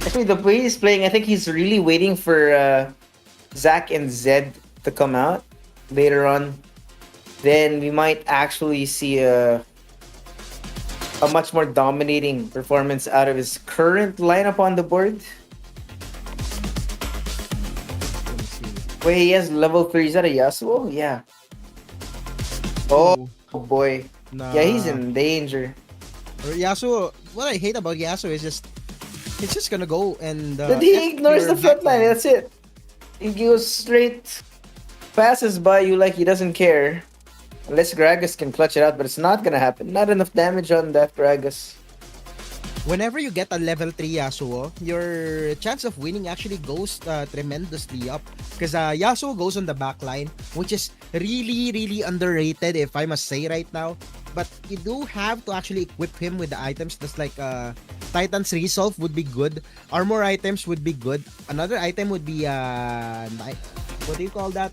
Actually, the way he's playing, I think he's really waiting for Zac and Zed to come out later on. Then we might actually see a much more dominating performance out of his current lineup on the board. Let me see. Wait, he has level 3. Is that a Yasuo? Yeah. Oh boy. Nah. Yeah, he's in danger. Yasuo, what I hate about Yasuo is just it's just gonna go and But he F ignores your the front line. backline. That's it. He goes straight, passes by you like he doesn't care. Unless Gragas can clutch it out, but it's not gonna happen. Not enough damage on that Gragas. Whenever you get a level 3 Yasuo, your chance of winning actually goes tremendously up. Because Yasuo goes on the back line, which is really, really underrated, if I must say right now. But you do have to actually equip him with the items. Just like Titan's Resolve would be good. Armor items would be good. Another item would be, what do you call that?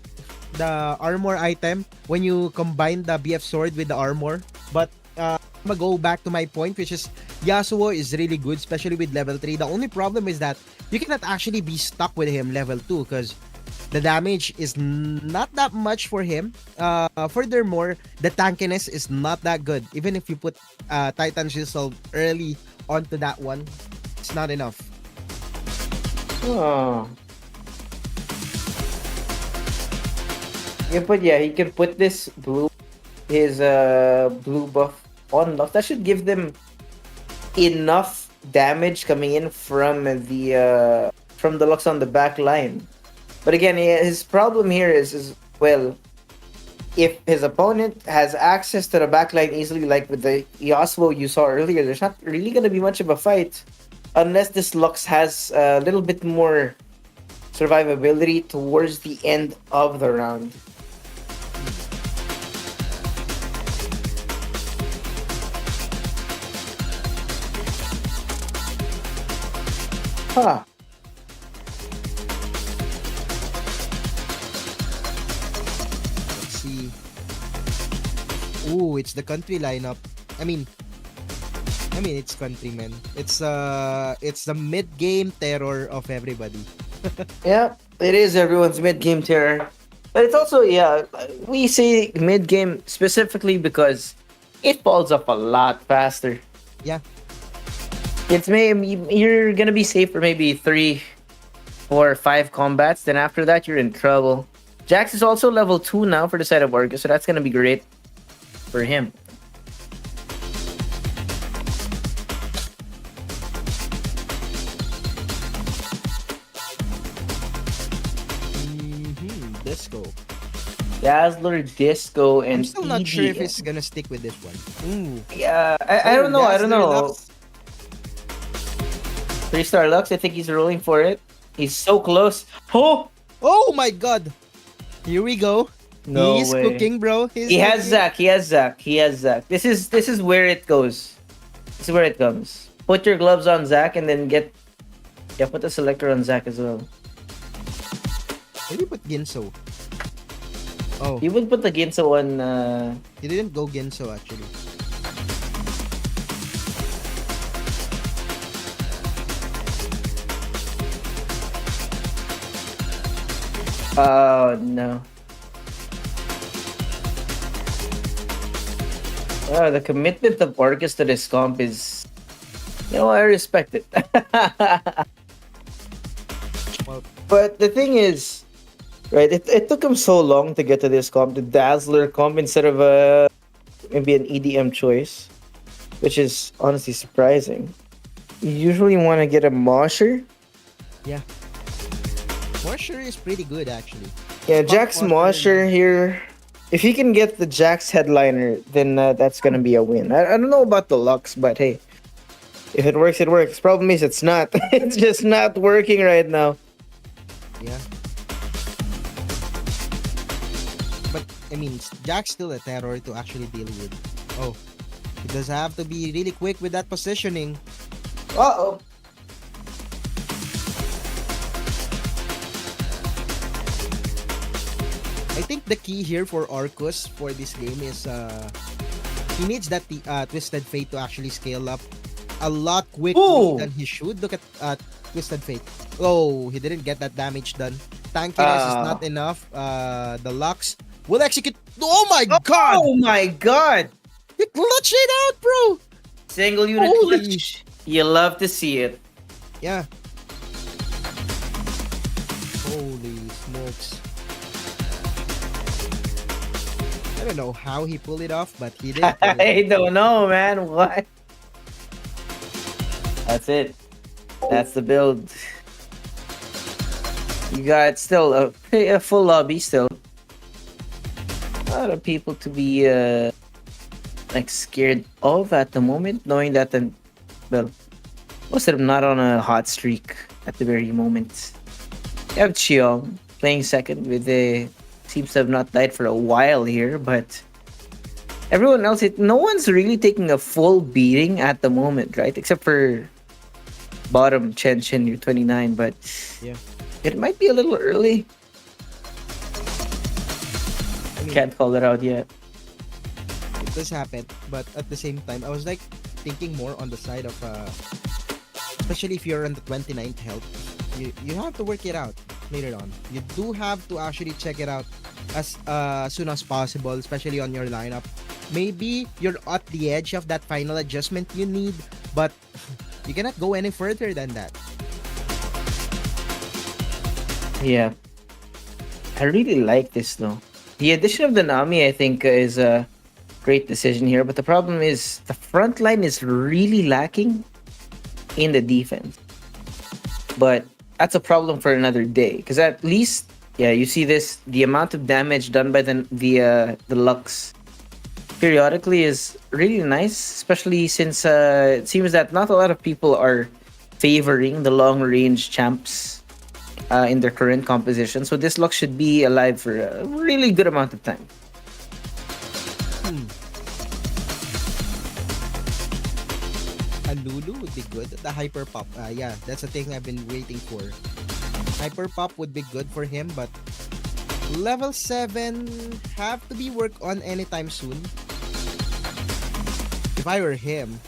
The armor item when you combine the BF sword with the armor. But I'm gonna go back to my point, which is Yasuo is really good, especially with level 3. The only problem is that you cannot actually be stuck with him level 2 because the damage is not that much for him. Furthermore, the tankiness is not that good. Even if you put Titan's Resolve early onto that one, it's not enough. Oh. Yeah, but yeah, he can put his blue buff on Lux. That should give them enough damage coming in from the Lux on the back line. But again, his problem here is well, if his opponent has access to the backline easily, like with the Yasuo you saw earlier, there's not really gonna be much of a fight unless this Lux has a little bit more survivability towards the end of the round. Huh. Let's see. Ooh, it's the country lineup. I mean, it's countrymen. It's the mid-game terror of everybody. Yeah, it is everyone's mid-game terror. But it's also, yeah, we say mid-game specifically because it falls off a lot faster. Yeah. You're gonna be safe for maybe 3, 4, 5 combats. Then after that, you're in trouble. Jax is also level 2 now for the side of Orcus, so that's gonna be great for him. Dazzler, Disco, I'm and still not sure if EDM. he's gonna stick with this one. Ooh. Yeah, I don't know. I don't Dazzler know. Lux. 3-star Lux. I think he's rolling for it. He's so close. Oh Oh my god! Here we go. no He's way. cooking, bro. He has cooking. Zach. He has Zach. He has Zach. This is where it goes. This is where it comes. Put your gloves on Zach and then put the selector on Zach as well. Maybe put Ginso. Oh, You would put the Ginso on. he didn't go Ginso actually. Oh no. Oh, the commitment of Orcus to this comp is, I respect it. Well, But the thing is, right? It took him so long to get to this comp, the Dazzler comp instead of maybe an EDM choice, which is honestly surprising. You usually want to get a Mosher. Mosher is pretty good actually. Yeah, Jack's Mosher here. If he can get the Jack's headliner, then that's gonna be a win. I don't know about the Lux, but hey, if it works, it works. Problem is, it's not. It's just not working right now. Yeah. But I mean, Jack's still a terror to actually deal with. Oh, he does have to be really quick with that positioning. Uh oh. I think the key here for Orcus for this game is he needs that Twisted Fate to actually scale up a lot quicker Ooh. than he should. Look at Twisted Fate. Oh, he didn't get that damage done. Tankiness is not enough. The Lux will execute. Oh my god! Oh my god! He clutched it out, bro! Single unit Holy clutch. You love to see it. Yeah. Holy smokes. I don't know how he pulled it off, but he did. I don't know, man. What? That's it. That's the build. You got still a full lobby still. A lot of people to be scared of at the moment, knowing that most of them not on a hot streak at the very moment. You have Chiong playing second with seems to have not died for a while here, but everyone else, no one's really taking a full beating at the moment, right? Except for bottom Chen, you're 29, but Yeah. it might be a little early. I mean, Can't call it out yet. it does happen, but at the same time, I was like thinking more on the side of especially if you're on the 29th health, you have to work it out later on. You do have to actually check it out as soon as possible, especially on your lineup. Maybe you're at the edge of that final adjustment you need, but you cannot go any further than that. Yeah. I really like this though. The addition of the Nami, I think, is a great decision here, but the problem is the front line is really lacking in the defense. But that's a problem for another day, because at least, yeah, you see this, the amount of damage done by the Lux periodically is really nice, especially since it seems that not a lot of people are favoring the long range champs in their current composition. So this Lux should be alive for a really good amount of time. A Lulu would be good. The Hyper Pop, yeah, that's the thing I've been waiting for. Hyper Pop would be good for him, but level 7 have to be worked on anytime soon. If I were him,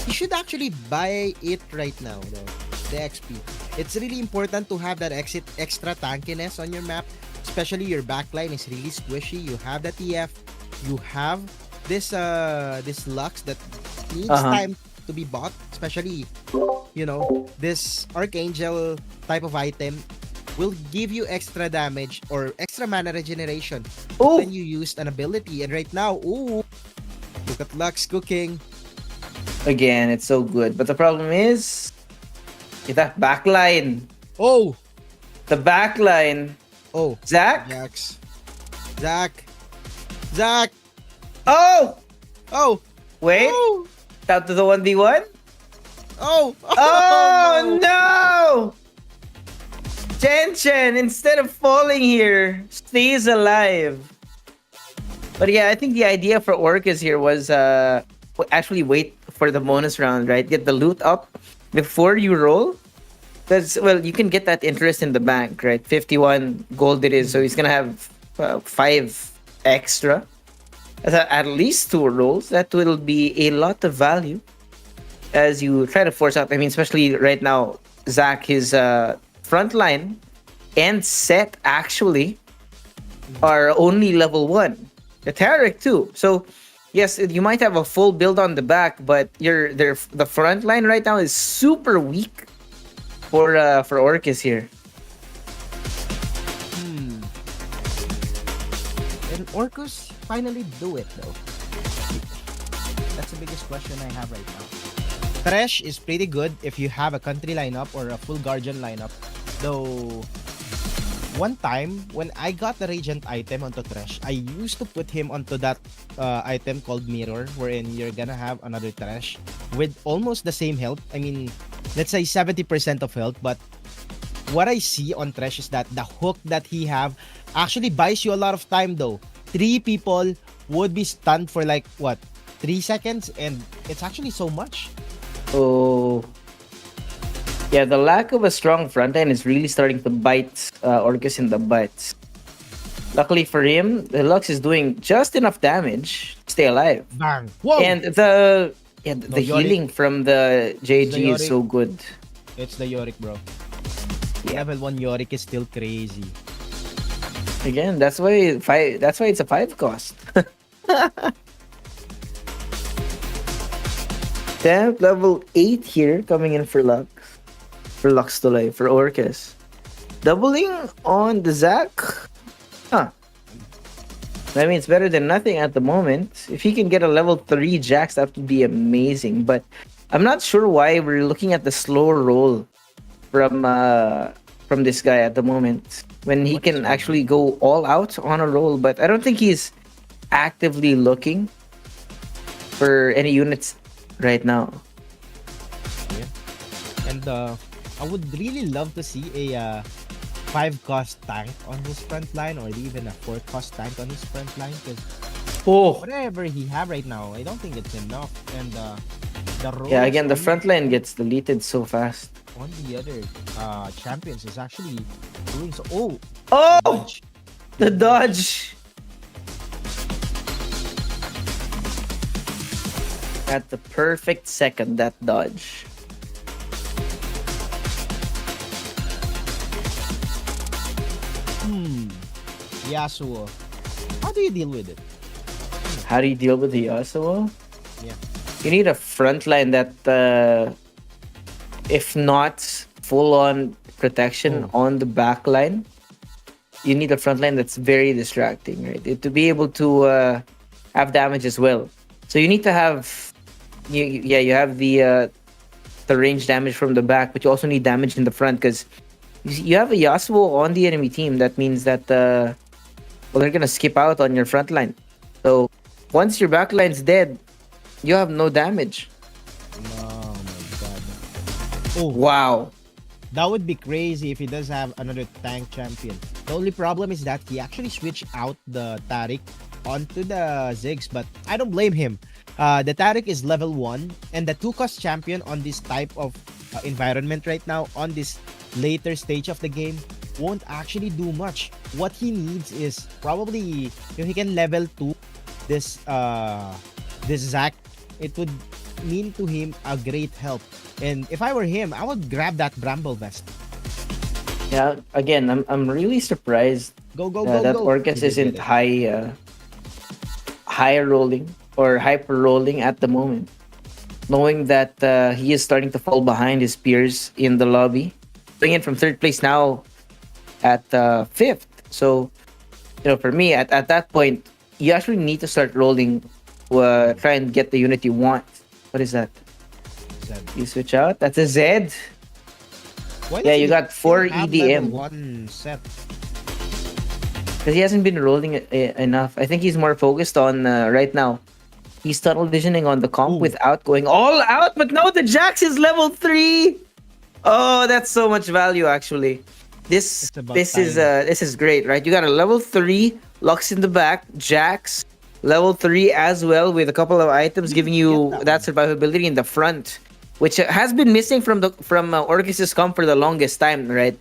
he should actually buy it right now, though. The XP. It's really important to have that extra tankiness on your map, especially your backline is really squishy. You have the TF, you have this Lux that needs time to be bought, especially this Archangel type of item will give you extra damage or extra mana regeneration when you used an ability. And right now, look at Lux cooking. Again, it's so good. But the problem is that backline. Oh, The backline. oh, Zach? Jax. Zach. Zach. Oh! Oh. Wait. Oh. Down to the 1v1? Oh. Oh no! Chen, instead of falling here, stays alive. But yeah, I think the idea for Orcus here was actually wait for the bonus round, right? Get the loot up before you roll. Because, well, you can get that interest in the bank, right? 51 gold it is, so he's gonna have 5 extra. At least 2 rolls. That will be a lot of value as you try to force out. I mean, especially right now, Zach, his front line and set actually are only level 1. The Tarek too. So yes, you might have a full build on the back, but the front line right now is super weak for Orcus here. Can Orcus finally do it though? That's the biggest question I have right now. Thresh is pretty good if you have a country lineup or a full guardian lineup. Though one time when I got the Regent item onto Thresh, I used to put him onto that item called Mirror, wherein you're gonna have another Thresh with almost the same health. I mean, let's say 70% of health, but what I see on Thresh is that the hook that he have actually buys you a lot of time though. 3 people would be stunned for like what? 3 seconds, and it's actually so much. Oh. Yeah, the lack of a strong front end is really starting to bite Orcus in the butt. Luckily for him, the Lux is doing just enough damage to stay alive. Bang! Whoa! And the Yorick. healing from the JG is Yorick. so good. It's the Yorick, bro. Yeah. Level 1 Yorick is still crazy. Again, that's why it's a 5 cost. Damn, level 8 here coming in for Lux. For Lux Tulay, for Orcus. Doubling on the Zac? Huh. I mean, it's better than nothing at the moment. If he can get a level 3 Jax, that would be amazing. But I'm not sure why we're looking at the slower roll from this guy at the moment. When he can actually go all out on a roll. But I don't think he's actively looking for any units right now. Yeah. And I would really love to see a 5 cost tank on his front line, or even a 4 cost tank on his front line, because whatever he have right now, I don't think it's enough. And the roles Yeah, again, the on- front line gets deleted so fast. on the other champions is actually doing so. Oh, Oh! dodge. The dodge! At the perfect second, that dodge. Yasuo. How do you deal with it? How do you deal with the Yasuo? Yeah. You need a front line that, if not full-on protection on the back line, you need a front line that's very distracting, right? To be able to have damage as well. So you need to have, you have the range damage from the back, but you also need damage in the front, because you have a Yasuo on the enemy team. That means that they're gonna skip out on your front line. So once your back line's dead, you have no damage. Oh my god. Oh, Wow. that would be crazy if he does have another tank champion. The only problem is that he actually switched out the Taric onto the Ziggs, but I don't blame him. The Taric is level 1, and the 2-cost champion on this type of environment right now, on this later stage of the game, won't actually do much. What he needs is probably if he can level 2 this Zac, it would mean to him a great help. And if I were him, I would grab that Bramble Vest. Yeah, again, I'm really surprised Go, that go. Orcus He did isn't it. high rolling or hyper rolling at the moment, knowing that he is starting to fall behind his peers in the lobby, going in from 3rd place now at 5th. So, for me, at that point, you actually need to start rolling to try and get the unit you want. What is that? Zed. You switch out? That's a Zed. Why Yeah, does you he got 4 still have EDM. level 1 set? because he hasn't been rolling enough. I think he's more focused on right now. He's tunnel visioning on the comp Ooh. without going all out. But no, the Jax is level 3. Oh, that's so much value actually. This It's about this is great, right? You got a level 3 Lux in the back, Jax level 3 as well with a couple of items giving you Get that survivability in the front, which has been missing from Orcus's comp for the longest time, right?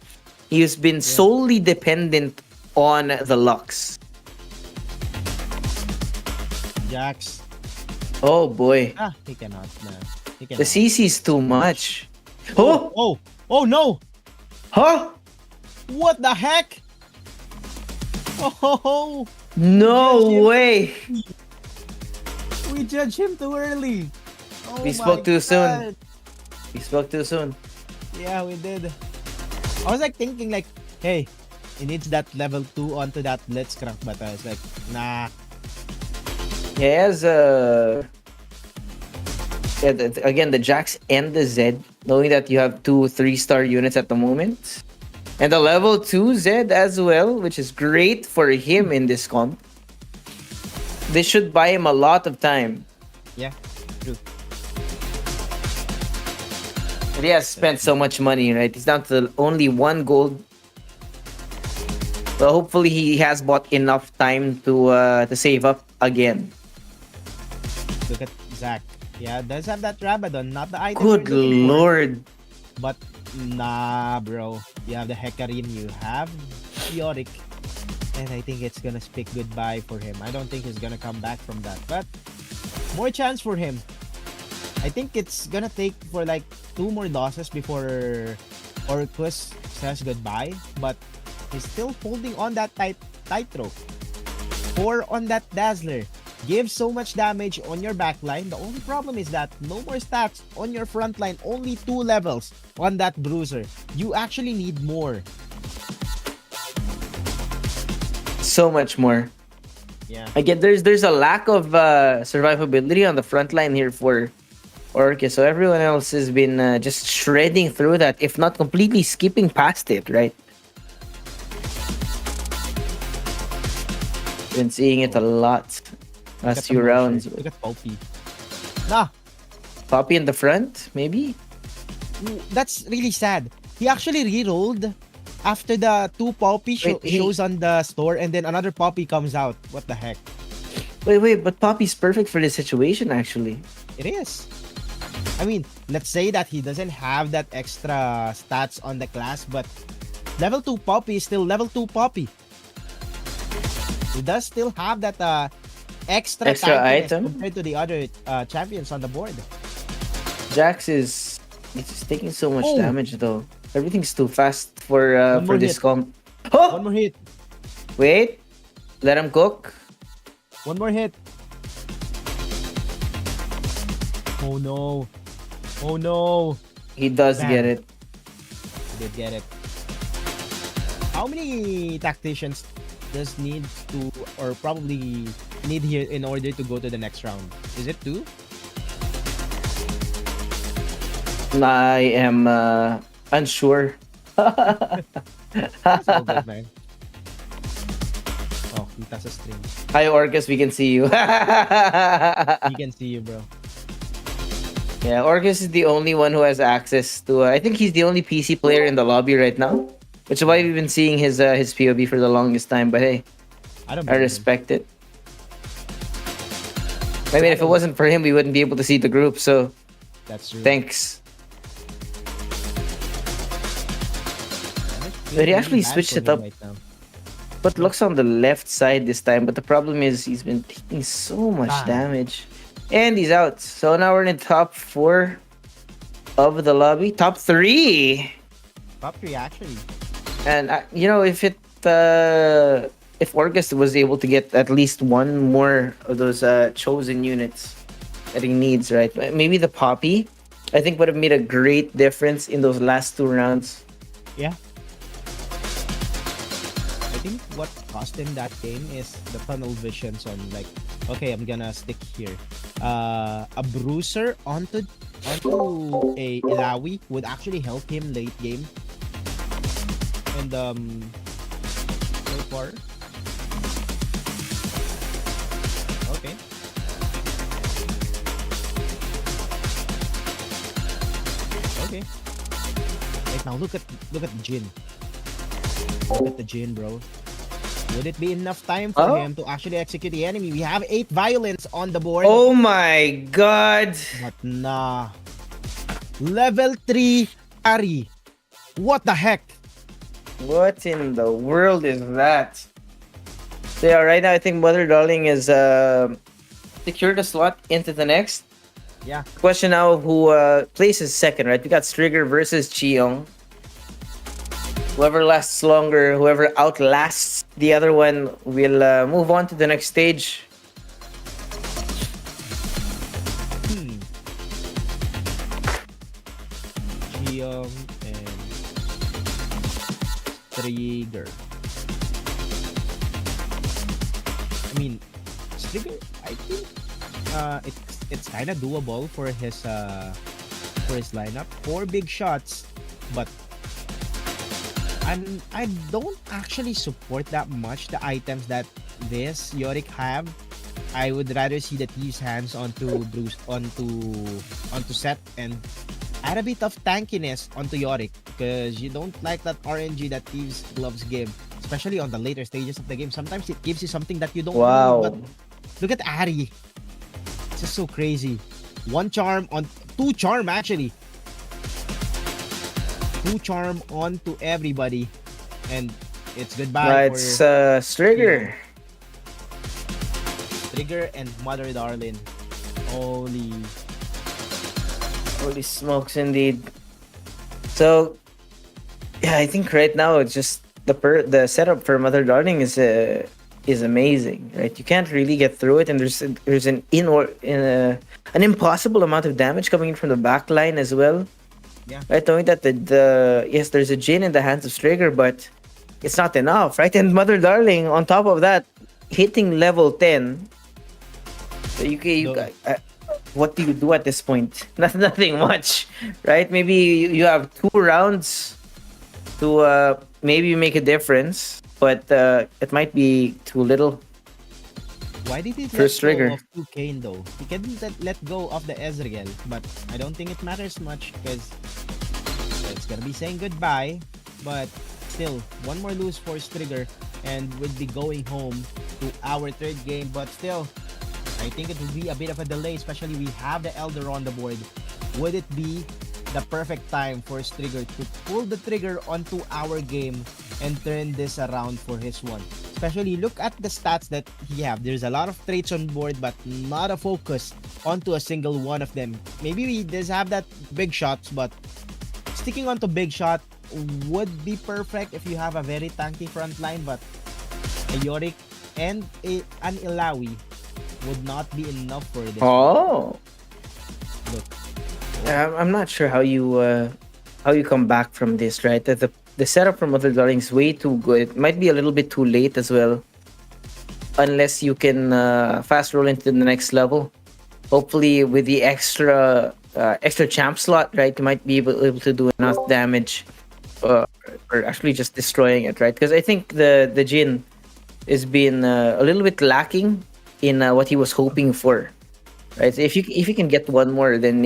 He's been solely dependent on the Lux. Jax. Oh boy. He cannot, man. He cannot. The CC is too much. Oh! Oh no! Huh? What the heck? Oh, No way! we judged him too early. Oh We my spoke too soon. God. He spoke too soon. Yeah, we did. I was like thinking like, hey, he needs that level 2 onto that Blitzcrank, but I was like, nah. He has again the Jax and the Zed, knowing that you have 2 3-star units at the moment. And the level 2 Zed as well, which is great for him in this comp. This should buy him a lot of time. Yeah, true. But he has spent so much money, right? He's down to only 1 gold. So hopefully he has bought enough time to save up again. Look at Zach. Yeah, does have that Rabadon, not the item. Good you're looking for. lord. But nah, bro. You have the Hecarim, you have Yorick. And I think it's gonna speak goodbye for him. I don't think he's gonna come back from that. But more chance for him. I think it's gonna take for like 2 more losses before Orcus says goodbye. But he's still holding on that tightrope. 4 on that Dazzler. Gives so much damage on your backline. The only problem is that no more stats on your front line. Only 2 levels on that Bruiser. You actually need more. So much more. Yeah. Again, there's a lack of survivability on the front line here for Orcus. So everyone else has been just shredding through that, if not completely skipping past it, right? Been seeing it a lot Look at last the few motion. rounds. Look at Poppy. Nah, Poppy in the front, maybe? that's really sad. He actually re-rolled after the 2 Poppy shows on the store, and then another Poppy comes out. What the heck? Wait, but Poppy's perfect for this situation, actually. It is. I mean, let's say that he doesn't have that extra stats on the class, but level 2 Poppy is still level 2 Poppy. He does still have that extra tankiness item compared to the other champions on the board. Jax is just taking so much Oh. damage though. Everything's too fast for One more this hit. comp. One Oh, more hit. wait, let him cook. One more hit. Oh no. Oh no. He does Damn. get it. He did get it. How many tacticians does need to, or probably need here in order to go to the next round? Is it 2? I am unsure. That's all good, man. Oh, kita sa stream. Hi Orcus, we can see you. We can see you, bro. Yeah, Orcus is the only one who has access to. I think he's the only PC player in the lobby right now, which is why we've been seeing his POV for the longest time. But hey, I don't I blame him. respect it. I mean, if it wasn't for him, we wouldn't be able to see the group. So That's true. thanks. It's But he really actually bad switched for it him up. right now. But looks on the left side this time. But the problem is he's been taking so much damage. And he's out. So now we're in the top 4 of the lobby. Top 3. Top 3 actually. And if Orcus was able to get at least one more of those chosen units that he needs, right? Maybe the Poppy, I think would have made a great difference in those last 2 rounds. Yeah. I think what cost him that game is the tunnel visions on like, okay, I'm gonna stick here. A bruiser onto a Ilawi would actually help him late game. And so far, Now look at the Jin. Look at the Jin, bro. Would it be enough time for him to actually execute the enemy? We have 8 violence on the board. Oh my god. But nah. Level 3 Ari. What the heck? What in the world is that? So yeah, right now I think Mother Darling is secured a slot into the next. Yeah. Question now who places second, right? We got Strigger versus Chiyong. Whoever lasts longer, whoever outlasts the other one will move on to the next stage. Chiyong and Trigger. I mean, Trigger, I think it's kind of doable for his lineup. 4 big shots, but I don't actually support that much the items that this Yorick have. I would rather see the Thieves' Hands onto Bruce onto Set and add a bit of tankiness onto Yorick, because you don't like that RNG that Thieves Gloves give, especially on the later stages of the game. Sometimes it gives you something that you don't Wow. need, but look at Ari. It's just so crazy. 1 charm on 2 charm actually. 2 charm onto everybody, and it's goodbye It's for Strigger. Trigger and Mother Darling. Holy Smokes, indeed. So, yeah, I think right now it's just the setup for Mother Darling is amazing, right? You can't really get through it, and there's an impossible amount of damage coming in from the back line as well. Yeah. Right, knowing that yes, there's a Jin in the hands of Strigger, but it's not enough, right? And Mother Darling, on top of that, hitting level 10. So what do you do at this point? Nothing much, right? Maybe you have 2 rounds to maybe make a difference, but it might be too little. Why did he First let trigger. go of 2 Kane though? He couldn't let go of the Ezreal, but I don't think it matters much because it's gonna be saying goodbye. But still, 1 more lose for Strigger and would be going home to our 3rd game. But still, I think it would be a bit of a delay, especially we have the Elder on the board. Would it be the perfect time for Strigger to pull the trigger onto our game and turn this around for his one? Especially look at the stats that he have. There's a lot of traits on board, but not a focus onto a single one of them. Maybe we just have that big shots, but sticking onto big shot would be perfect if you have a very tanky front line, but a Yorick and an Ilawi would not be enough for this. Oh. Look. I'm not sure how you come back from this, right? The setup from Mother Darling is way too good. It might be a little bit too late as well, unless you can fast roll into the next level. Hopefully, with the extra champ slot, right, you might be able to do enough damage, or actually just destroying it, right? Because I think the Jin is being a little bit lacking in what he was hoping for. Right, so if you can get 1 more, then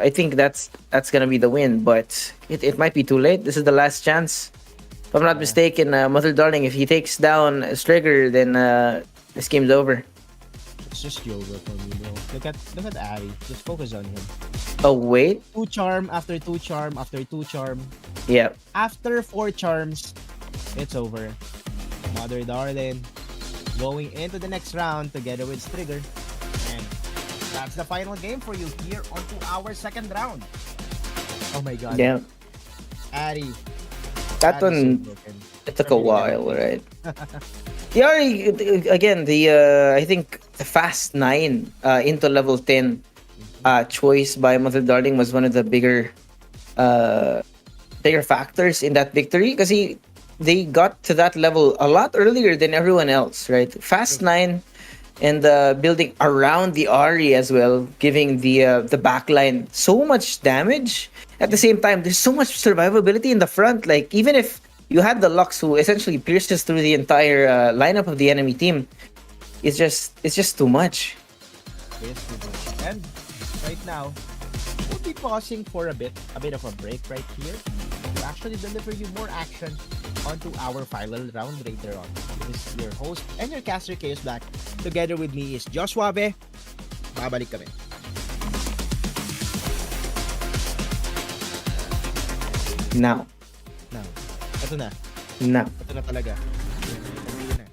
I think that's gonna be the win. But it might be too late. This is the last chance. If I'm not mistaken, Mother Darling, if he takes down Strigger, then this game's over. It's just yoga for me, bro. Look at Ari. Just focus on him. Oh wait, 2 charm after 2 charm after 2 charm. yeah. After 4 charms, it's over. Mother Darling going into the next round together with Strigger. And that's the final game for you here onto our 2nd round. Oh my god. Yeah, Ari. that Ari is so one broken. it took a while, right? Again, I think the fast 9 into level 10 choice by Mother Darling was one of the bigger factors in that victory, because they got to that level a lot earlier than everyone else, right? Fast 9 and building around the Ari as well, giving the backline so much damage. At the same time, there's so much survivability in the front. Like, even if you had the Lux who essentially pierces through the entire lineup of the enemy team, it's just too much. It's too much. And right now, we'll be pausing for a bit of a break right here. To actually deliver you more action onto our final round later on. This is your host and your caster Chaos Black. Together with me is Joshua Be. Babalik kami. Now. Now, ito na. Now. Ito na talaga. Ito na.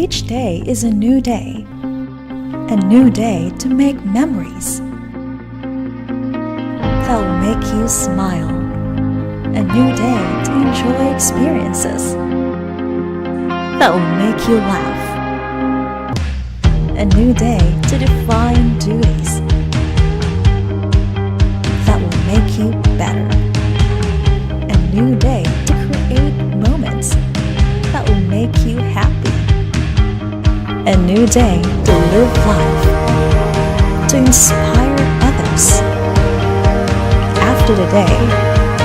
Each day is a new day. A new day to make memories that will make you smile. A new day to enjoy experiences that will make you laugh. A new day to define duties that will make you better. A new day to create moments that will make you happy. A new day to live life, to inspire others. After today,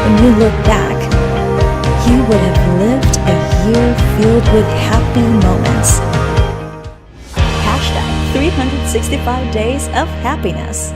when you look back, you would have lived a year filled with happy moments. Hashtag 365 days of happiness.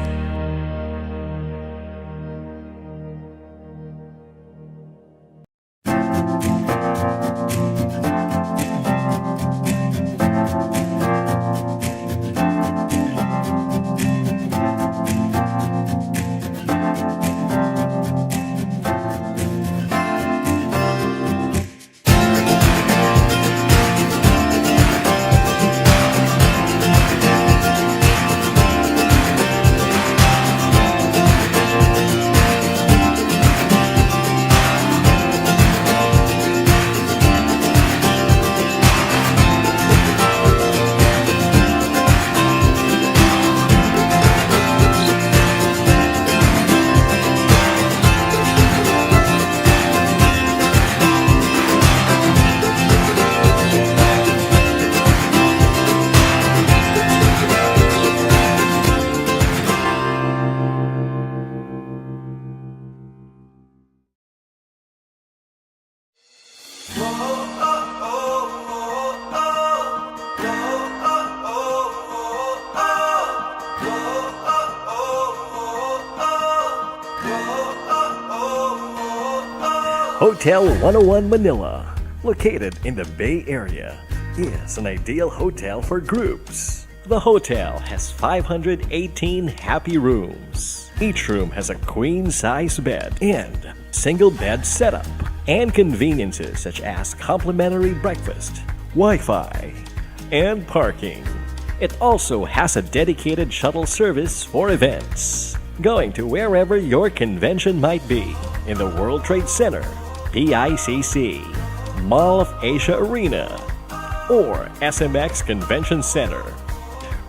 Hotel 101 Manila, located in the Bay Area, is an ideal hotel for groups. The hotel has 518 happy rooms. Each room has a queen-size bed and single bed setup, and conveniences such as complimentary breakfast, Wi-Fi, and parking. It also has a dedicated shuttle service for events, going to wherever your convention might be, in the World Trade Center, PICC, Mall of Asia Arena, or SMX Convention Center.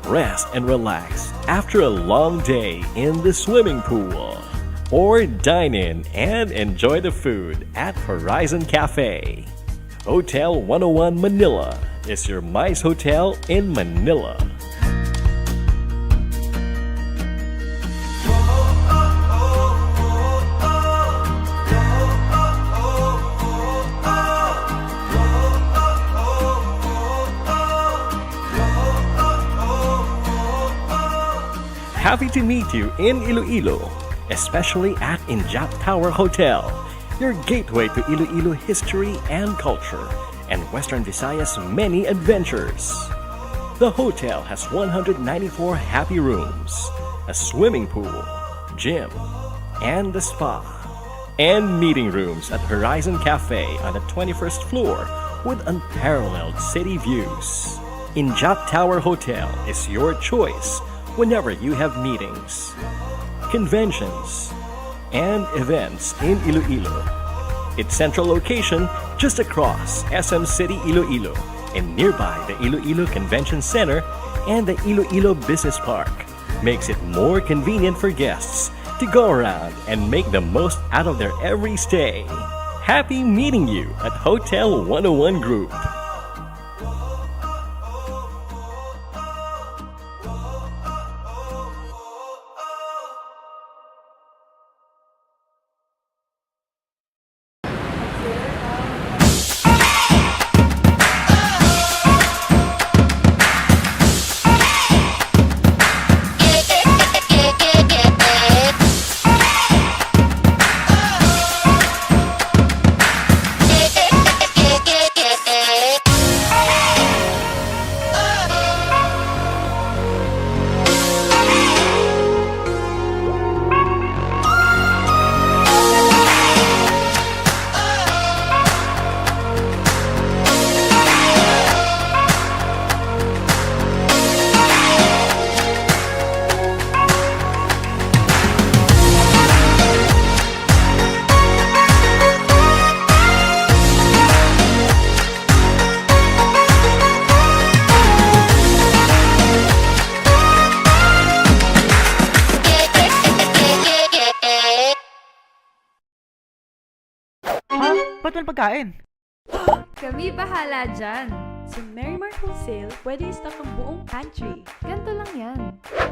Rest and relax after a long day in the swimming pool, or dine in and enjoy the food at Horizon Cafe. Hotel 101 Manila is your MICE hotel in Manila. Happy to meet you in Iloilo, especially at Injap Tower Hotel, your gateway to Iloilo history and culture, and Western Visayas' many adventures. The hotel has 194 happy rooms, a swimming pool, gym, and a spa, and meeting rooms at Horizon Cafe on the 21st floor with unparalleled city views. Injap Tower Hotel is your choice whenever you have meetings, conventions, and events in Iloilo. Its central location just across SM City, Iloilo, and nearby the Iloilo Convention Center and the Iloilo Business Park makes it more convenient for guests to go around and make the most out of their every stay. Happy meeting you at Hotel 101 Group. dapat walang pagkain. Kami bahala dyan. Sa Merrimart Wholesale, pwede i-stock ang buong pantry. Ganto lang yan.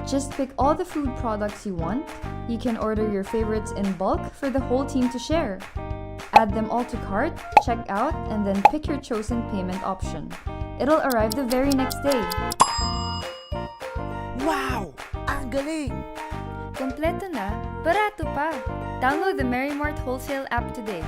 Just pick all the food products you want. You can order your favorites in bulk for the whole team to share. Add them all to cart, check out, and then pick your chosen payment option. It'll arrive the very next day. Wow! Ang galing! Kompleto na, barato pa. Download the Merrimart Wholesale app today.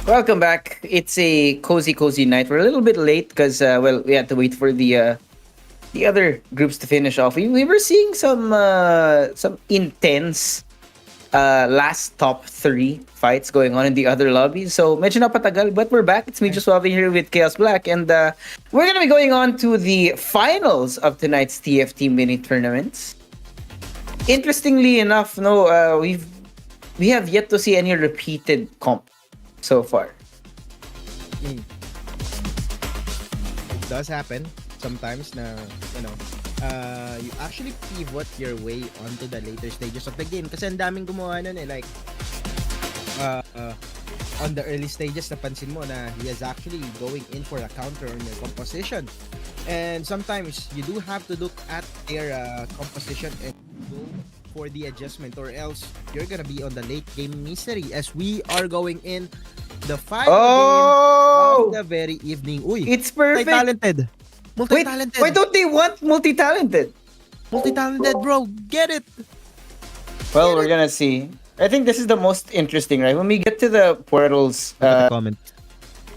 Welcome back. It's a cozy night. We're a little bit late because we had to wait for the other groups to finish off. We were seeing some intense last top 3 fights going on in the other lobbies. So medyo napatagal, but we're back. It's me, just Suave, here with Chaos Black, and we're gonna be going on to the finals of tonight's TFT mini tournaments. Interestingly enough, we have yet to see any repeated comp so far. It does happen sometimes na, you actually pivot your way onto the later stages of the game. Kasi ang daming gumawa nun like, on the early stages, napansin mo na he is actually going in for a counter on your composition. And sometimes, you do have to look at their composition and go for the adjustment, or else you're gonna be on the late game misery, as we are going in the final game of the very evening. Uy, it's perfect. Multi-talented. Why don't they want multi-talented? Multi-talented, bro. Get it. Well, we're gonna see. I think this is the most interesting, right? When we get to the portals Comment.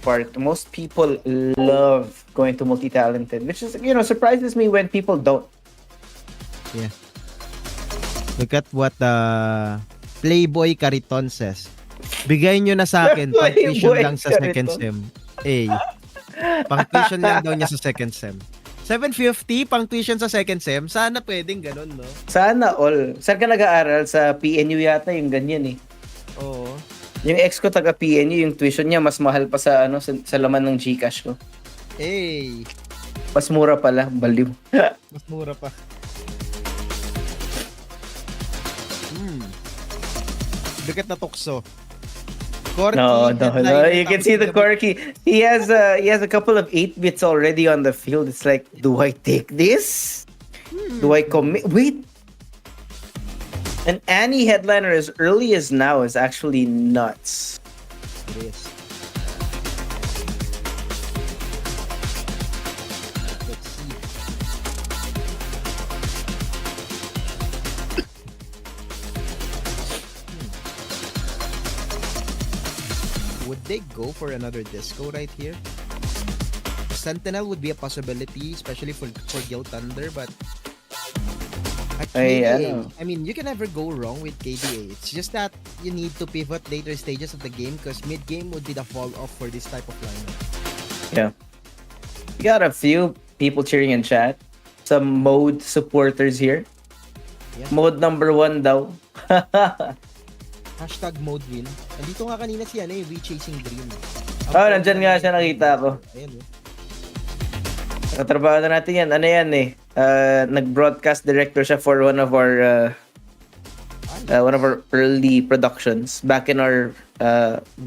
part, most people love going to multi-talented, which is, surprises me when people don't. Yeah. Look at what Playboy Cariton says. Bigay nyo na sa akin, pang-tuition lang sa second sem. Pang-tuition lang daw niya sa second sem. 750 pang-tuition sa second sem. Sana pwedeng ganun, no? Sana all. Saan ka nag-aaral? Sa PNU yata yung ganyan eh. Oo. Yung ex ko taga PNU, yung tuition niya mas mahal pa sa sa laman ng GCash ko. Mas mura pala, baliw. Mas mura pa. Bigat na tukso. Corky, No. You can see the Corky. He has a couple of 8-bits already on the field. It's like, do I take this? Do I commit? Wait. An Annie headliner as early as now is actually nuts. It is. Let's see. Would they go for another disco right here? Sentinel would be a possibility, especially for Guild Thunder, but at KDA, I mean, you can never go wrong with KDA. It's just that you need to pivot later stages of the game, because mid-game would be the fall-off for this type of lineup. Yeah. We got a few people cheering in chat. Some mode supporters here. Yeah. Mode number 1 daw. Hashtag mode win. Nandito nga kanina si We Chasing Dream. Nandyan nga siya, nakita ko. Ayan, Katrabaho na natin yan. Ano yan nag-broadcast director siya for one of our early productions back in our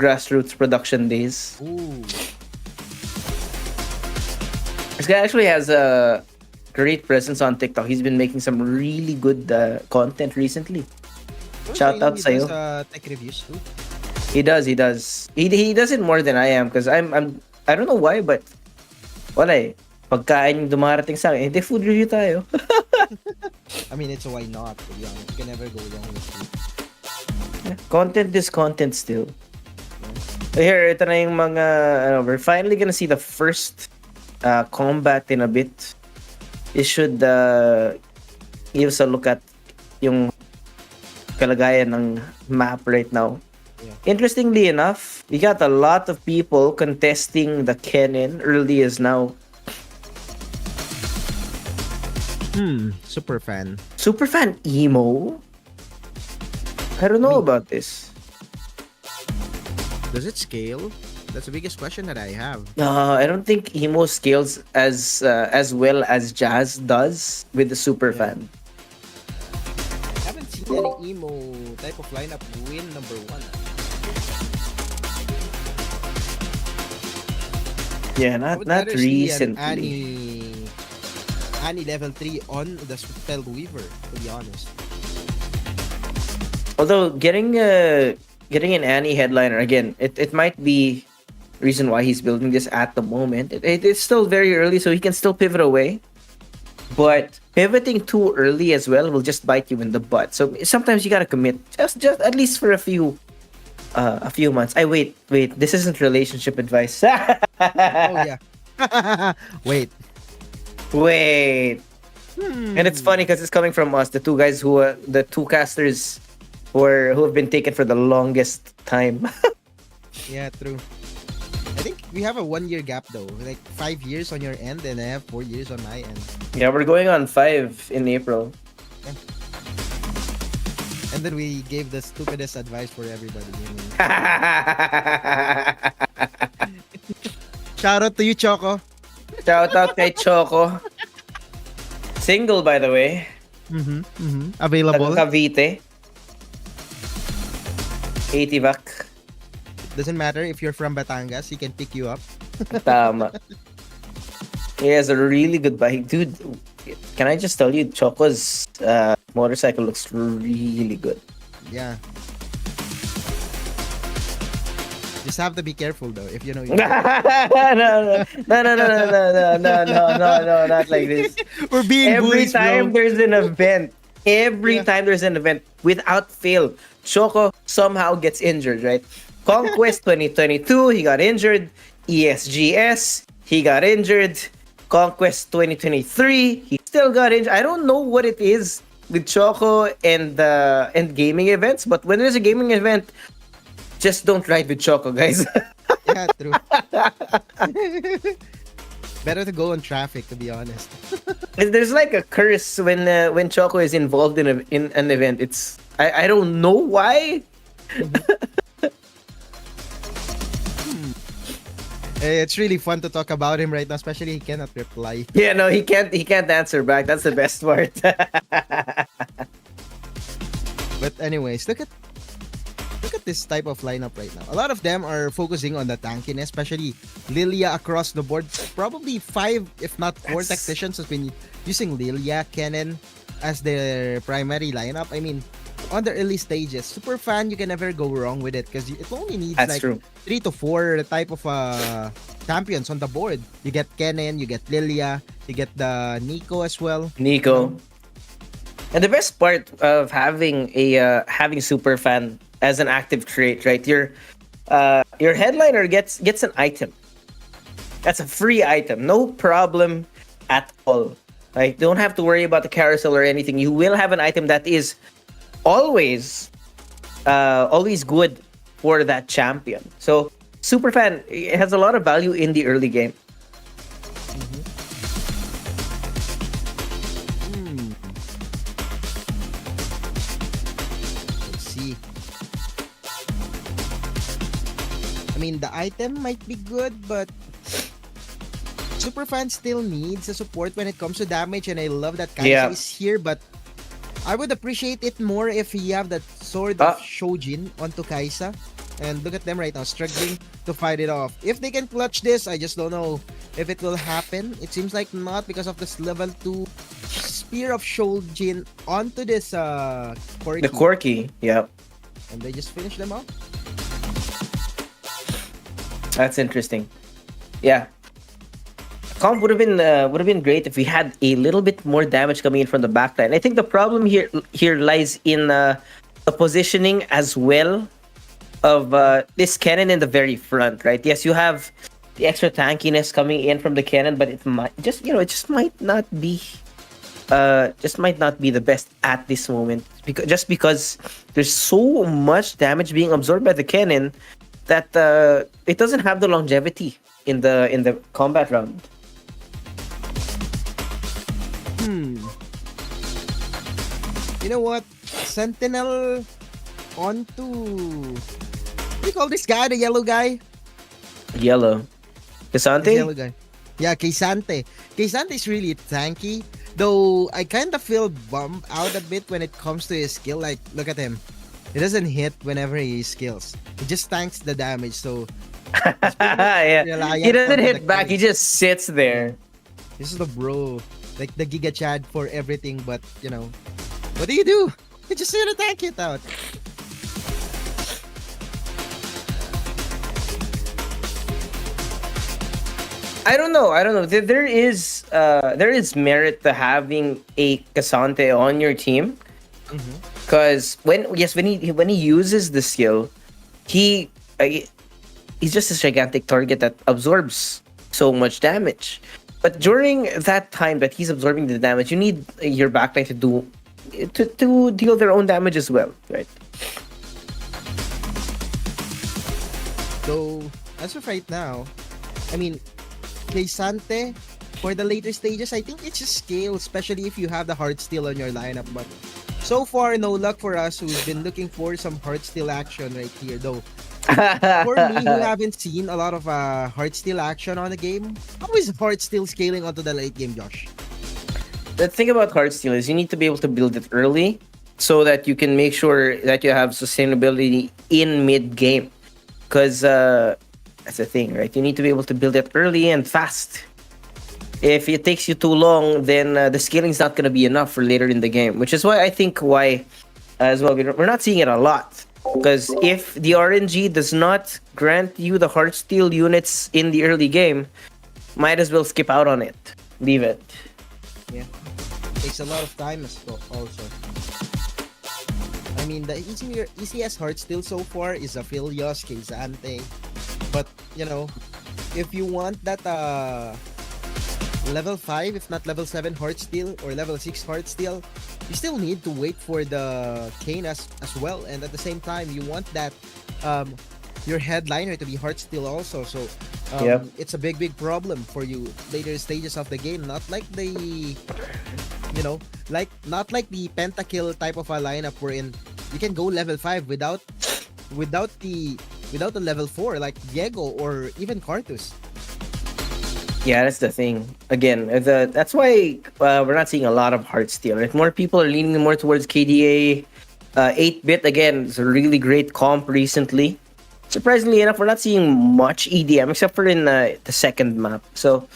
grassroots production days. Ooh. This guy actually has a great presence on TikTok. He's been making some really good content recently. Shout out sa sa'yo. Tech reviews too. He does. He does it more than I am, because I don't know why, but wala eh. Pagkain yung dumarating sa akin, food review tayo. I mean, it's a why not, to be honest. You can never go wrong with food. Content is content still. Here, ito na yung mga, we're finally gonna see the first combat in a bit. It should give us a look at yung kalagayan ng map right now. Yeah. Interestingly enough, we got a lot of people contesting the Kennen early as now. Superfan. Superfan emo? I don't know about this. Does it scale? That's the biggest question that I have. I don't think emo scales as well as jazz does with the Superfan. I haven't seen any emo type of lineup win number 1. Yeah, not recently. Annie level 3 on the Spell Weaver, to be honest. Although getting an Annie headliner again, it might be reason why he's building this at the moment. It's still very early, so he can still pivot away. But pivoting too early as well will just bite you in the butt. So sometimes you gotta commit, just at least for a few a few months. Wait. This isn't relationship advice. Oh yeah. Wait. Wait. And it's funny because it's coming from us, the two guys the two casters who have been taken for the longest time. Yeah, true. I think we have a 1 year gap though. Like 5 years on your end, and I have 4 years on my end. Yeah, we're going on 5 in April. And then we gave the stupidest advice for everybody. Shout out to you, Choco. Shout out kay Choco. Single, by the way. Available. Taga Cavite. 80 vac. Doesn't matter if you're from Batangas, he can pick you up. Tama. He has a really good bike. Dude, can I just tell you, Choco's motorcycle looks really good. Yeah. Just have to be careful though, if you know. No, not like this. We're being Every bullies, time bro. there's an event, time there's an event, without fail, Choco somehow gets injured, right? Conquest 2022, he got injured. ESGS, he got injured. Conquest 2023, he still got injured. I don't know what it is with Choco and gaming events, but when there's a gaming event, just don't ride with Choco, guys. Yeah, true. Better to go on traffic, to be honest. There's like a curse when Choco is involved in an event. It's I don't know why. It's really fun to talk about him right now, especially he cannot reply. Yeah, no, he can't answer back. That's the best part. But anyways, look at this type of lineup right now. A lot of them are focusing on the tankiness, especially Lilia across the board. Probably 5, if not 4 tacticians has been using Lilia, Kennen as their primary lineup. I mean, on the early stages, super fan, you can never go wrong with it because it only needs That's true. 3 to 4 type of champions on the board. You get Kennen, you get Lilia, you get the Nico as well. Nico. And the best part of having having super fan as an active trait, right? Your headliner gets an item. That's a free item, no problem at all. Like, don't have to worry about the carousel or anything. You will have an item that is always good for that champion. So super fan, it has a lot of value in the early game. Let's see. I mean, the item might be good, but Superfan still needs a support when it comes to damage, and I love that Kaisa is here, but I would appreciate it more if he have that sword of Shojin onto Kaisa. And look at them right now, struggling to fight it off. If they can clutch this, I just don't know if it will happen. It seems like not because of this level 2 Spear of Shojin onto this Corki. The Corki, yeah. And they just finish them off. That's interesting. Yeah. Comp would have been great if we had a little bit more damage coming in from the backline. I think the problem here lies in the positioning as well of this cannon in the very front, right? Yes, you have the extra tankiness coming in from the cannon, but it might might not be the best at this moment because there's so much damage being absorbed by the cannon that it doesn't have the longevity in the combat round. You know what? Sentinel onto... What do you call this guy? The yellow guy? Yellow. This Casante? yellow guy. Yeah, Keisante. Keisante is really tanky. Though, I kind of feel bummed out a bit when it comes to his skill. Like, look at him. He doesn't hit whenever he skills. He just tanks the damage, so... Yeah. He doesn't hit back, he just sits there. This is the bro. Like the Giga Chad for everything, but, you know... What do? You just sit and tank it out. I don't know. There is merit to having a Casante on your team, because when he uses the skill, he he's just a gigantic target that absorbs so much damage. But during that time that he's absorbing the damage, you need your backline to deal their own damage as well, right? So, as of right now, I mean, kay Sante, for the later stages, I think it's just scale, especially if you have the hard steal on your lineup. But so far, no luck for us who've been looking for some hard steal action right here, though. For me, who haven't seen a lot of hard steal action on the game, how is hard steal scaling onto the late game, Josh? The thing about hard steal is you need to be able to build it early so that you can make sure that you have sustainability in mid game. Because that's the thing, right? You need to be able to build it early and fast. If it takes you too long, then the scaling is not going to be enough for later in the game, which is why I think as well we're not seeing it a lot. Because if the RNG does not grant you the hard steal units in the early game, might as well skip out on it. Leave it. Yeah. Takes a lot of time also. I mean, the easiest hard steal so far is Aphelios, Keizante. But, you know, if you want that level 5, if not level 7 hard steal or level 6 hard steal, you still need to wait for the Kane as well. And at the same time, you want that your headliner to be hard steal also. So it's a big problem for you later stages of the game. Not like the not like the pentakill type of a lineup wherein you can go level 5 without the level 4 like Diego or even Cartus. Yeah, that's the thing. Again, that's why we're not seeing a lot of hard steal. Right? More people are leaning more towards KDA. 8-bit, again, is a really great comp recently. Surprisingly enough, we're not seeing much EDM except for in the second map. So,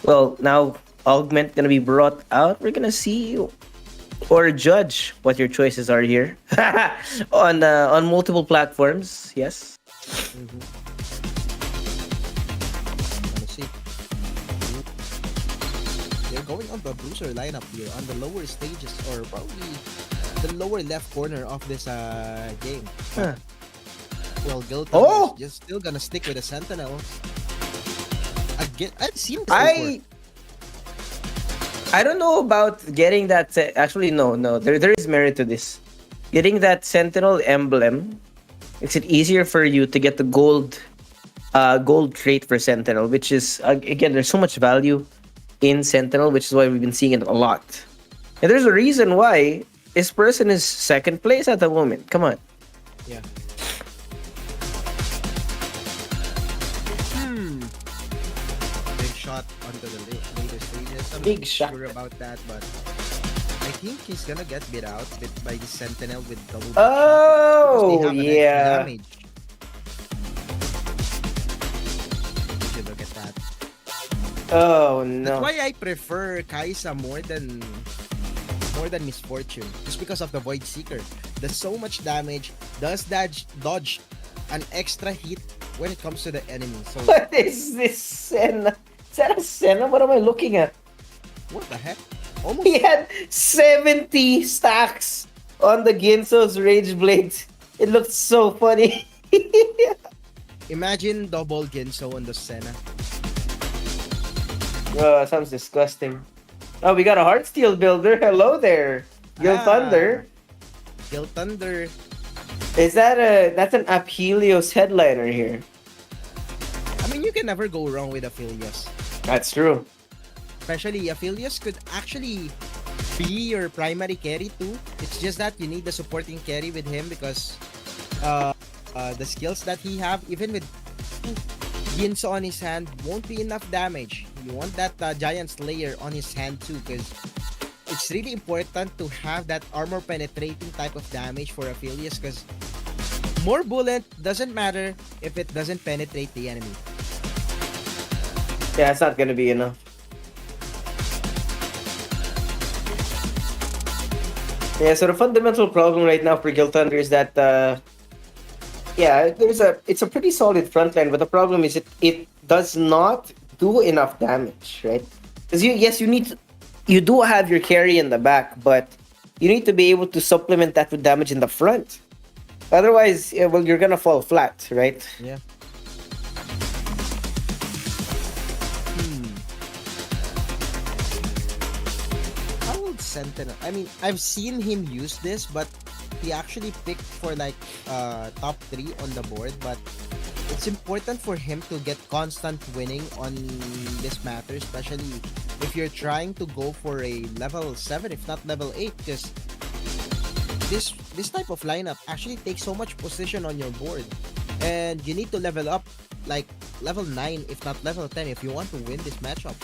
well, now Augment gonna be brought out. We're gonna see or judge what your choices are here on multiple platforms. Yes. Let's see. They're going on the bruiser lineup here on the lower stages or probably the lower left corner of this game. Huh. Well, Gilton is just still gonna stick with the Sentinel. Again, I've seen this before. I don't know about getting that. Actually, no. There is merit to this. Getting that Sentinel emblem makes it easier for you to get the gold trait for Sentinel, which is again, there's so much value in Sentinel, which is why we've been seeing it a lot. And there's a reason why this person is second place at the moment. Come on. Yeah. Big shot onto the later stages. I'm Big not shot. sure about that, but I think he's gonna get beat out by the Sentinel with double. Oh, shot yeah. Damage. Would you look at that? Oh That's no. why I prefer Kaisa more than Misfortune, just because of the Void Seeker. Does so much damage, does dodge an extra hit when it comes to the enemy. So What is this Senna? Is that a Senna? What am I looking at? what the heck? Almost He had 70 stacks on the Ginso's Rage Blade. It looked so funny. imagine double Genso on the Senna. Oh, sounds disgusting. Oh, we got a Heartsteel builder. Hello there. Gil Thunder. Gil Thunder. Is that's an Aphelios headliner here? I mean, you can never go wrong with Aphelios. That's true. Especially Aphelios could actually be your primary carry too. It's just that you need the supporting carry with him because the skills that he have, even with Ginso on his hand, won't be enough damage. You want that Giant Slayer on his hand too, because it's really important to have that armor penetrating type of damage for Aphelios, because more bullet doesn't matter if it doesn't penetrate the enemy. Yeah, it's not gonna be enough. Yeah, so the fundamental problem right now for Gil Thunder is that it's a pretty solid front line, but the problem is it does not do enough damage, right? Because you do have your carry in the back, but you need to be able to supplement that with damage in the front. Otherwise, well, you're gonna fall flat, right? Yeah. Hmm. How old Sentinel? I mean, I've seen him use this, but he actually picked for like top 3 on the board, but it's important for him to get constant winning on this matter, especially if you're trying to go for a level 7, if not level 8, because this type of lineup actually takes so much position on your board, and you need to level up like level 9, if not level 10, if you want to win this matchup.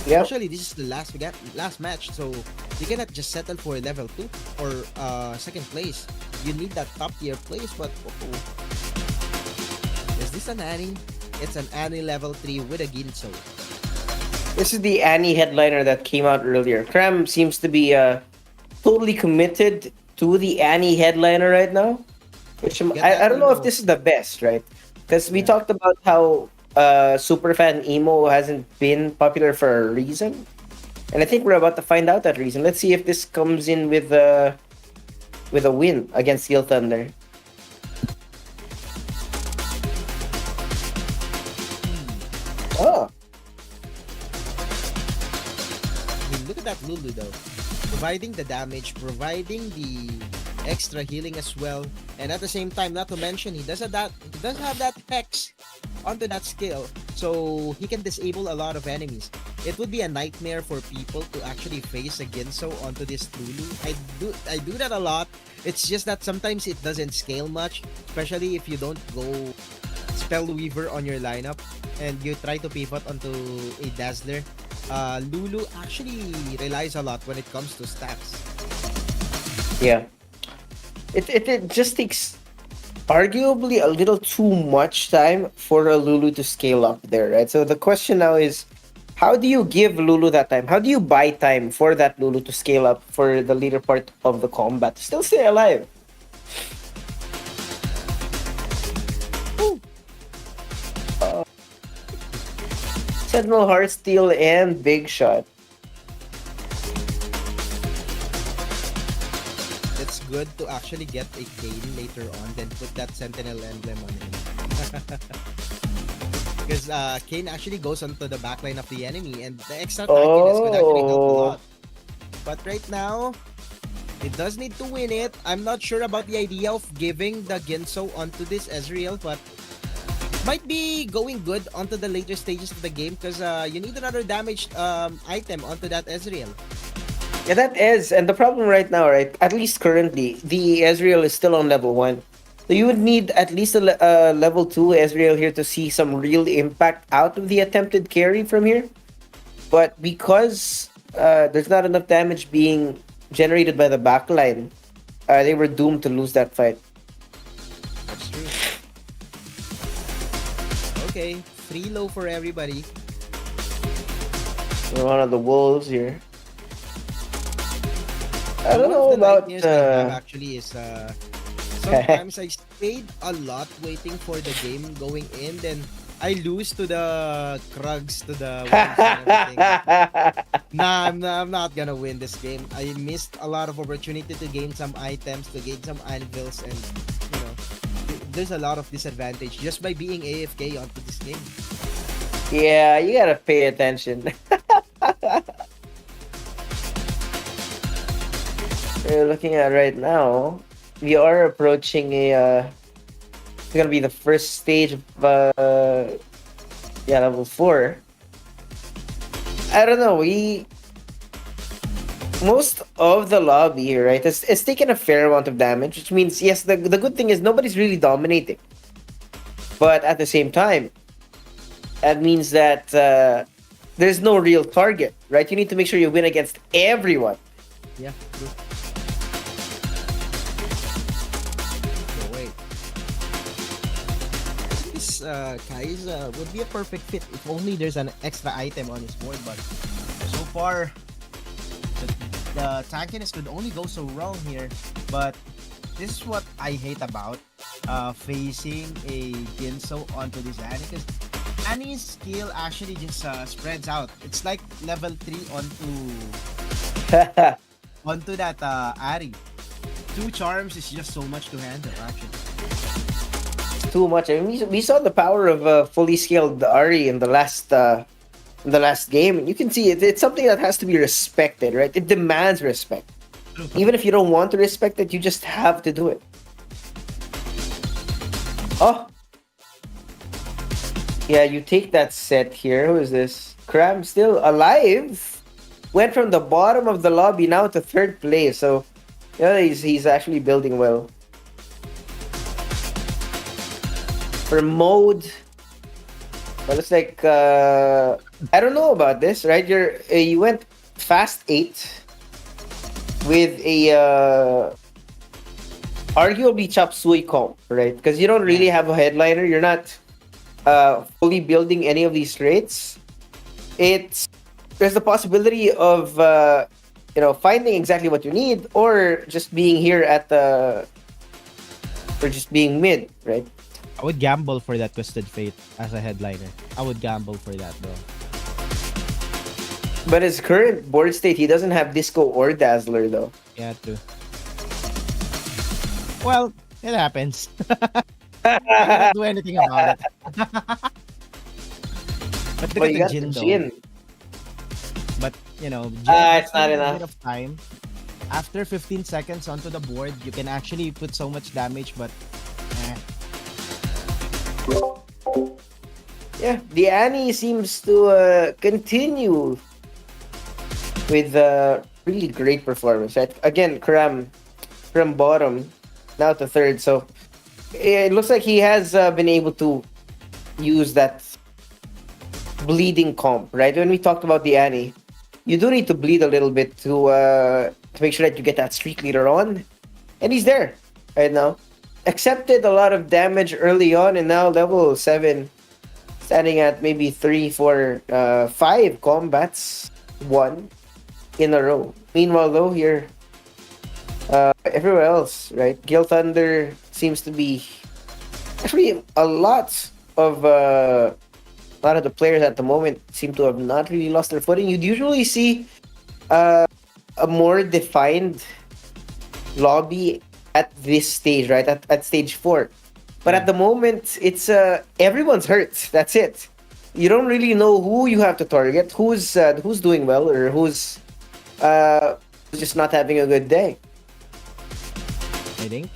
Yeah. Actually, this is the last match, so you cannot just settle for level 2 or second place. You need that top tier place, but is this an Annie? It's an Annie level 3 with a Ginso. This is the Annie headliner that came out earlier. Cram seems to be totally committed to the Annie headliner right now. Which I don't know if this is the best, right? Because we talked about how Superfan Emo hasn't been popular for a reason. And I think we're about to find out that reason. Let's see if this comes in with a win against Steel Thunder. Oh. I mean, look at that Lulu though. Providing the damage, providing the extra healing as well, and at the same time, not to mention, he does have that hex onto that skill, so he can disable a lot of enemies. It would be a nightmare for people to actually face a Ginso onto this Lulu. I do that a lot. It's just that sometimes it doesn't scale much, especially if you don't go Spell Weaver on your lineup and you try to pivot onto a Dazzler. Lulu actually relies a lot when it comes to stats. Yeah. It just takes arguably a little too much time for a Lulu to scale up there, right? So the question now is, how do you give Lulu that time? How do you buy time for that Lulu to scale up for the later part of the combat to still stay alive? Sentinel, Heartsteel, and Big Shot. It's good to actually get a Kane later on, then put that Sentinel emblem on him. Because Kane actually goes onto the backline of the enemy, and the extra tankiness could actually help a lot. But right now, it does need to win it. I'm not sure about the idea of giving the Ginso onto this Ezreal, but might be going good onto the later stages of the game, because you need another damaged item onto that Ezreal. Yeah, that is. And the problem right now, right, at least currently, the Ezreal is still on level 1. So you would need at least a level 2 Ezreal here to see some real impact out of the attempted carry from here. But because there's not enough damage being generated by the backline, they were doomed to lose that fight. That's true. Okay, free low for everybody. One of the wolves here. I don't One know of the about. nightmares I have actually is sometimes I stayed a lot waiting for the game going in, then I lose to the Krugs, to the wolves and everything. I'm not gonna win this game. I missed a lot of opportunity to gain some items, to gain some anvils, and you know, there's a lot of disadvantage just by being AFK onto this game. Yeah, you gotta pay attention. We're looking at right now. We are approaching a. It's gonna be the first stage of level 4. I don't know. Most of the lobby here, right? It's taken a fair amount of damage, which means yes. The good thing is nobody's really dominating, but at the same time, that means that there's no real target, right? You need to make sure you win against everyone. Yeah, true. No, wait. This Kai's would be a perfect fit if only there's an extra item on his board, but so far the tankiness could only go so wrong here. But this is what I hate about facing a Ginso onto this Annie, because Annie's skill actually just spreads out. It's like level 3 onto that Ari. 2 charms is just so much to handle, actually. Too much. I mean, we saw the power of fully scaled Ari in the last game, and you can see it. It's something that has to be respected, right? It demands respect. Even if you don't want to respect it, you just have to do it. Oh, yeah, you take that set here. Who is this? Cram still alive. Went from the bottom of the lobby now to third place. So, yeah, he's actually building well. For mode, well, it's like I don't know about this, right? You went fast 8 with a arguably chop suey comp, right? Because you don't really have a headliner. You're not fully building any of these traits. There's the possibility of finding exactly what you need, or just being here or just being mid, right? I would gamble for that Twisted Fate as a headliner. I would gamble for that, bro. But his current board state, he doesn't have Disco or Dazzler, though. Yeah, true. Well, it happens. I can't do anything about it. But look You at got the the Jin, though. Jin. But, Jin it's not a enough. bit of time. After 15 seconds onto the board, you can actually put so much damage, but Yeah, the Annie seems to continue with really great performance. Right? Again, Kram bottom, now to third. So it looks like he has been able to use that bleeding comp, right? When we talked about the Annie, you do need to bleed a little bit to make sure that you get that streak leader on. And he's there right now. Accepted a lot of damage early on, and now level 7, standing at maybe 3, 4, 5 combats, 1 in a row. Meanwhile, though, here, everywhere else, right? Gil Thunder seems to be actually a lot of the players at the moment seem to have not really lost their footing. You'd usually see a more defined lobby at this stage, right? At stage 4. But at the moment, it's everyone's hurt. That's it. You don't really know who you have to target, who's doing well, or who's just not having a good day. I think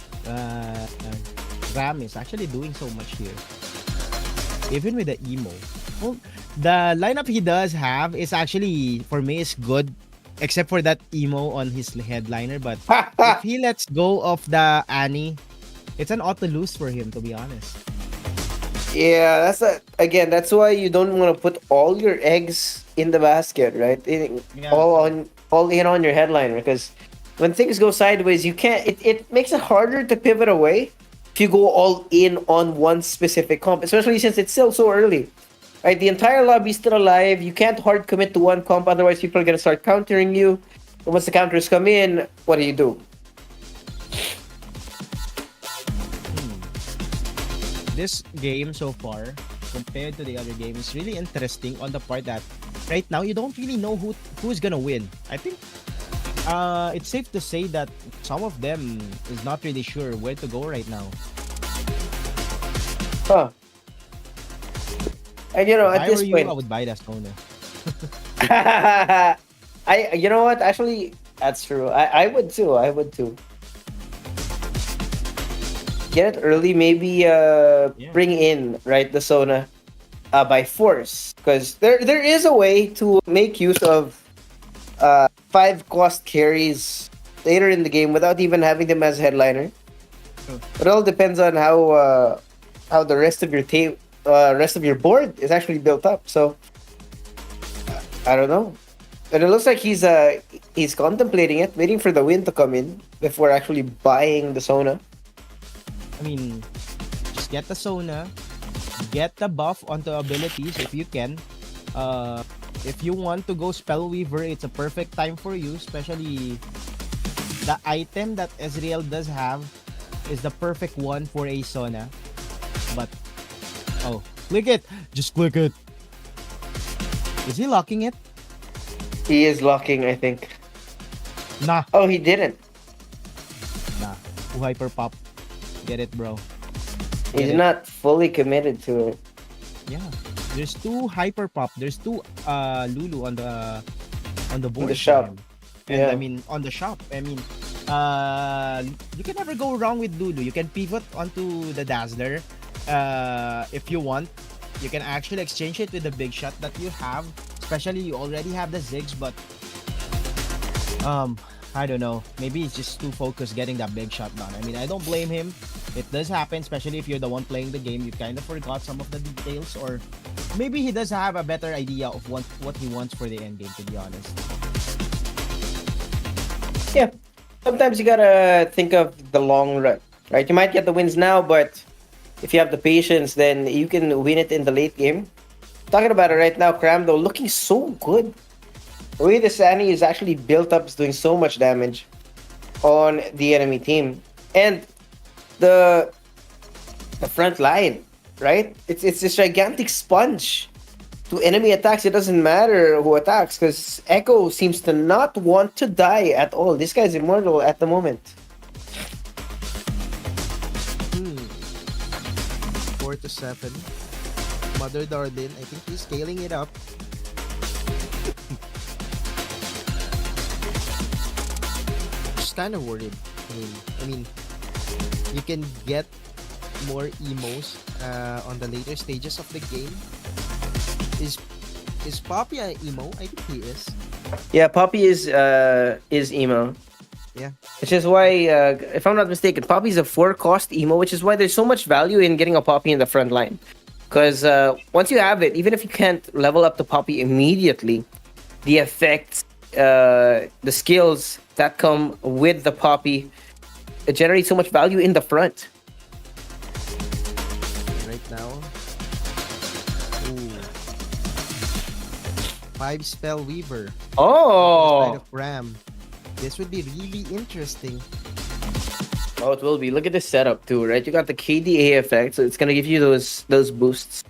Ram is actually doing so much here. Even with the emo. Well, the lineup he does have is actually, for me, is good. Except for that emo on his headliner. But if he lets go of the Annie, it's an auto lose for him, to be honest. Yeah, that's why you don't want to put all your eggs in the basket, right? All in on your headliner, because when things go sideways, you can't. It makes it harder to pivot away if you go all in on one specific comp, especially since it's still so early. Right, the entire lobby is still alive. You can't hard commit to one comp, otherwise people are gonna start countering you. And once the counters come in, what do? This game so far, compared to the other game, is really interesting on the part that right now you don't really know who's gonna win. I think it's safe to say that some of them is not really sure where to go right now. Huh. And If at I this were you, point, I would buy that Sona. you know what? Actually, that's true. I would too. Get it early, maybe bring in, right, the Sona by force, because there is a way to make use of 5 cost carries later in the game without even having them as headliner. It all depends on how the rest of your board is actually built up. So I don't know. And it looks like he's contemplating it, waiting for the win to come in before actually buying the Sona. I mean, just get the Sona, get the buff onto abilities if you can. If you want to go Spellweaver, it's a perfect time for you, especially the item that Ezreal does have is the perfect one for a Sona. But click it! Just click it! Is he locking it? He is locking, I think. Nah. Oh, he didn't. Nah. Two hyper pop. Get it, bro. He's Get it. not fully committed to it. Yeah. There's two hyper pop. There's two Lulu on the board. the shop. for him. And Yeah. I mean on the shop. I mean you can never go wrong with Lulu. You can pivot onto the Dazzler if you want. You can actually exchange it with the big shot that you have. Especially you already have the Ziggs, but I don't know. Maybe he's just too focused getting that big shot done. I mean, I don't blame him. It does happen, especially if you're the one playing the game. You kind of forgot some of the details, or maybe he does have a better idea of what he wants for the end game. To be honest. Yeah. Sometimes you gotta think of the long run, right? You might get the wins now, but if you have the patience, then you can win it in the late game. Talking about it right now, Cram though looking so good. The way the Sani is actually built up is doing so much damage on the enemy team. And the front line, right? It's this gigantic sponge to enemy attacks. It doesn't matter who attacks because Echo seems to not want to die at all. This guy's immortal at the moment. 4-7. Mother Darlin, I think he's scaling it up. Just kind of worried. I mean, you can get more emos on the later stages of the game. Is Poppy an emo? I think he is. Yeah, Poppy is emo. Yeah. Which is why, if I'm not mistaken, Poppy's a 4-cost emo, which is why there's so much value in getting a Poppy in the front line. Because once you have it, even if you can't level up the Poppy immediately, the effects, the skills that come with the Poppy, it generates so much value in the front. Right now. Ooh. 5 Spell Weaver. Oh! Instead of Ram. This would be really interesting. Oh, it will be. Look at this setup too, right? You got the KDA effect, so it's gonna give you those boosts.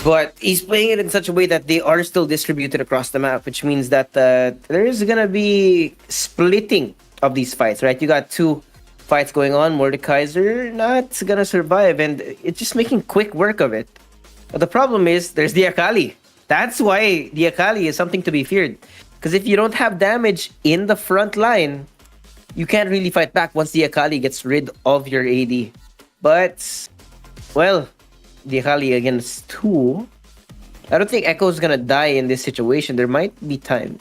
But he's playing it in such a way that they are still distributed across the map, which means that there is gonna be splitting of these fights, right? You got 2 fights going on. Mordekaiser not gonna survive, and it's just making quick work of it. But the problem is there's the Akali. That's why the Akali is something to be feared. Because if you don't have damage in the front line, you can't really fight back once the Akali gets rid of your AD. But, well, the Akali against 2. I don't think Echo's gonna die in this situation. There might be time.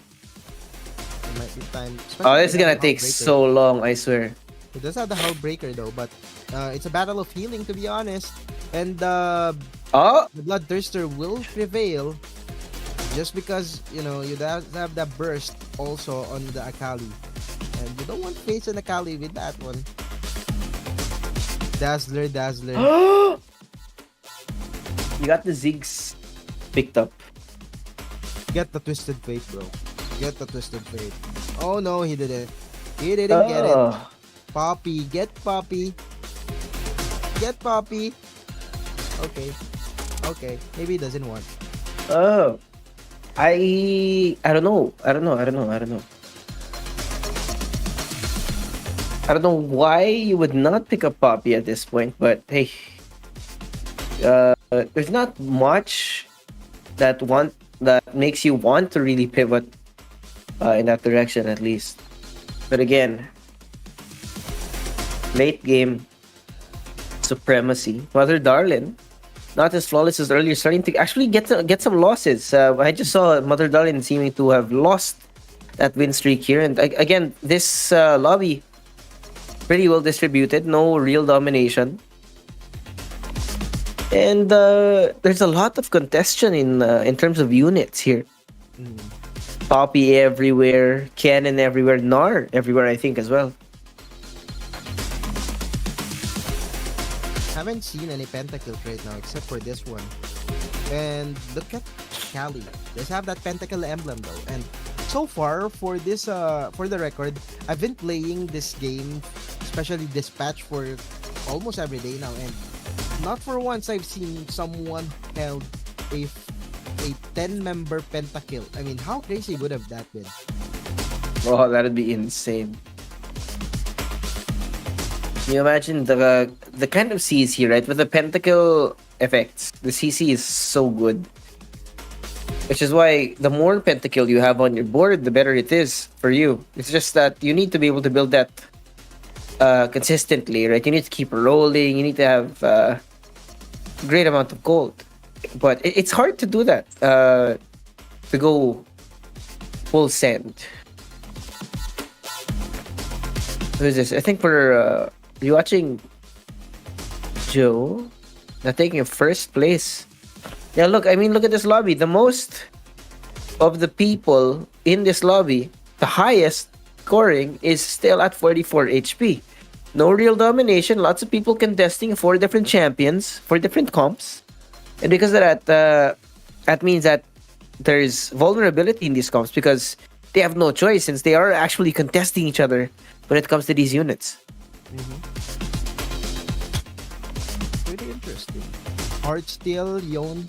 There might be time. Oh, this is Especially gonna with the take Hullbreaker. so long, I swear. It does have the Hullbreaker though, but it's a battle of healing to be honest. And the Oh! Bloodthirster will prevail just because, you know, you have that burst also on the Akali. And you don't want to face an Akali with that one. Dazzler. You got the Ziggs picked up. Get the Twisted Fate, bro. Get the Twisted Fate. Oh no, he didn't. He didn't get it. Poppy, get Poppy. Get Poppy. Okay. Maybe he doesn't want. Oh. I don't know. I don't know why you would not pick up Poppy at this point, but hey, there's not much that makes you want to really pivot in that direction, at least. But again, late game supremacy. Mother Darlin, not as flawless as earlier, starting to actually get some losses. I just saw Mother Darlin seeming to have lost that win streak here, and again, this lobby pretty well distributed, no real domination, and there's a lot of contention in terms of units here. Poppy everywhere, Cannon everywhere, Gnar everywhere, I think as well. Haven't seen any pentakills right now except for this one. And look at Cali. They have that pentakill emblem though. And so far for this for the record, I've been playing this game, especially Dispatch, for almost every day now, and not for once I've seen someone held a 10-member pentakill. I mean, how crazy would have that been? Oh, that'd be insane. Can you imagine the kind of CC, right? With the pentacle effects, the CC is so good. Which is why the more pentakill you have on your board, the better it is for you. It's just that you need to be able to build that consistently, right? You need to keep rolling. You need to have great amount of gold. But it's hard to do that. To go full send. Who is this? I think we're watching Joe. Not taking first place. Yeah, look, I mean, look at this lobby. The most of the people in this lobby, the highest scoring is still at 44 HP. No real domination. Lots of people contesting 4 different champions, 4 different comps. And because of that, that means that there's vulnerability in these comps because they have no choice since they are actually contesting each other when it comes to these units. Pretty interesting. Heartsteel, Yon,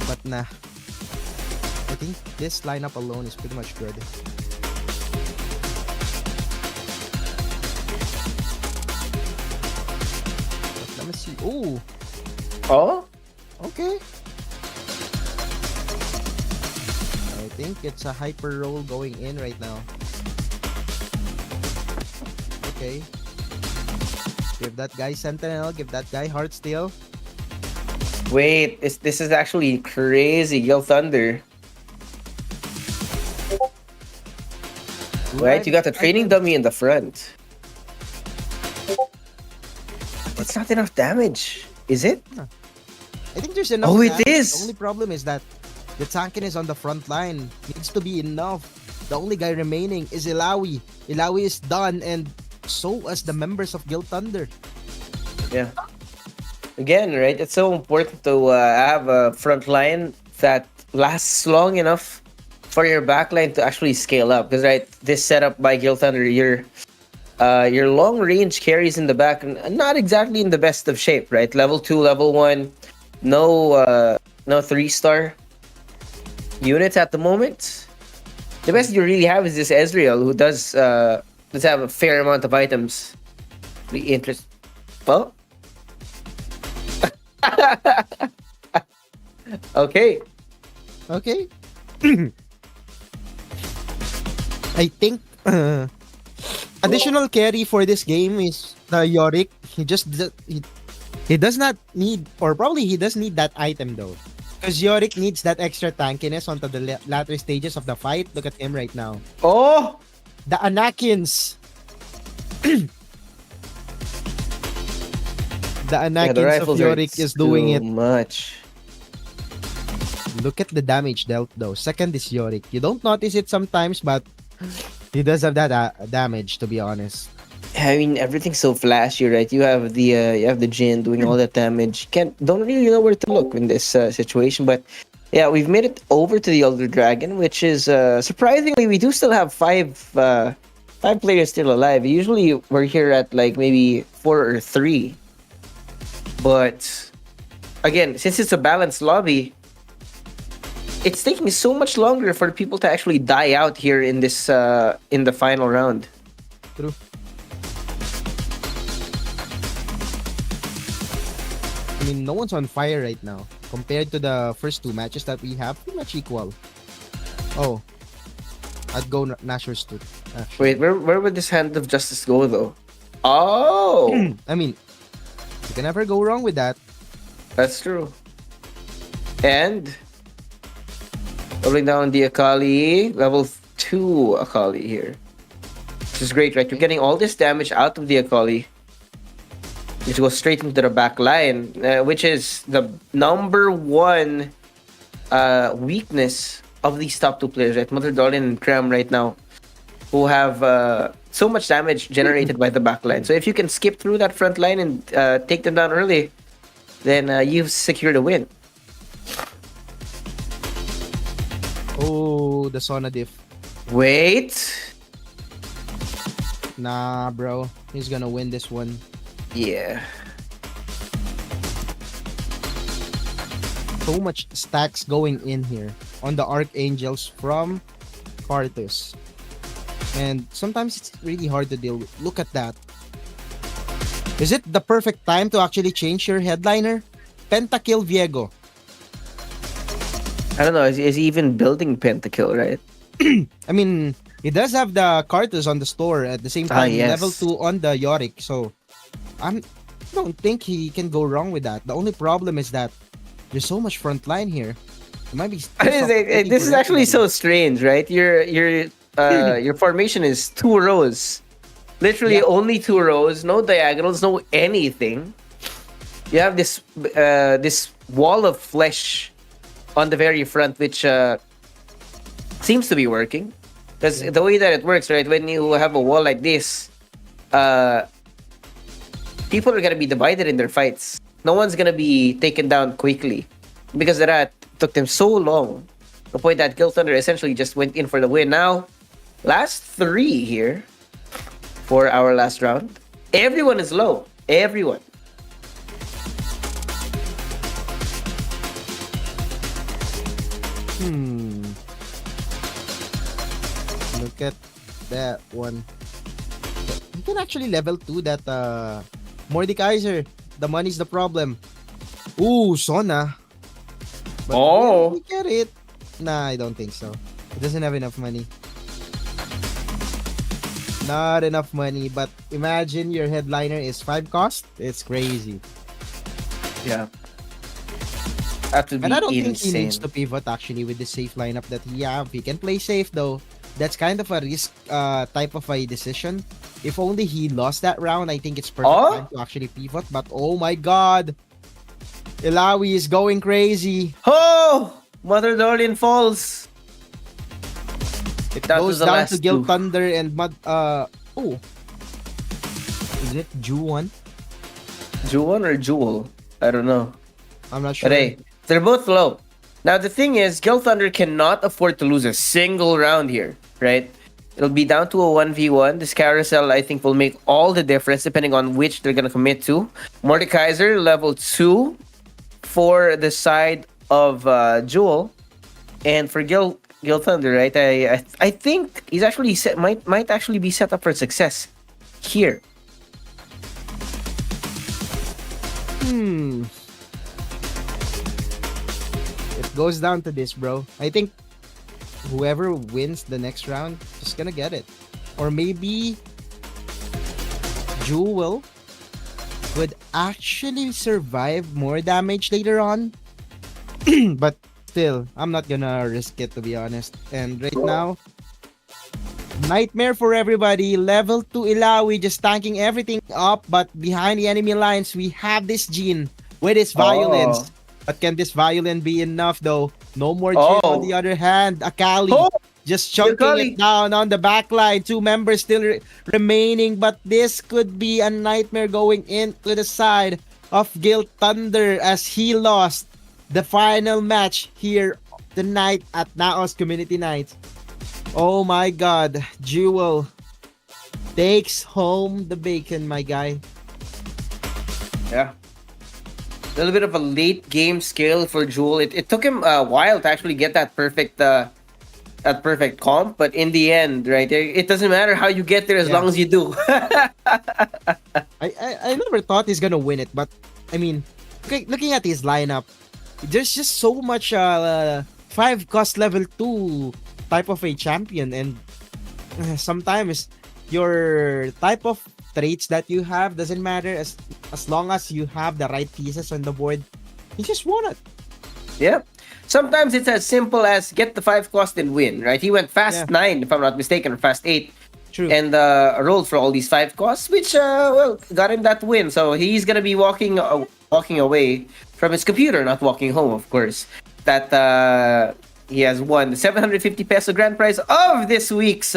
but nah. I think this lineup alone is pretty much good. But let me see. Ooh, Oh? okay. I think it's a hyper roll going in right now. Okay. Give that guy Sentinel, give that guy Heartsteel. Wait, this is actually crazy. Gil Thunder. Right? You got the training dummy in the front. It's not enough damage, is it? I think there's enough. Oh, it damage. is. The only problem is that the tankiness on the front line needs to be enough. The only guy remaining is Ilawi. Ilawi is done, and so as the members of Guild Thunder. Yeah. Again, right? It's so important to have a front line that lasts long enough for your backline to actually scale up. Because right, this setup by Guild Thunder, your long range carries in the back, not exactly in the best of shape, right? Level 2, level 1, no 3-star units at the moment. The best you really have is this Ezreal, who does have a fair amount of items. The interest. Oh. Okay. Okay. I think additional carry for this game is the Yorick. He does not need, or probably he does need that item though. Because Yorick needs that extra tankiness onto the latter stages of the fight. Look at him right now. Oh! The Anakins. The Anakins of Yorick is doing it. Much. Look at the damage dealt though. Second is Yorick. You don't notice it sometimes, but he does have that damage, to be honest. I mean, everything's so flashy, right? You have the Jin doing all that damage. Don't really know where to look in this situation, but yeah, we've made it over to the Elder Dragon, which is surprisingly we do still have five players still alive. Usually we're here at like maybe 4 or 3, but again, since it's a balanced lobby, it's taking so much longer for people to actually die out here in this in the final round. True. I mean, no one's on fire right now. Compared to the first 2 matches that we have, pretty much equal. Oh. I'd go Nashor's too. Wait, where would this Hand of Justice go though? Oh! I mean, you can never go wrong with that. That's true. And rolling down the Akali, level 2 Akali here. Which is great, right? You're getting all this damage out of the Akali. You go straight into the back line, which is the number 1 weakness of these top 2 players, right? Mother Darlin and Cram right now, who have so much damage generated by the back line. So if you can skip through that front line and take them down early, then you've secured a win. Oh, the Sona diff. Wait. Nah, bro. He's gonna win this one. Yeah. So much stacks going in here on the Archangels from Karthus. And sometimes it's really hard to deal with. Look at that. Is it the perfect time to actually change your headliner? Pentakill Viego. I don't know. Is he even building Pentakill, right? I mean, he does have the Cartus on the store at the same time. Yes. Level 2 on the Yorick. So, I don't think he can go wrong with that. The only problem is that there's so much front line here. It might be. This is actually so strange, right? Your formation is 2 rows. Literally only 2 rows, no diagonals, no anything. You have this wall of flesh on the very front, which seems to be working. Because the way that it works, right? When you have a wall like this, people are gonna be divided in their fights. No one's gonna be taken down quickly because of that. It took them so long. The point that Guild Thunder essentially just went in for the win. Now, last 3 here for our last round. Everyone is low. Everyone. Look at that one. You can actually level 2 that Mordekaiser. The money's the problem. Ooh, Sona. But will we get it? Nah, I don't think so. It doesn't have enough money. Not enough money, but imagine your headliner is 5 cost. It's crazy. Yeah. That would be And I don't insane. think he needs to pivot actually with the safe lineup that he have. He can play safe though. That's kind of a risk type of a decision. If only he lost that round, I think it's perfect time to actually pivot. But oh my god, Ilawi is going crazy. Oh! Mother Dorian falls. It That goes was the down last to Guild 2. Thunder and oh. Is it Ju1? Juwon or Jewel? I don't know. I'm not sure. But hey, they're both low. Now the thing is, Guild Thunder cannot afford to lose a single round here, right? It'll be down to a 1v1. This carousel, I think, will make all the difference depending on which they're gonna commit to. Mordekaiser, level 2 for the side of Jewel. And for Guild Thunder, right? I think he's actually might actually be set up for success here. It goes down to this, bro. I think whoever wins the next round is gonna get it. Or maybe Jewel would actually survive more damage later on. But still, I'm not gonna risk it to be honest. And right now, nightmare for everybody. Level 2 Ilawi just tanking everything up. But behind the enemy lines, we have this Jin with his violence. But can this violin be enough though? No more Jin on the other hand. Akali just chunking it down on the back line. 2 members still remaining. But this could be a nightmare going into the side of Guild Thunder as he lost the final match here tonight at Naos Community Night. Oh my god. Jewel takes home the bacon, my guy. Yeah. A little bit of a late game skill for Jewel. It took him a while to actually get that perfect comp, but in the end, right, it doesn't matter how you get there as long as you do. I never thought he's gonna win it, but I mean, looking at his lineup, there's just so much 5 cost level 2 type of a champion, and sometimes your type of traits that you have doesn't matter as long as you have the right pieces on the board. You just won it. Yeah. Sometimes it's as simple as get the 5 cost and win, right? He went fast 9, if I'm not mistaken, or fast 8. True. And rolled for all these 5 costs, which got him that win. So he's gonna be walking away from his computer, not walking home, of course. That he has won the 750 peso grand prize of this week's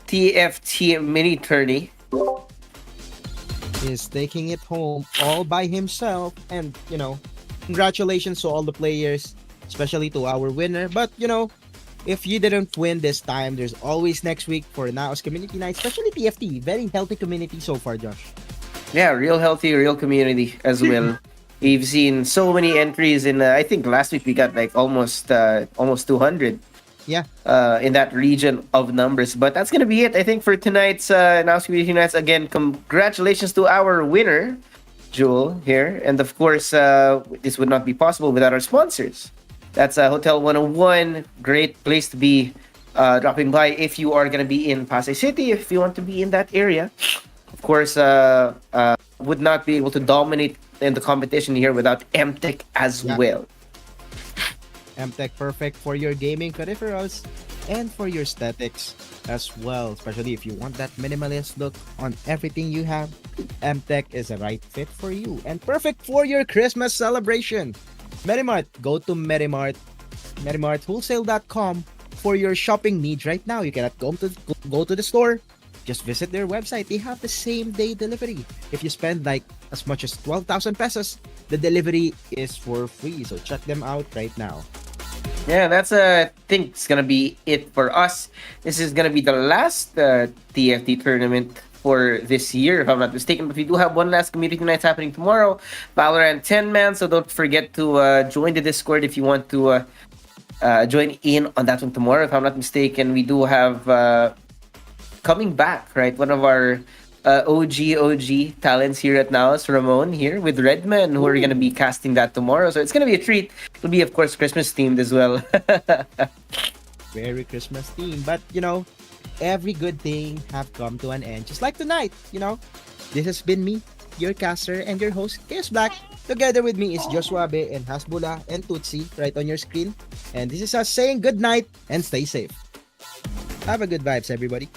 TFT mini tourney. Is taking it home all by himself, and congratulations to all the players, especially to our winner. But if you didn't win this time, there's always next week for Naos Community Night, especially TFT. Very healthy community so far, Josh. Yeah, real healthy, real community as well. We've seen so many entries in. I think last week we got like almost 200 Yeah. In that region of numbers. But that's gonna be it, I think, for tonight's Naos Community Nights. Again, congratulations to our winner, Jewel here, and of course, this would not be possible without our sponsors. That's Hotel 101, great place to be dropping by if you are gonna be in Pasay City. If you want to be in that area, of course, would not be able to dominate in the competition here without MTech as Yeah. well. MTech perfect for your gaming peripherals and for your aesthetics as well, especially if you want that minimalist look on everything you have. MTech is a right fit for you and perfect for your Christmas celebration. Medimart, go to Medimart, MedimartWholesale.com for your shopping needs right now. You cannot go to the store. Just visit their website. They have the same day delivery. If you spend like as much as 12,000 pesos, the delivery is for free. So check them out right now. Yeah, that's I think it's gonna be it for us. This is gonna be the last TFT tournament for this year, if I'm not mistaken. But we do have one last community night happening tomorrow, Valorant 10-man. So don't forget to join the Discord if you want to join in on that one tomorrow. If I'm not mistaken, we do have coming back, right? One of our OG talents here at Naos, Ramon here with Redman, who are going to be casting that tomorrow. So it's going to be a treat. It'll be, of course, Christmas themed as well. Very Christmas theme. But every good thing have come to an end. Just like tonight, This has been me, your caster and your host, Chaos Black. Together with me is Joshua Abe and Hasbula and Tutsi right on your screen. And this is us saying good night and stay safe. Have a good vibes, everybody.